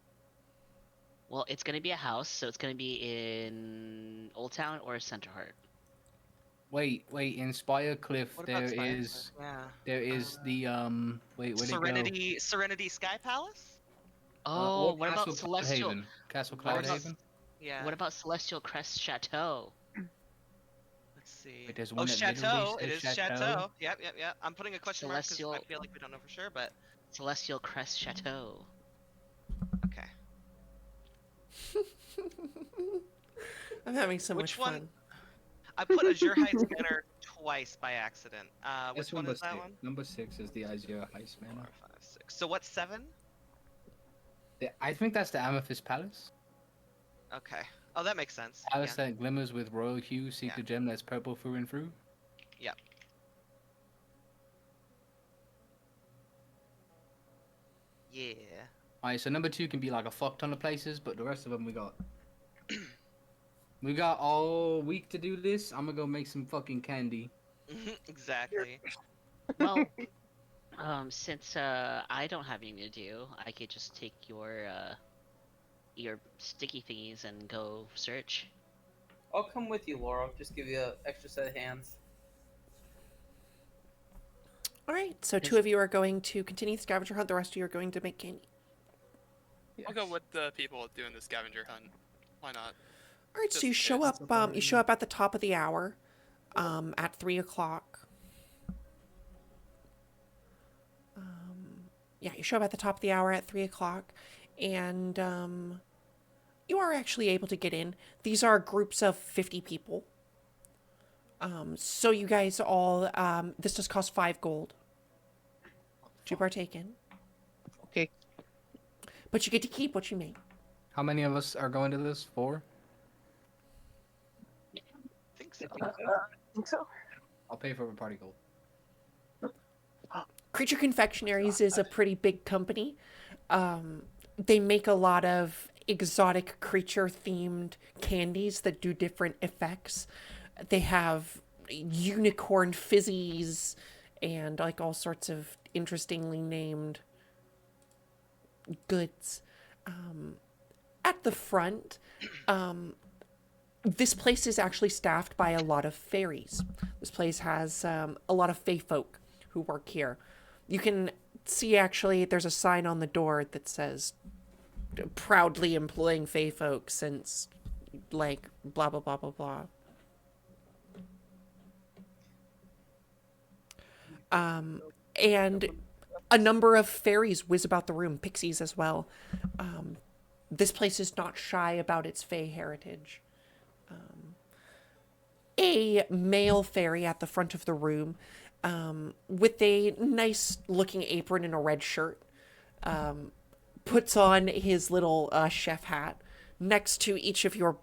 Well, it's gonna be a house, so it's gonna be in Old Town or Center Heart. Wait, Inspire Cliff. What about There Spire is Cliff? Yeah. the wait, where'd it go? Serenity Sky Palace? Oh, what about Castle Celestial? Cloudhaven? Castle What about- Cloudhaven? Yeah. What about Celestial Crest Chateau? Let's see. Wait, there's Oh, one that literally Chateau. It says is Chateau. Yep. I'm putting a question mark because I Celestial- feel like we don't know for sure, but Celestial Crest Chateau. okay. I'm having so Which much one? fun. I put Azure Heights Manor twice by accident. Which That's one number is that 6. one? Number 6 is the Azure Heist 4, Manor. 5, 6. So what's 7? I think that's the Amethyst Palace. Okay. Oh, that makes sense. Palace Yeah. that glimmers with royal hue. Seek Yeah. the gem that's purple through and through. Yep. Yeah. Alright, so number 2 can be like a fuck ton of places, but the rest of them we got. We got all week to do this. I'm gonna go make some fucking candy. Exactly. Well, since I don't have anything to do, I could just take your sticky thingies and go search. I'll come with you, Laura. Just give you an extra set of hands. All right, so 2 of you are going to continue the scavenger hunt. The rest of you are going to make candy. I'll go with the people doing the scavenger hunt. Why not? All right, so Just you show kids. up. You show up at the top of the hour, at 3 o'clock. Yeah, you show up at the top of the hour at 3 o'clock, and you are actually able to get in. These are groups of 50 people. So you guys all, this does cost 5 gold to partake in. Okay. But you get to keep what you make. How many of us are going to this? 4? I think so. I think so. I'll pay for a party gold. Creature Confectionaries is a pretty big company. They make a lot of exotic creature-themed candies that do different effects. They have unicorn fizzies and like all sorts of interestingly named goods. At the front, this place is actually staffed by a lot of fairies. This place has a lot of fae folk who work here. You can see actually there's a sign on the door that says proudly employing fae folk since like blah blah blah blah blah. And a number of fairies whiz about the room, pixies as well. This place is not shy about its fae heritage. A male fairy at the front of the room, with a nice looking apron and a red shirt, puts on his little chef hat. Next to each of your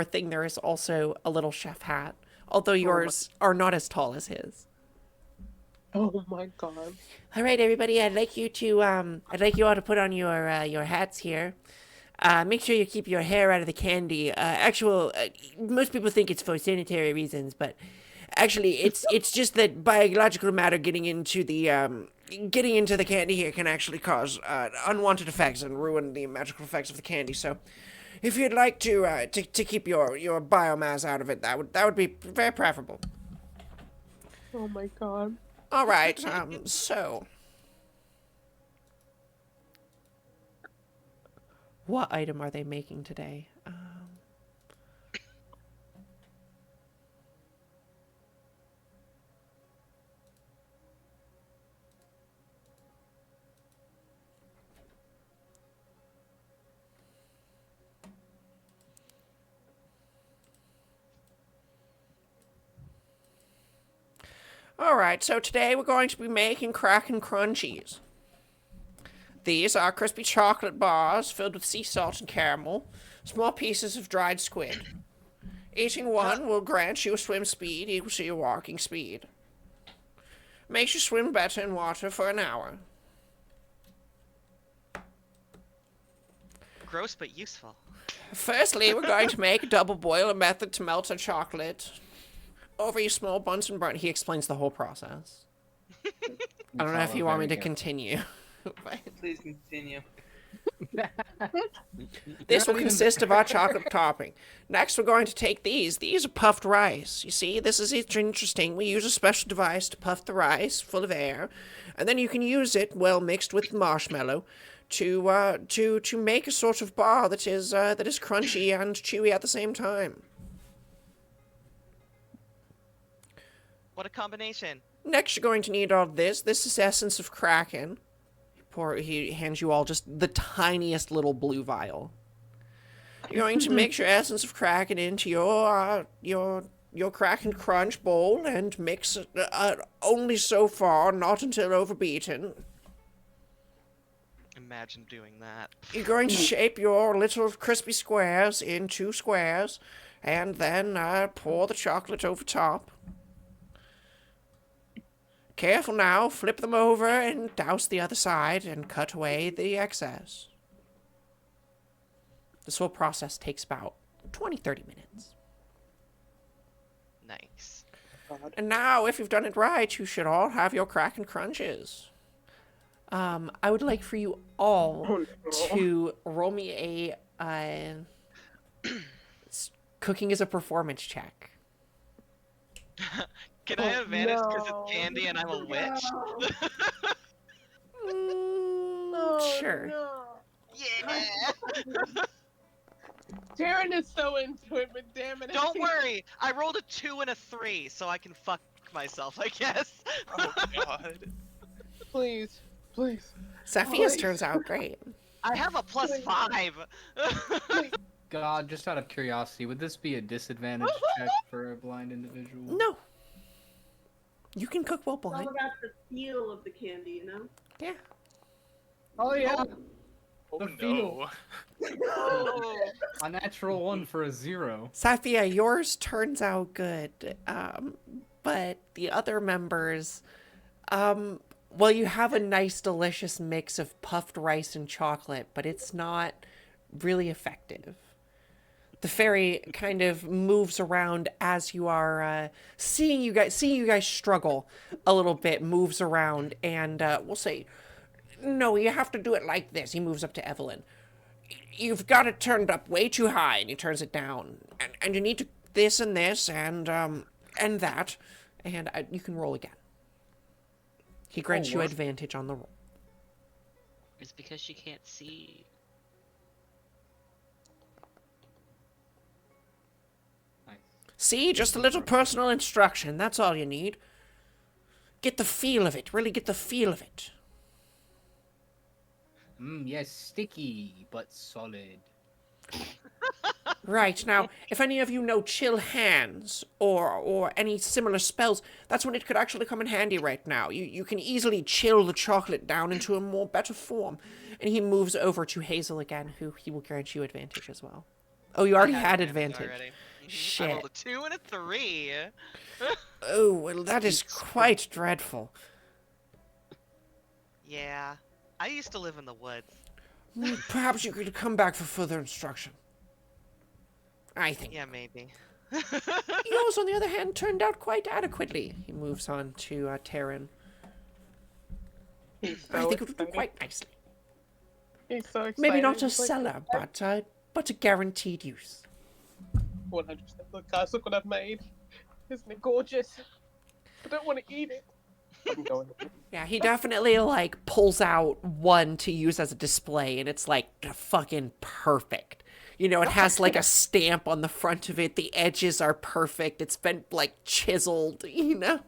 thing, there is also a little chef hat, although yours are not as tall as his. Oh my god. All right, everybody, I'd like you all to put on your hats here. Make sure you keep your hair out of the candy. Most people think it's for sanitary reasons, but actually, it's just that biological matter getting into the candy here can actually cause unwanted effects and ruin the magical effects of the candy. So, if you'd like to keep your biomass out of it, that would be very preferable. Oh my god. All right, so what item are they making today? Alright, so today we're going to be making Kraken Crunchies. These are crispy chocolate bars filled with sea salt and caramel, small pieces of dried squid. Eating one will grant you a swim speed equal to your walking speed. Makes you swim better in water for an hour. Gross but useful. Firstly, we're going to make a double boil, a method to melt our chocolate over your small Bunsen burner. He explains the whole process. I don't know if you want me to continue. Please continue. This will consist of our chocolate topping. Next, we're going to take these. These are puffed rice. You see, this is interesting. We use a special device to puff the rice full of air, and then you can use it, well mixed with marshmallow, to make a sort of bar that is crunchy and chewy at the same time. What a combination. Next, you're going to need all this. This is essence of Kraken. He hands you all just the tiniest little blue vial. You're going to mix your essence of Kraken into your Kraken Crunch bowl and mix it only so far, not until overbeaten. Imagine doing that. You're going to shape your little crispy squares into squares, and then pour the chocolate over top. Careful now, flip them over and douse the other side and cut away the excess. This whole process takes about 20-30 minutes. Nice. And now, if you've done it right, you should all have your Kraken Crunches. I would like for you all to roll me a cooking is a performance check. Can I have advantage because it's candy and I'm a witch? Sure. No. Yeah. Taryn is so into it, but damn it. Don't worry. I rolled a 2 and a 3, so I can fuck myself, I guess. Oh god. Please. Sophia's turns out great. I have a +5. God, just out of curiosity, would this be a disadvantage check for a blind individual? No. You can cook while It's all blind. about the feel of the candy, you know? Yeah. Oh yeah. Oh The no. A natural 1 for a 0. Sophia, yours turns out good. But the other members, well, you have a nice, delicious mix of puffed rice and chocolate, but it's not really effective. The fairy kind of moves around as you are seeing you guys struggle a little bit, moves around, and we'll say, no, you have to do it like this. He moves up to Evelyn. You've got it turned up way too high, and he turns it down. And you need to this and that, and you can roll again. He grants you advantage on the roll. It's because she can't see. See, just a little personal instruction. That's all you need. Get the feel of it. Really get the feel of it. Yes, sticky but solid. Right, now, if any of you know chill hands or any similar spells, that's when it could actually come in handy right now. You can easily chill the chocolate down into a more better form. And he moves over to Hazel again, who he will grant you advantage as well. Oh, you already had advantage. Already. Shit. I rolled a 2 and a 3. Oh, well, that is quite dreadful. Yeah. I used to live in the woods. Perhaps you could come back for further instruction. I think. Yeah, maybe. Yours, on the other hand, turned out quite adequately. He moves on to Taryn. He's so I think it would do excited. quite nicely. He's so excited. Maybe not a He's like, seller, but a guaranteed use. 100%. Look, guys, look what I've made. Isn't it gorgeous? I don't want to eat it. I'm going. Yeah, he definitely, like, pulls out one to use as a display, and it's, like, fucking perfect. You know, it has, like, a stamp on the front of it. The edges are perfect. It's been, like, chiseled, you know?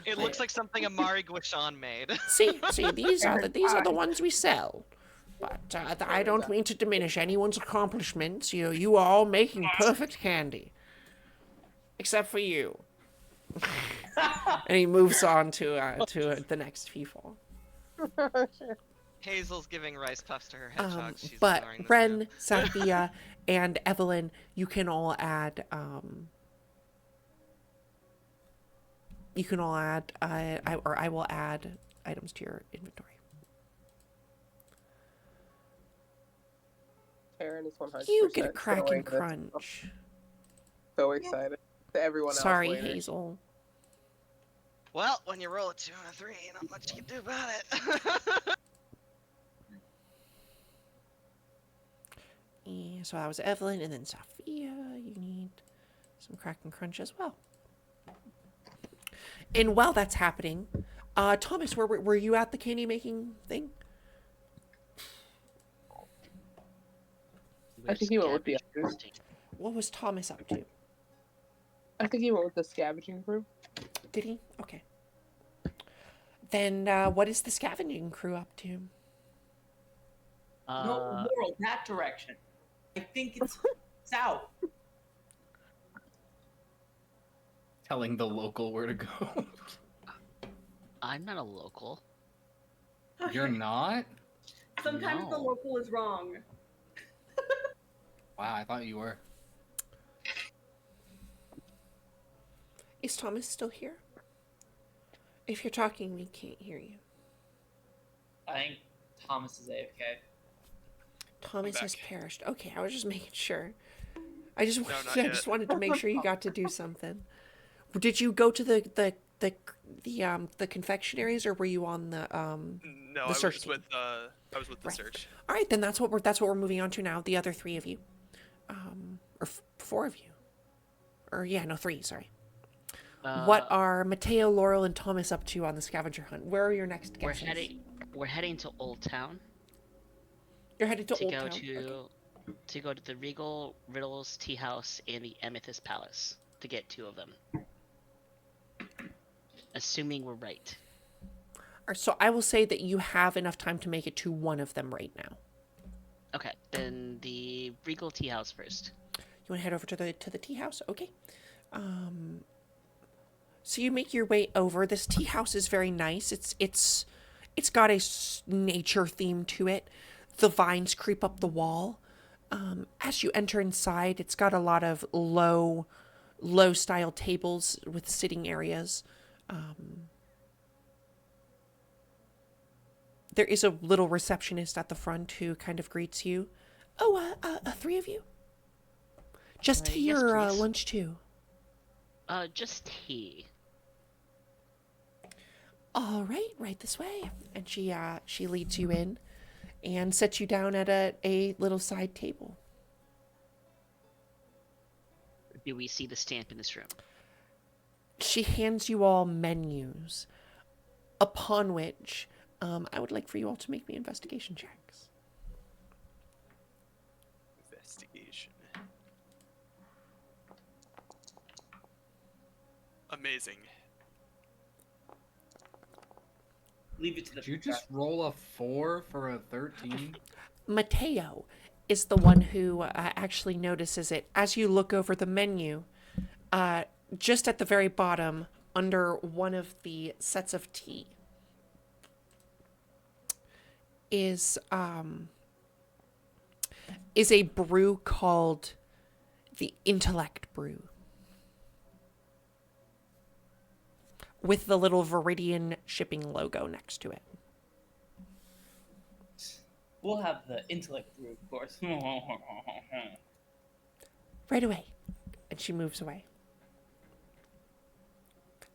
It looks like something Amari Guishan made. See, these are the ones we sell. But I don't mean to diminish anyone's accomplishments. You are all making perfect candy. Except for you. And he moves on to the next people. Hazel's giving rice puffs to her hedgehogs. She's But ignoring this Ren, now. Sathia, and Evelyn, you can all add. You can all add. I will add items to your inventory. Karen is 100%. You get a crack going and this. crunch. So excited. To everyone Sorry, else later. Hazel. Well, when you roll a 2 and a 3, not much you can do about it. And so that was Evelyn, and then Sophia. You need some crack and crunch as well. And while that's happening, Thomas, were you at the candy making thing? I think he went with the others. What was Thomas up to? I think he went with the scavenging crew. Did he? Okay. Then what is the scavenging crew up to? No, Laurel, that direction. I think it's south. Telling the local where to go. I'm not a local. You're not? Sometimes the No. local is wrong. Wow, I thought you were. Is Thomas still here? If you're talking, we can't hear you. I think Thomas is AFK. Thomas has back. perished. Okay, I was just making sure. I just not I yet. just wanted to make sure you got to do something. Did you go to the confectionaries, or were you on the No, the I search was team? with I was with the Right. search. All right, then that's what we're moving on to now. The other three of you, or four of you, or yeah, no, three. Sorry. What are Mateo, Laurel, and Thomas up to on the scavenger hunt? Where are your next We're guesses? we're heading to Old Town You're headed to to Old go Town. to Okay. to go to the Regal Riddles Tea House and the Amethyst Palace to get 2 of them. Assuming we're right. All right, so I will say that you have enough time to make it to one of them right now. Okay, then the Regal Tea House first. You want to head over to the tea house? Okay. So you make your way over. This tea house is very nice. It's got a nature theme to it. The vines creep up the wall. As you enter inside, it's got a lot of low style tables with sitting areas. There is a little receptionist at the front who kind of greets you. Oh, 3 of you? Just tea Yes, or please. lunch too? Just tea. All right this way. And she leads you in and sets you down at a little side table. Do we see the stamp in this room? She hands you all menus, upon which I would like for you all to make me investigation checks. Investigation. Amazing. Leave it to the. Did you just roll a 4 for a 13? Mateo is the one who actually notices it. As you look over the menu, just at the very bottom, under one of the sets of tea, is a brew called the Intellect Brew, with the little Viridian shipping logo next to it. We'll have the intellect brew, of course. Right away. And she moves away.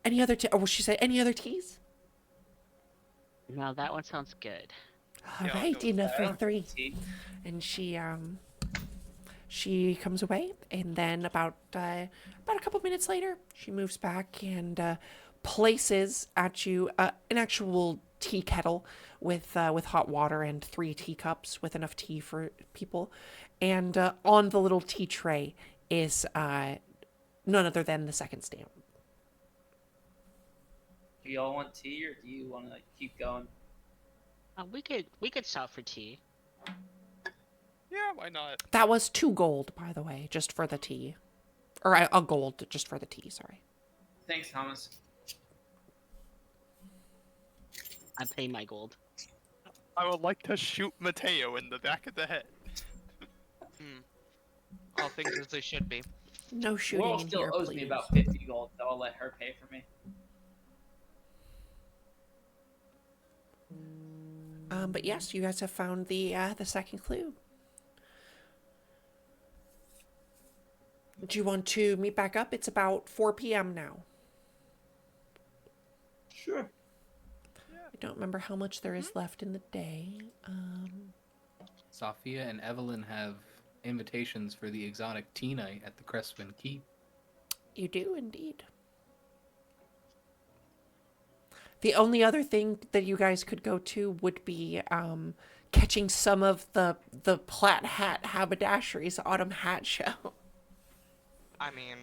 Any other tea? Or will she say any other teas? No, that one sounds good. All Yeah, I'll right, go with enough for that. 3. And she comes away, and then about a couple minutes later, she moves back and places at you an actual tea kettle with hot water and 3 teacups with enough tea for people, and on the little tea tray is none other than the second stamp. Do y'all want tea, or do you want to keep going? We could stop for tea. Yeah, why not? That was 2 gold, by the way, just for the tea, or a gold just for the tea. Sorry. Thanks, Thomas. I pay my gold. I would like to shoot Mateo in the back of the head. All things as they should be. No shooting Laurel in still here, owes please. me about 50 gold, so I'll let her pay for me. But yes, you guys have found the second clue. Do you want to meet back up? It's about 4 p.m. now. Sure. I don't remember how much there is left in the day. Sophia and Evelyn have invitations for the exotic tea night at the Crespin Keep. You do indeed. The only other thing that you guys could go to would be catching some of the Plaid Hat Haberdashery's Autumn Hat Show. I mean,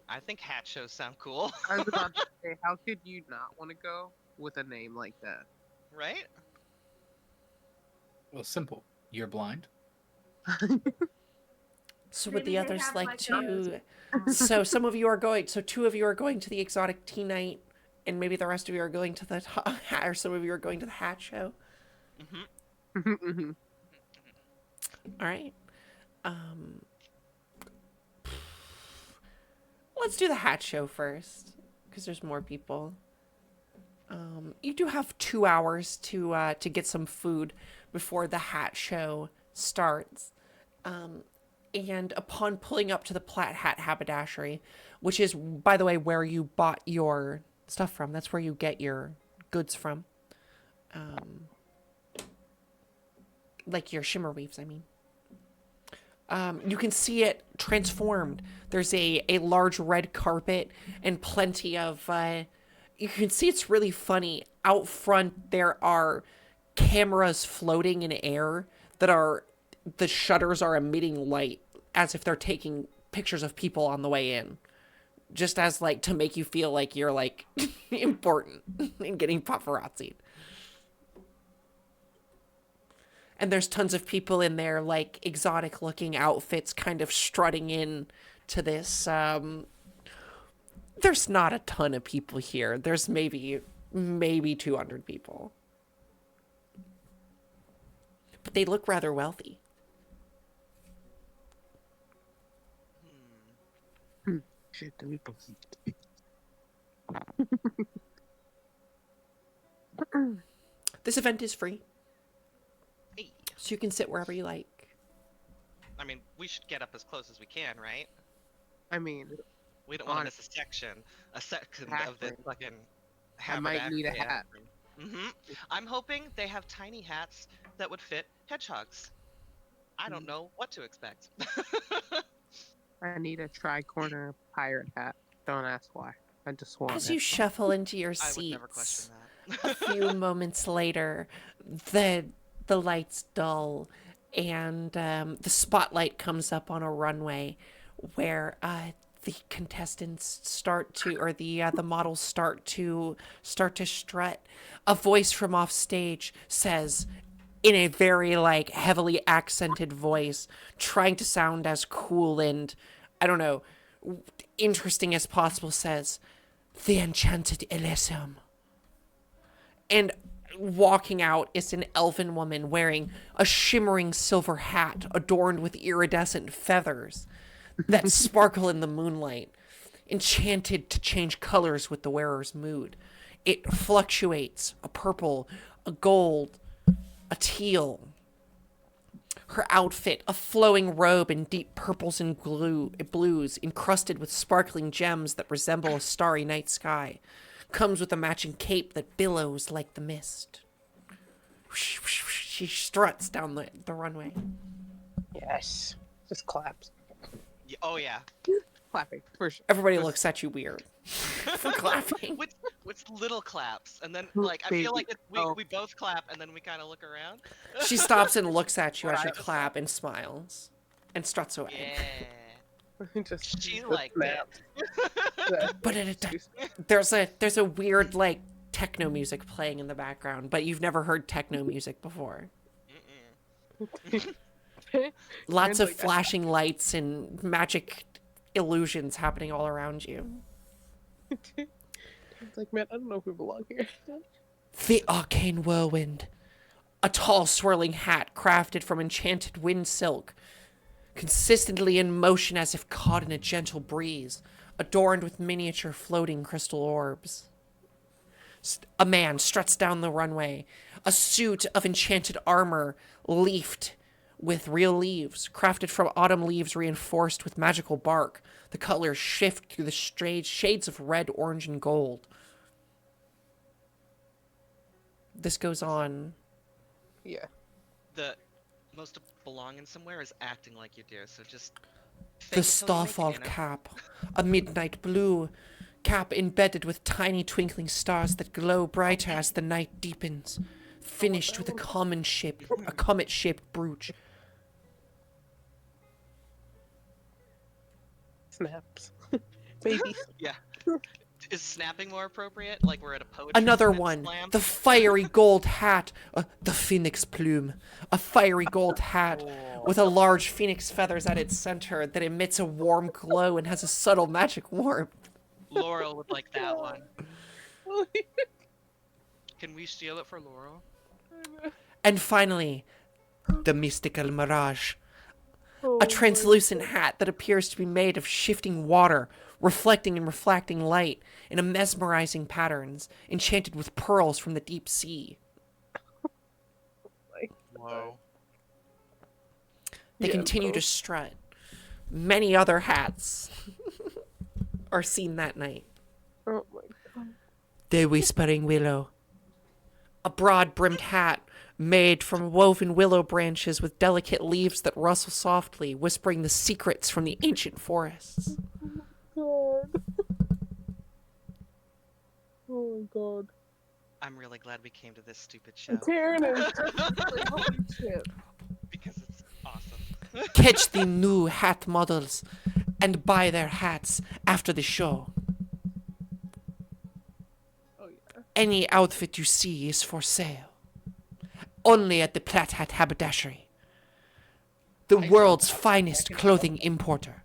I think hat shows sound cool. I was about to say, how could you not want to go with a name like that? Right? Well, simple. You're blind. So would Maybe the they others have, like like, to... So some of you are going... So 2 of you are going to the exotic tea night, and maybe the rest of you are going to the... Or some of you are going to the hat show. Mm-hmm. All right. Let's do the hat show first, because there's more people. You do have 2 hours to get some food before the hat show starts. And upon pulling up to the Plaid Hat Haberdashery, which is, by the way, where you bought your stuff from. That's where you get your goods from. Like your shimmer weaves, I mean. You can see it transformed. There's a large red carpet and plenty of... you can see it's really funny. Out front, there are cameras floating in air that are... The shutters are emitting light as if they're taking pictures of people on the way in. Just as, like, to make you feel like you're, like, important and getting paparazzi'd. And there's tons of people in their, like, exotic-looking outfits kind of strutting in to this. There's not a ton of people here. There's maybe 200 people. But they look rather wealthy. Shit, the people. This event is free, Hey. so you can sit wherever you like. I mean, we should get up as close as we can, right? I mean, We don't want to On- miss a section of this Exactly. fucking. I might need a hat. Mm-hmm. I'm hoping they have tiny hats that would fit hedgehogs. I don't know what to expect. I need a tri-corner pirate hat. Don't ask why. I just want As it. you shuffle into your I would never question seats, that. a few moments later, the lights dull, and the spotlight comes up on a runway where the contestants start to, or the models start to strut. A voice from off stage says, in a very, like, heavily accented voice, trying to sound as cool and, I don't know, interesting as possible, says, "The Enchanted Elysium." And walking out is an elven woman wearing a shimmering silver hat adorned with iridescent feathers that sparkle in the moonlight, enchanted to change colors with the wearer's mood. It fluctuates, a purple, a gold, a teal. Her outfit, a flowing robe in deep purples and blues, encrusted with sparkling gems that resemble a starry night sky, comes with a matching cape that billows like the mist. She struts down the runway. Yes. Just claps. Oh yeah. Clapping, for sure. Everybody looks at you weird for clapping. With little claps, and then like I feel like we both clap, and then we kind of look around. She stops and looks at you as you clap and smiles and struts away. Yeah. Just She the liked it. snap. But there's a weird, like, techno music playing in the background, but you've never heard techno music before. Lots of like, flashing lights and magic illusions happening all around you. It's like, man, I don't know if we belong here. The arcane whirlwind. A tall swirling hat crafted from enchanted wind silk, consistently in motion as if caught in a gentle breeze, adorned with miniature floating crystal orbs. A man struts down the runway, a suit of enchanted armor leafed with real leaves, crafted from autumn leaves reinforced with magical bark. The colors shift through the strange shades of red, orange, and gold. This goes on. Yeah. The most belonging somewhere is acting like you do, so just The fake it till you make it, starfall you know? cap, a midnight blue cap embedded with tiny twinkling stars that glow brighter as the night deepens, finished with a comet-shaped brooch. Snaps. Baby. Yeah. Is snapping more appropriate? Like we're at a poetry Another one, slam? the fiery gold hat, the phoenix plume, a fiery gold hat with a large phoenix feathers at its center that emits a warm glow and has a subtle magic warmth. Laurel would like that one. Can we steal it for Laurel? And finally, the mystical mirage, Oh a translucent hat that appears to be made of shifting water, reflecting and refracting light in a mesmerizing patterns, enchanted with pearls from the deep sea. Whoa. They Yeah, continue to strut. Many other hats are seen that night. Oh my god. The Whispering Willow, a broad-brimmed hat made from woven willow branches with delicate leaves that rustle softly, whispering the secrets from the ancient forests. God. Oh my god. I'm really glad we came to this stupid show. Taryn is like, holy shit. Because it's awesome. Catch the new hat models and buy their hats after the show. Oh yeah. Any outfit you see is for sale. Only at the Platt Hat Haberdashery, the world's finest clothing importer.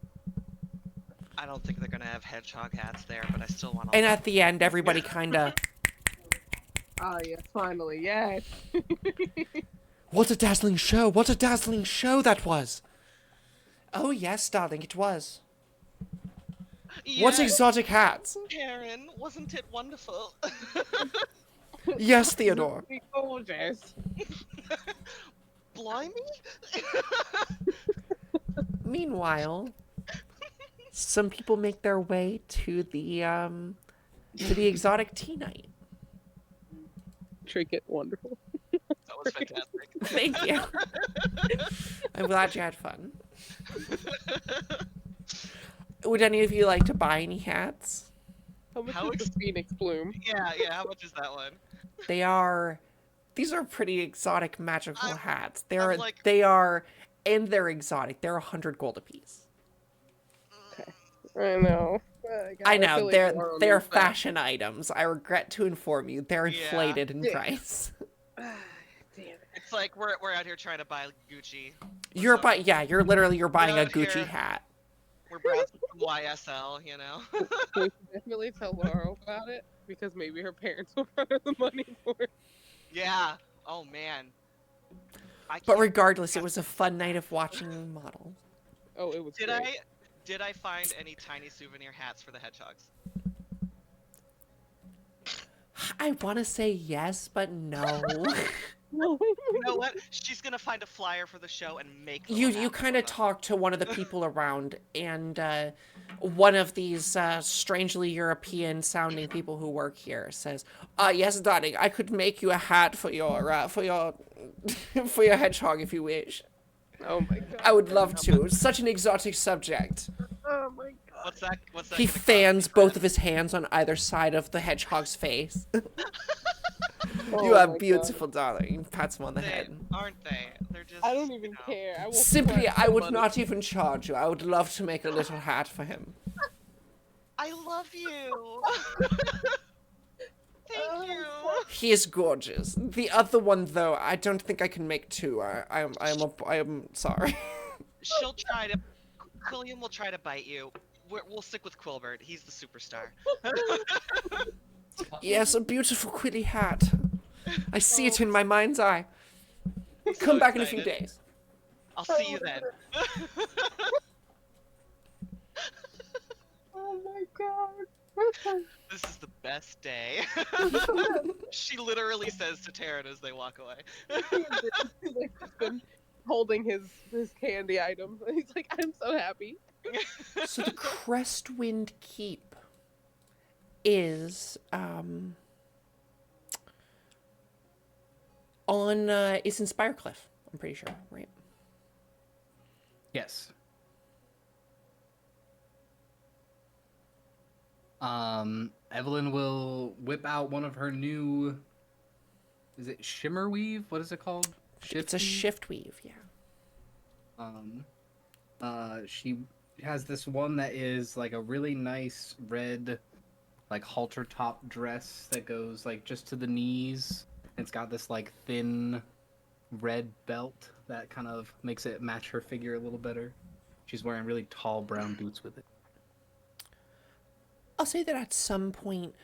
I don't think they're gonna have hedgehog hats there, but I still want. And at the end, everybody kind of, Ah yes, finally, yes. what a dazzling show! What a dazzling show that was! Oh yes, darling, it was. What exotic hats? Karen, wasn't it wonderful? Yes, Theodore. Gorgeous. Blimey? Meanwhile, some people make their way to the exotic tea night. Trinket, wonderful. That was fantastic. Thank you. I'm glad you had fun. Would any of you like to buy any hats? How much How is the Phoenix Bloom? Yeah, how much is that one? These are pretty exotic magical hats. They I'm are exotic. They're 100 gold apiece. I know. I know, feel like they're we're on they're this back. fashion items. I regret to inform you, they're Yeah. inflated in Yeah. price. Damn it. It's like we're out here trying to buy Gucci. You're buying a We're out Gucci here. hat. We're browsing from YSL, you know. We should definitely tell Laurel about it because maybe her parents will run her the money for it. Yeah. Oh man. But can't- regardless, it was a fun night of watching models. Oh, it was. Did great. I find any tiny souvenir hats for the hedgehogs? I want to say yes, but no. You know what? She's gonna find a flyer for the show and make. the You little hat kind for of them. talk to one of the people around, and one of these strangely European sounding people who work here says, yes, darling, I could make you a hat for your for your hedgehog if you wish. Oh my god. I would love to. It's such an exotic subject. Oh my god. What's that? He gonna cost fans me, both friend? of his hands on either side of the hedgehog's face. Oh You are my beautiful, darling. Pats him on the They head. aren't they? They're just. God. I don't even you know. care. I will Simply, flex I the would money. not even charge you. I would love to make a little hat for him. I love you. Thank you. He is gorgeous. The other one, though, I don't think I can make two. I am sorry. She'll try to. Quilliam will try to bite you. We'll stick with Quilbert. He's the superstar. Yes, a beautiful quilly hat. I see it in my mind's eye. Come back in a few days. I'll see you then. Oh my god. This is the best day. She literally says to Taryn as they walk away. He's like just been holding his candy item. He's like, I'm so happy. So the Crestwind Keep is it's in Spirecliff, I'm pretty sure, right? Yes. Evelyn will whip out one of her new. Is it Shimmer Weave? What is it called? It's a shift weave, yeah. She has this one that is like a really nice red, like halter top dress that goes like just to the knees. It's got this like thin red belt that kind of makes it match her figure a little better. She's wearing really tall brown boots with it. I'll say that at some point,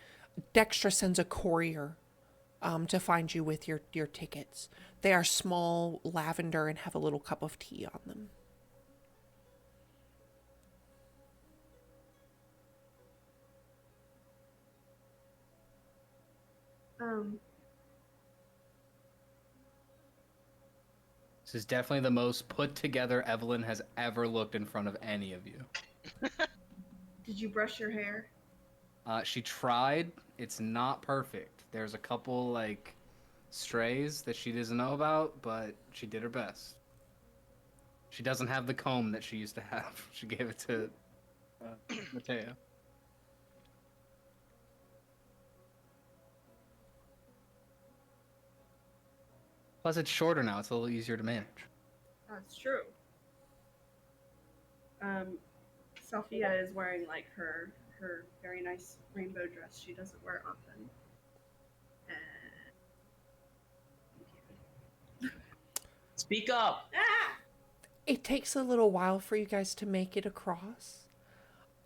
Dextra sends a courier to find you with your tickets. They are small, lavender, and have a little cup of tea on them. This is definitely the most put together Evelyn has ever looked in front of any of you. Did you brush your hair? She tried. It's not perfect. There's a couple like strays that she doesn't know about, but she did her best. She doesn't have the comb that she used to have. She gave it to Mateo. Plus, it's shorter now. It's a little easier to manage. That's true. Sophia is wearing like her very nice rainbow dress she doesn't wear often. Speak up. It takes a little while for you guys to make it across.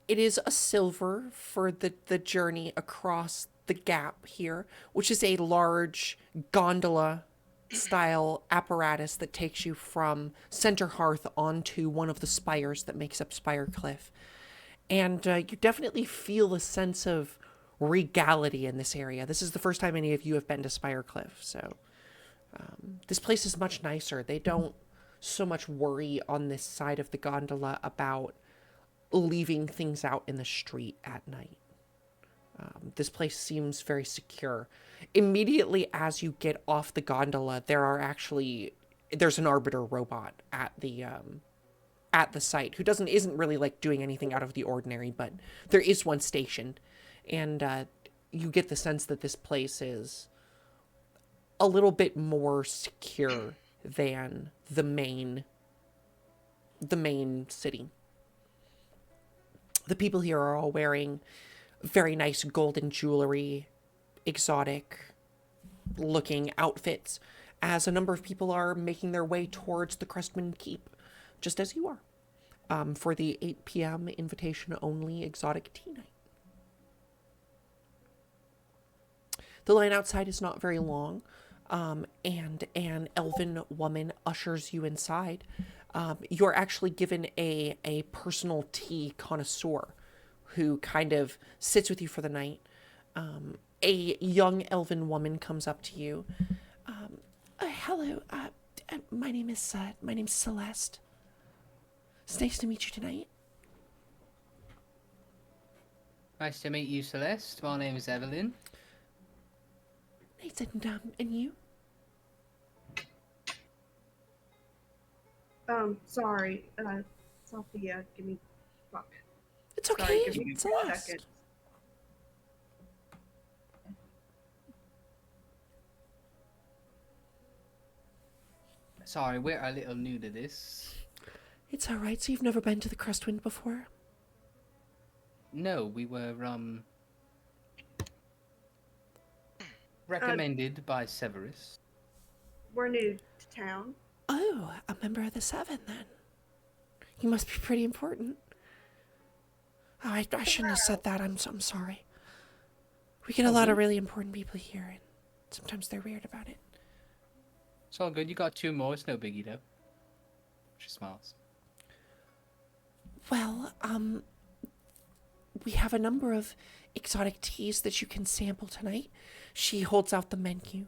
It is a silver for the journey across the gap here, which is a large gondola style apparatus that takes you from Center Hearth onto one of the spires that makes up Spirecliff. And you definitely feel a sense of regality in this area. This is the first time any of you have been to Spirecliff, so this place is much nicer. They don't so much worry on this side of the gondola about leaving things out in the street at night. This place seems very secure. Immediately as you get off the gondola, there's an arbiter robot at the site who isn't really like doing anything out of the ordinary, but there is one stationed, and you get the sense that this place is a little bit more secure than the main city. The people here are all wearing very nice golden jewelry, exotic looking outfits, as a number of people are making their way towards the Crestwind Keep, just as you are, for the 8 p.m. invitation only exotic tea night. The line outside is not very long, and an elven woman ushers you inside. You're actually given a personal tea connoisseur who kind of sits with you for the night. A young elven woman comes up to you. Hello, my name's Celeste. It's nice to meet you tonight. Nice to meet you, Celeste. My name is Evelyn. Nice, and you? Sorry, Sophia, give me fuck. It's okay. Sorry, give me It's 1 Celeste. second. Sorry, we're a little new to this. It's alright, so you've never been to the Crestwind before? No, we were, recommended by Severus. We're new to town. Oh, a member of the Seven, then. You must be pretty important. Oh, I shouldn't have said that. I'm sorry. We get a lot of really important people here, and Sometimes they're weird about it. It's all good. You got 2 more. It's no biggie, though. She smiles. Well, we have a number of exotic teas that you can sample tonight. She holds out the menu.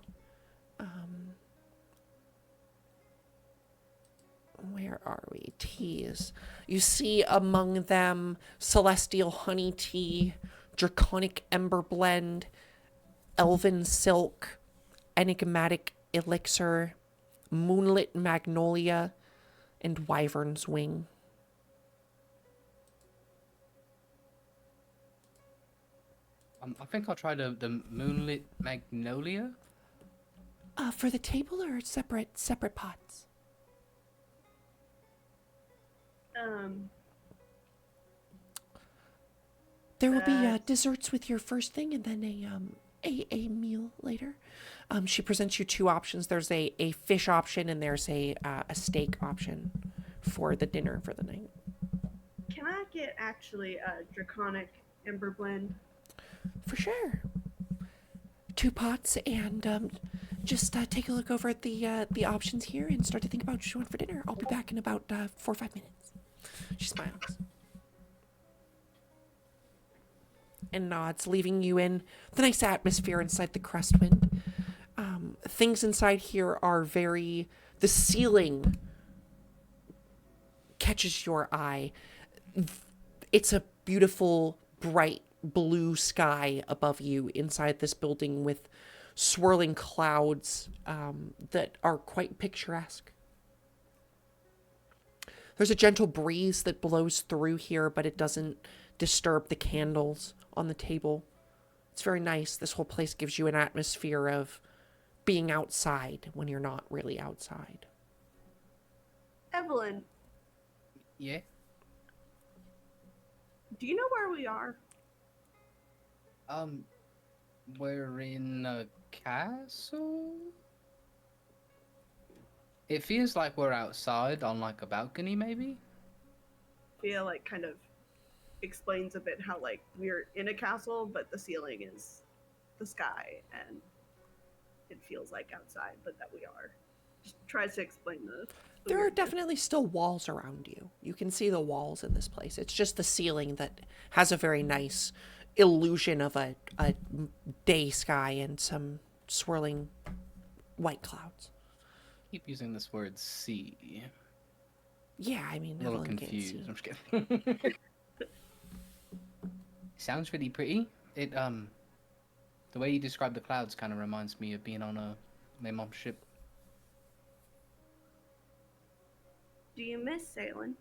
Where are we? Teas. You see among them celestial honey tea, draconic ember blend, elven silk, enigmatic elixir, moonlit magnolia, and wyvern's wing. I think I'll try the moonlit magnolia. For the table or separate pots? There will be desserts with your first thing, and then a meal later. She presents you 2 options. There's a fish option, and there's a steak option for the dinner for the night. Can I get actually a draconic ember blend? For sure. 2 pots, and just take a look over at the options here and start to think about what you want for dinner. I'll be back in about 4 or 5 minutes. She smiles and nods, leaving you in the nice atmosphere inside the Crestwind. Things inside here are the ceiling catches your eye. It's a beautiful, bright blue sky above you inside this building with swirling clouds that are quite picturesque. There's a gentle breeze that blows through here, but it doesn't disturb the candles on the table. It's very nice. This whole place gives you an atmosphere of being outside when you're not really outside. Evelyn. Yeah? Do you know where we are? We're in a castle? It feels like we're outside on like a balcony, maybe? Feel like kind of explains a bit how like we're in a castle, but the ceiling is the sky, and it feels like outside, but that we are. Just tries to explain the there are definitely still walls around you. You can see the walls in this place. It's just the ceiling that has a very nice illusion of a day sky and some swirling white clouds. Keep using this word "see." Yeah, I mean, a little Evelyn confused. can't I'm just kidding. Sounds really pretty. It the way you describe the clouds kind of reminds me of being on my mom's ship. Do you miss sailing?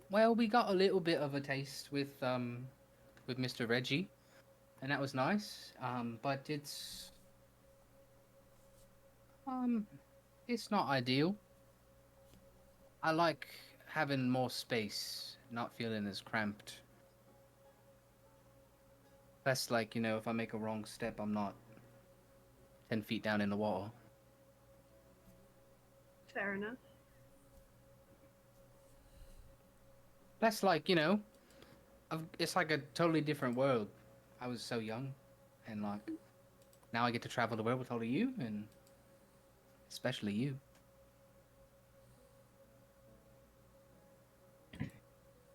Well, we got a little bit of a taste with Mr. Reggie, and that was nice. But it's not ideal. I like having more space, not feeling as cramped. That's like, if I make a wrong step, I'm not 10 feet down in the water. Fair enough. That's like, it's like a totally different world. I was so young, and like, now I get to travel the world with all of you, and especially you.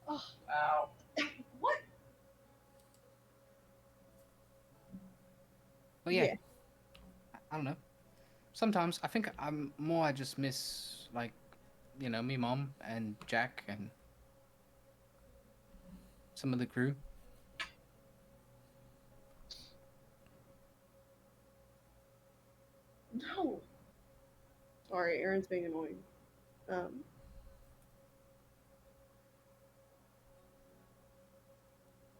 Oh, wow. What? But yeah, I don't know. Sometimes I think I just miss, like, me mom and Jack and some of the crew. No. Sorry, Aaron's being annoying.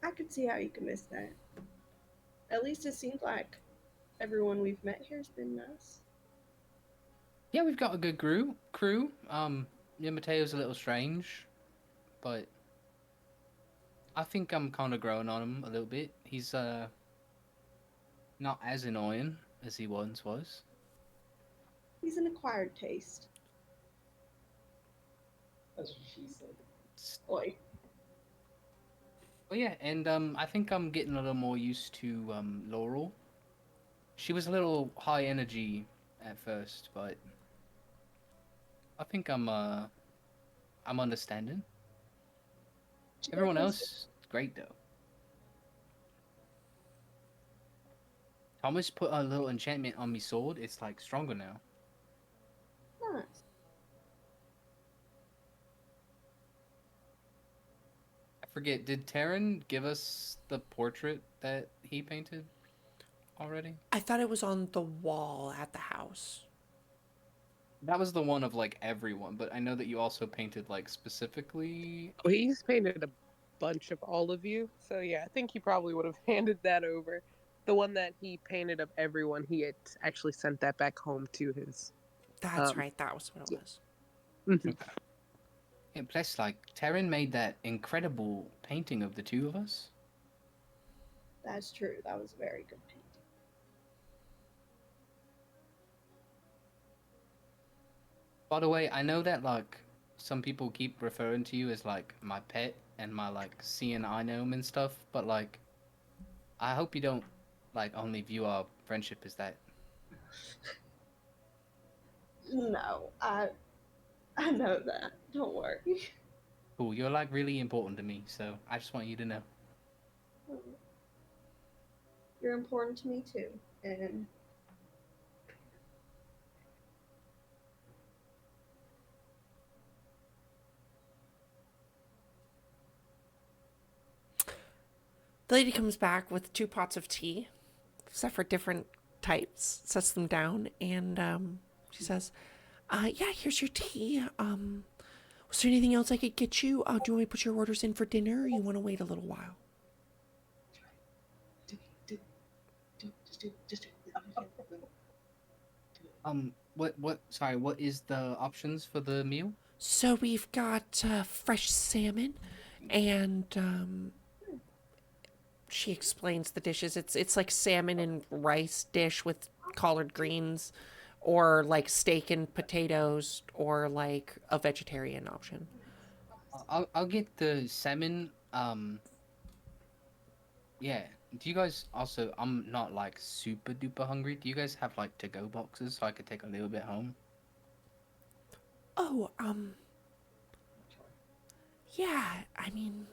I could see how you could miss that. At least it seems like everyone we've met here has been nice. Yeah, we've got a good crew. Mateo's a little strange, but I think I'm kind of growing on him a little bit. He's not as annoying as he once was. He's an acquired taste. That's what she said. Oi. Oh yeah, and I think I'm getting a little more used to Laurel. She was a little high energy at first, but I think I'm understanding. Everyone else, great though. Thomas put a little enchantment on me sword. It's like stronger now. Nice. I forget. Did Taryn give us the portrait that he painted already? I thought it was on the wall at the house. That was the one of like everyone, but I know that you also painted like specifically. Well, he's painted a bunch of all of you, so yeah, I think he probably would have handed that over. The one that he painted of everyone, he had actually sent that back home to his. That's right. That was what it was. Mhm. Okay. Yeah, plus like Taryn made that incredible painting of the two of us. That's true. That was a very good painting. By the way, I know that like some people keep referring to you as like my pet and my like seeing eye gnome and stuff, but like I hope you don't like only view our friendship as that. No, I know that. Don't worry. Cool, you're like really important to me, so I just want you to know. You're important to me too, and The lady comes back with 2 pots of tea, set for different types, sets them down, and she says, yeah, here's your tea. Was there anything else I could get you? Do you want me to put your orders in for dinner, or you want to wait a little while? Sorry, what is the options for the meal? So we've got fresh salmon, and she explains the dishes. It's like salmon and rice dish with collard greens, or like steak and potatoes, or like a vegetarian option. I'll get the salmon. Yeah. Do you guys also? I'm not like super duper hungry. Do you guys have like to go boxes so I could take a little bit home? Oh, yeah. I mean,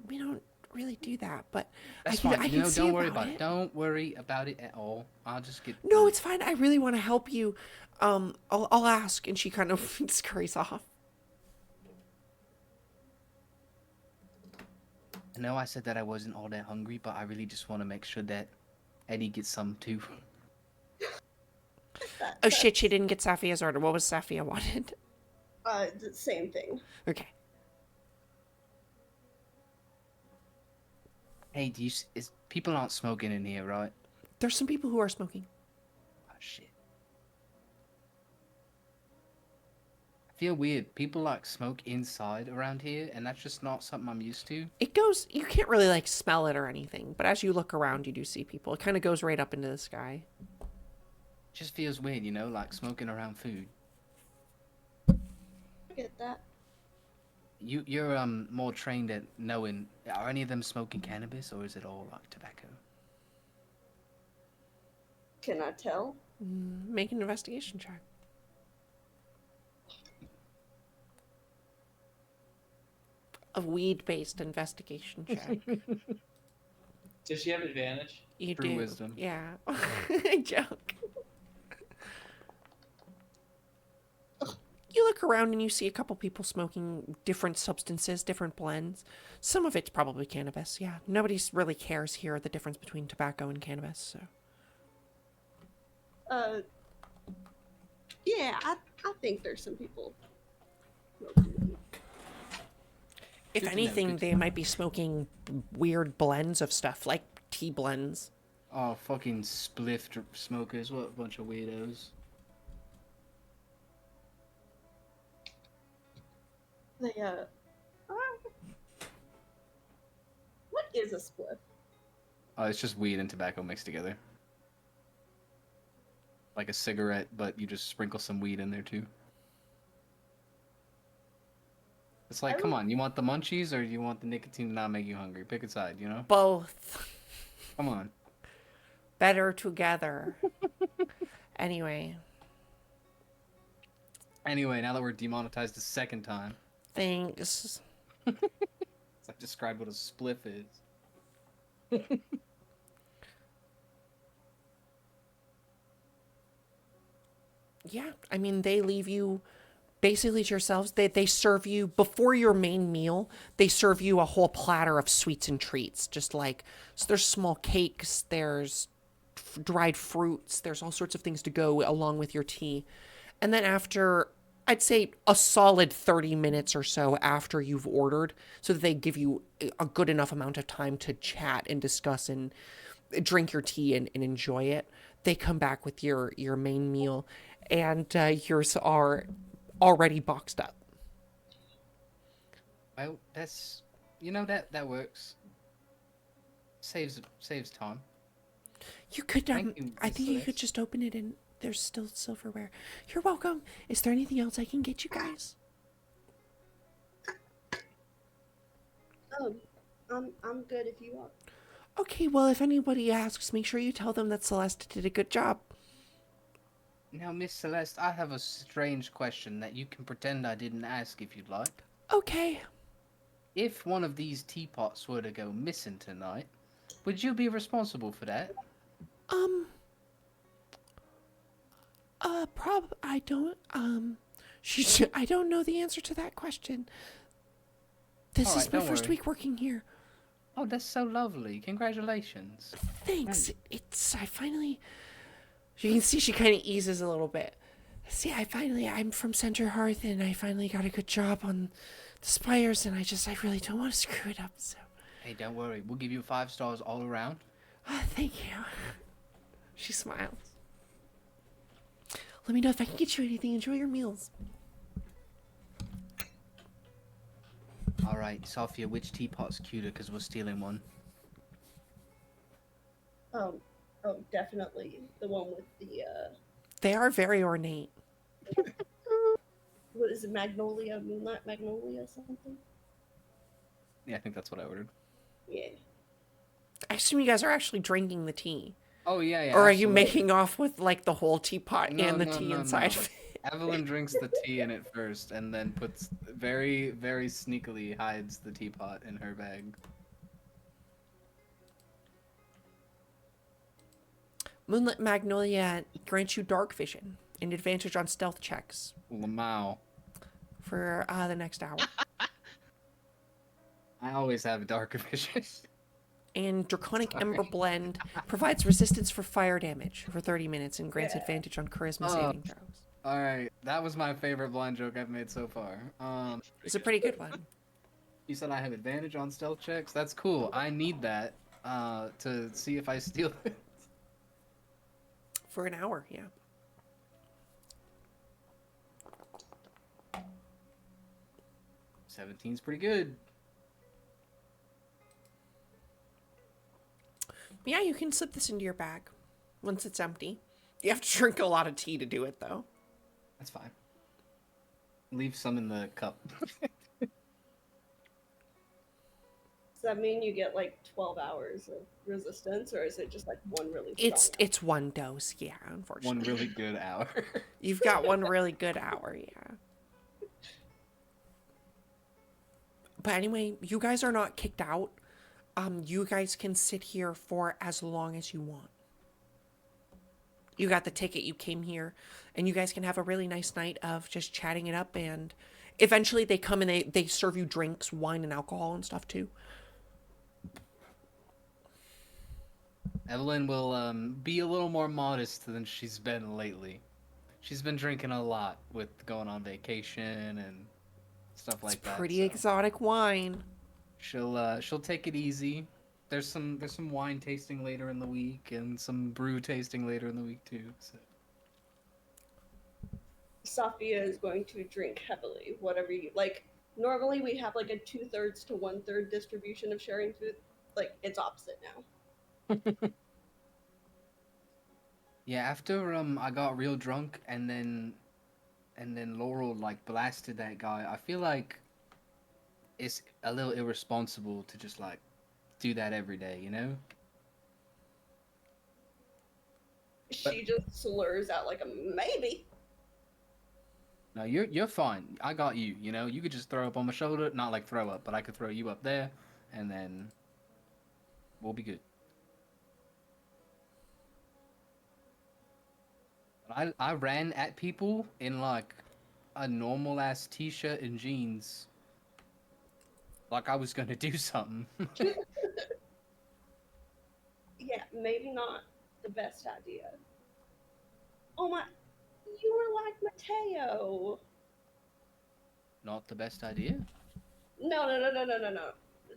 we don't really do that, but That's I can fine. I You can know, see don't worry about about it. it. Don't worry about it at all. I'll just get. No, it's fine. I really want to help you. I'll ask, and she kind of scurries off. I know I said that I wasn't all that hungry, but I really just want to make sure that Eddie gets some too. Oh shit, she didn't get Safia's order. What was Safia wanted? the same thing. Okay. Hey, people aren't smoking in here, right? There's some people who are smoking. Oh shit. I feel weird. People like smoke inside around here, and that's just not something I'm used to. It goes, you can't really like smell it or anything, but as you look around, you do see people. It kind of goes right up into the sky. Just feels weird, you know, like smoking around food. I get that. You're more trained at knowing, are any of them smoking cannabis or is it all like tobacco? Can I tell? Make an investigation check. A weed-based investigation check. Does she have advantage? You True do. wisdom. Yeah. I joke. You look around and you see a couple people smoking different substances, different blends. Some of it's probably cannabis, yeah. Nobody really cares here the difference between tobacco and cannabis, so. Yeah, I think there's some people. If anything, they might be smoking weird blends of stuff, like tea blends. Oh, fucking smokers. What a bunch of weirdos. They, what is a spliff? Oh, it's just weed and tobacco mixed together. Like a cigarette, but you just sprinkle some weed in there too. It's like, come on, you want the munchies or you want the nicotine to not make you hungry? Pick a side, you know? Both. Come on. Better together. Anyway. Anyway, now that we're demonetized a second time. Thanks. I described what a spliff is. Yeah, I mean, they leave you basically to yourselves. They serve you, before your main meal, they serve you a whole platter of sweets and treats. Just like, so there's small cakes, there's dried fruits, there's all sorts of things to go along with your tea. And then after, I'd say a solid 30 minutes or so after you've ordered, so that they give you a good enough amount of time to chat and discuss and drink your tea and enjoy it, they come back with your main meal, and yours are already boxed up. Well, that's, that works. Saves time. You could, Thank you, I think you could Celeste. just open it and there's still silverware. You're welcome. Is there anything else I can get you guys? I'm good if you are. Okay, well, if anybody asks, make sure you tell them that Celeste did a good job. Now, Miss Celeste, I have a strange question that you can pretend I didn't ask if you'd like. Okay. If one of these teapots were to go missing tonight, would you be responsible for that? I don't, I don't know the answer to that question. This All is right, my don't first worry. week working here. Oh, that's so lovely. Congratulations. Thanks. I finally, you can see she kind of eases a little bit. See, I'm from Center Hearth, and I finally got a good job on the spires, and I really don't want to screw it up, so. Hey, don't worry. We'll give you 5 stars all around. Thank you. She smiles. Let me know if I can get you anything. Enjoy your meals. All right, Sophia, which teapot's cuter? Because we're stealing one. Oh, definitely the one with the They are very ornate. what is it, magnolia, moonlight magnolia, something? Yeah, I think that's what I ordered. Yeah. I assume you guys are actually drinking the tea. Oh, yeah, yeah. Or are absolutely. you making off with, like, the whole teapot No, and the no, tea no, inside no. of it? Evelyn drinks the tea in it first and then puts very, very sneakily hides the teapot in her bag. Moonlit Magnolia grants you dark vision and advantage on stealth checks Lamau. for the next hour. I always have dark vision. And Draconic Sorry. Ember Blend provides resistance for fire damage for 30 minutes and grants advantage on charisma saving throws. All right, that was my favorite blind joke I've made so far. It's a pretty good one. You said I have advantage on stealth checks. That's cool. I need that to see if I steal it. For an hour, yeah. $17's pretty good. Yeah, you can slip this into your bag once it's empty. You have to drink a lot of tea to do it, though. That's fine. Leave some in the cup. Does that mean you get like 12 hours of resistance, or is it just like one really strong It's one dose, yeah, unfortunately. One really good hour. You've got one really good hour, yeah. But anyway, you guys are not kicked out. You guys can sit here for as long as you want. You got the ticket, you came here, and you guys can have a really nice night of just chatting it up, and eventually they come and they serve you drinks, wine and alcohol and stuff too. Evelyn will be a little more modest than she's been lately. She's been drinking a lot with going on vacation and stuff like that. Pretty exotic wine. She'll take it easy. There's some wine tasting later in the week and some brew tasting later in the week too. So. Sophia is going to drink heavily, whatever you like. Normally we have like a 2/3 to 1/3 distribution of sharing food. Like it's opposite now. Yeah, after I got real drunk and then Laurel like blasted that guy. I feel like it's a little irresponsible to just like do that every day, you know? She just slurs out like a maybe. No, you're fine. I got you. You know, you could just throw up on my shoulder, not like throw up, but I could throw you up there, and then we'll be good. But I ran at people in like a normal ass t-shirt and jeans, like I was gonna do something. Yeah, maybe not the best idea. Oh my, you were like Mateo. Not the best idea. No.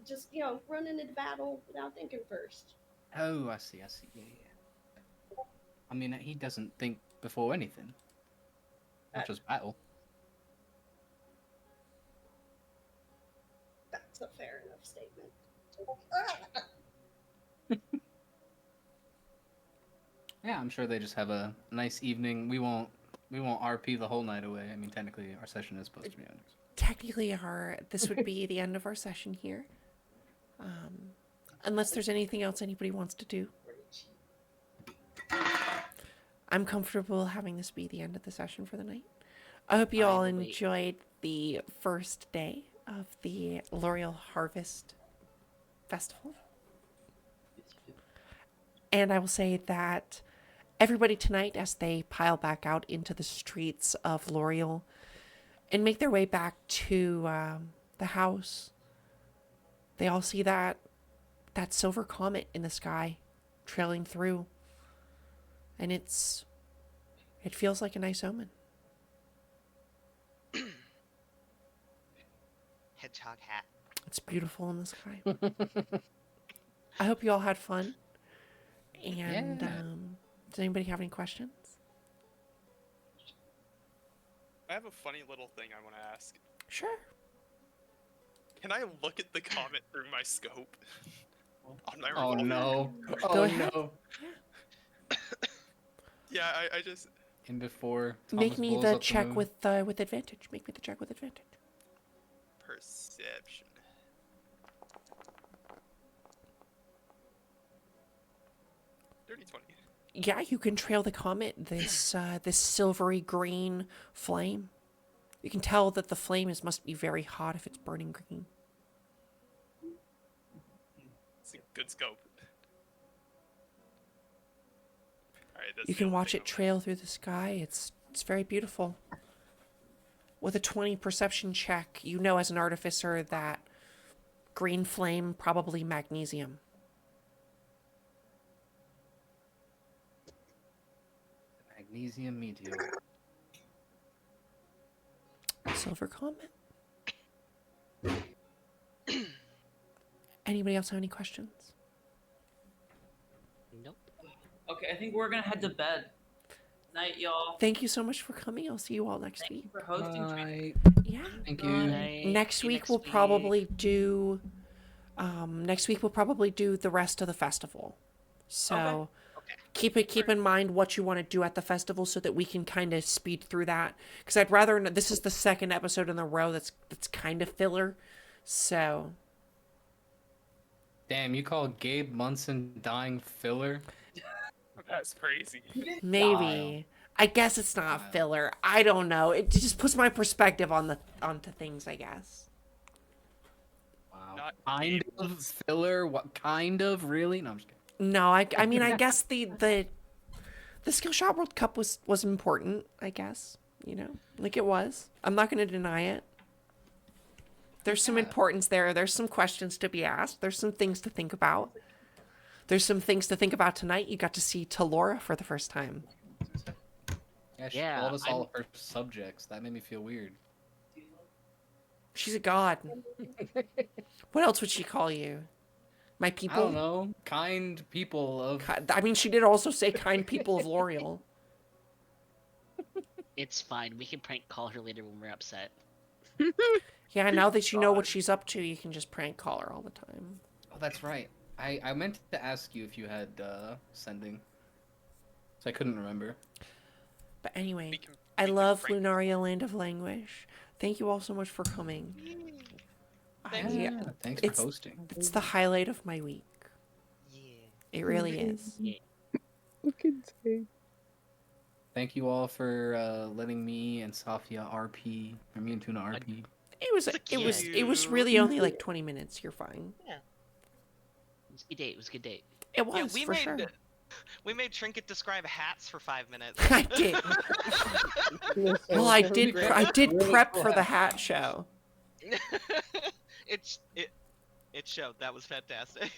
Just, run into battle without thinking first. Oh, I see. Yeah, yeah. I mean, he doesn't think before anything. Not just battle. That's a fair enough statement. Yeah, I'm sure they just have a nice evening. We won't RP the whole night away. I mean, technically, our session is supposed to be on. Technically, this would be the end of our session here. Unless there's anything else anybody wants to do. I'm comfortable having this be the end of the session for the night. I hope you all enjoyed the first day of the L'Oreal Harvest Festival. And I will say that everybody tonight, as they pile back out into the streets of L'Oreal and make their way back to the house, they all see that silver comet in the sky trailing through. And it feels like a nice omen. Hedgehog hat. It's beautiful in the sky. I hope you all had fun. And does anybody have any questions? I have a funny little thing I want to ask. Sure. Can I look at the comet through my scope? On my Oh revolver? no! Go Oh ahead. no! Yeah, I just And before Make Thomas me blows the up check moon. with advantage. Make me the check with advantage. perception. Dirty 20. Yeah, you can trail the comet. This silvery green flame. You can tell that the flame must be very hot if it's burning green. It's a good scope. Alright, that's You the can only watch thing it trail through the sky. It's very beautiful. With a 20 perception check, you know as an artificer that green flame, probably magnesium. Magnesium meteor. Silver comet. Anybody else have any questions? Nope. Okay, I think we're gonna head to bed. Night, y'all. Thank you so much for coming. I'll see you all next Thank week. you for hosting. Bye. Yeah. Thank you. Night. Next See you week we'll week. probably do the rest of the festival. So Okay. keep in mind what you want to do at the festival so that we can kind of speed through that, because I'd rather this is the second episode in a row that's kind of filler. So Damn, you call Gabe Munson dying filler? That's crazy. maybe I guess it's not filler. I don't know. It just puts my perspective onto things, I guess. Wow. Not Kind of filler? What kind of? Really? No, I'm just kidding. No, I mean I guess the Skill Shot World Cup was important, I guess. Like it was. I'm not going to deny it. There's some importance there. There's some questions to be asked. There's some things to think about. There's some things to think about tonight. You got to see Talora for the first time. Yeah, she Yeah, called us all her subjects. That made me feel weird. She's a god. What else would she call you? My people? I don't know. Kind people of... I mean, she did also say kind people of L'Oreal. It's fine. We can prank call her later when we're upset. Yeah, now that you know what she's up to, you can just prank call her all the time. Oh, that's right. I meant to ask you if you had sending. So I couldn't remember. But anyway, We can- I we can love prank- Lunaria, Land of Languish. Thank you all so much for coming. Thanks. Yeah, Thanks for it's hosting. it's the highlight of my week. Yeah. It really is. Who can say? Thank you all for letting me and Safia RP, or me and Tuna RP. It was really only like 20 minutes. You're fine. Yeah. It was a good date. It was a good date. It was we for made sure. we made Trinket describe hats for 5 minutes. I did. Well, I did. I did prep for the hat show. it showed. That was fantastic.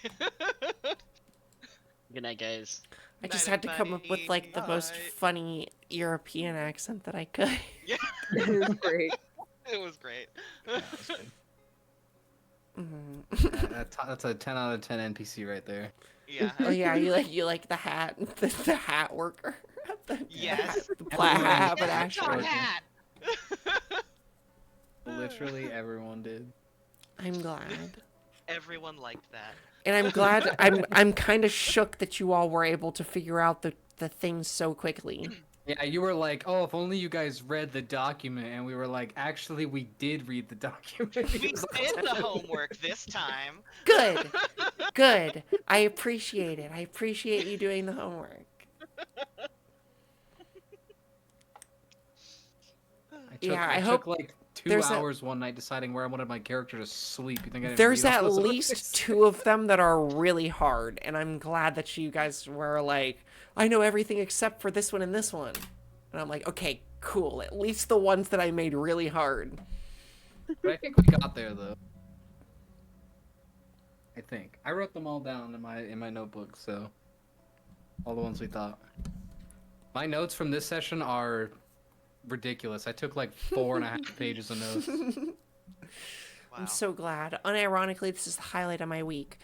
Good night, guys. I just Night, had to come up with like the most everybody. funny European accent that I could. Yeah, It was great. it was great. That's a 10 out of 10 NPC right there. Yeah. Oh yeah, you like the hat, the hat worker, Yes. the black hat Everyone- haberdasher. Hat. Literally everyone did. I'm glad, Everyone liked that. and I'm glad. I'm kind of shook that you all were able to figure out the things so quickly. Yeah, you were like, oh, if only you guys read the document, and we were like, actually, we did read the document. We did the homework this time. Good, good. I appreciate it. I appreciate you doing the homework. I hope took like 2 there's hours one night deciding where I wanted my character to sleep. You think I didn't There's read all at those least orders? 2 of them that are really hard, and I'm glad that you guys were like, I know everything except for this one and this one. And I'm like, okay, cool. At least the ones that I made really hard. But I think we got there though. I think I wrote them all down in my notebook, so all the ones we thought. My notes from this session are ridiculous. I took like 4.5 pages of notes. Wow. I'm so glad. Unironically, this is the highlight of my week.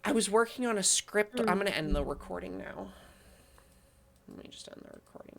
I was working on a script. I'm going to end the recording now. Let me just end the recording.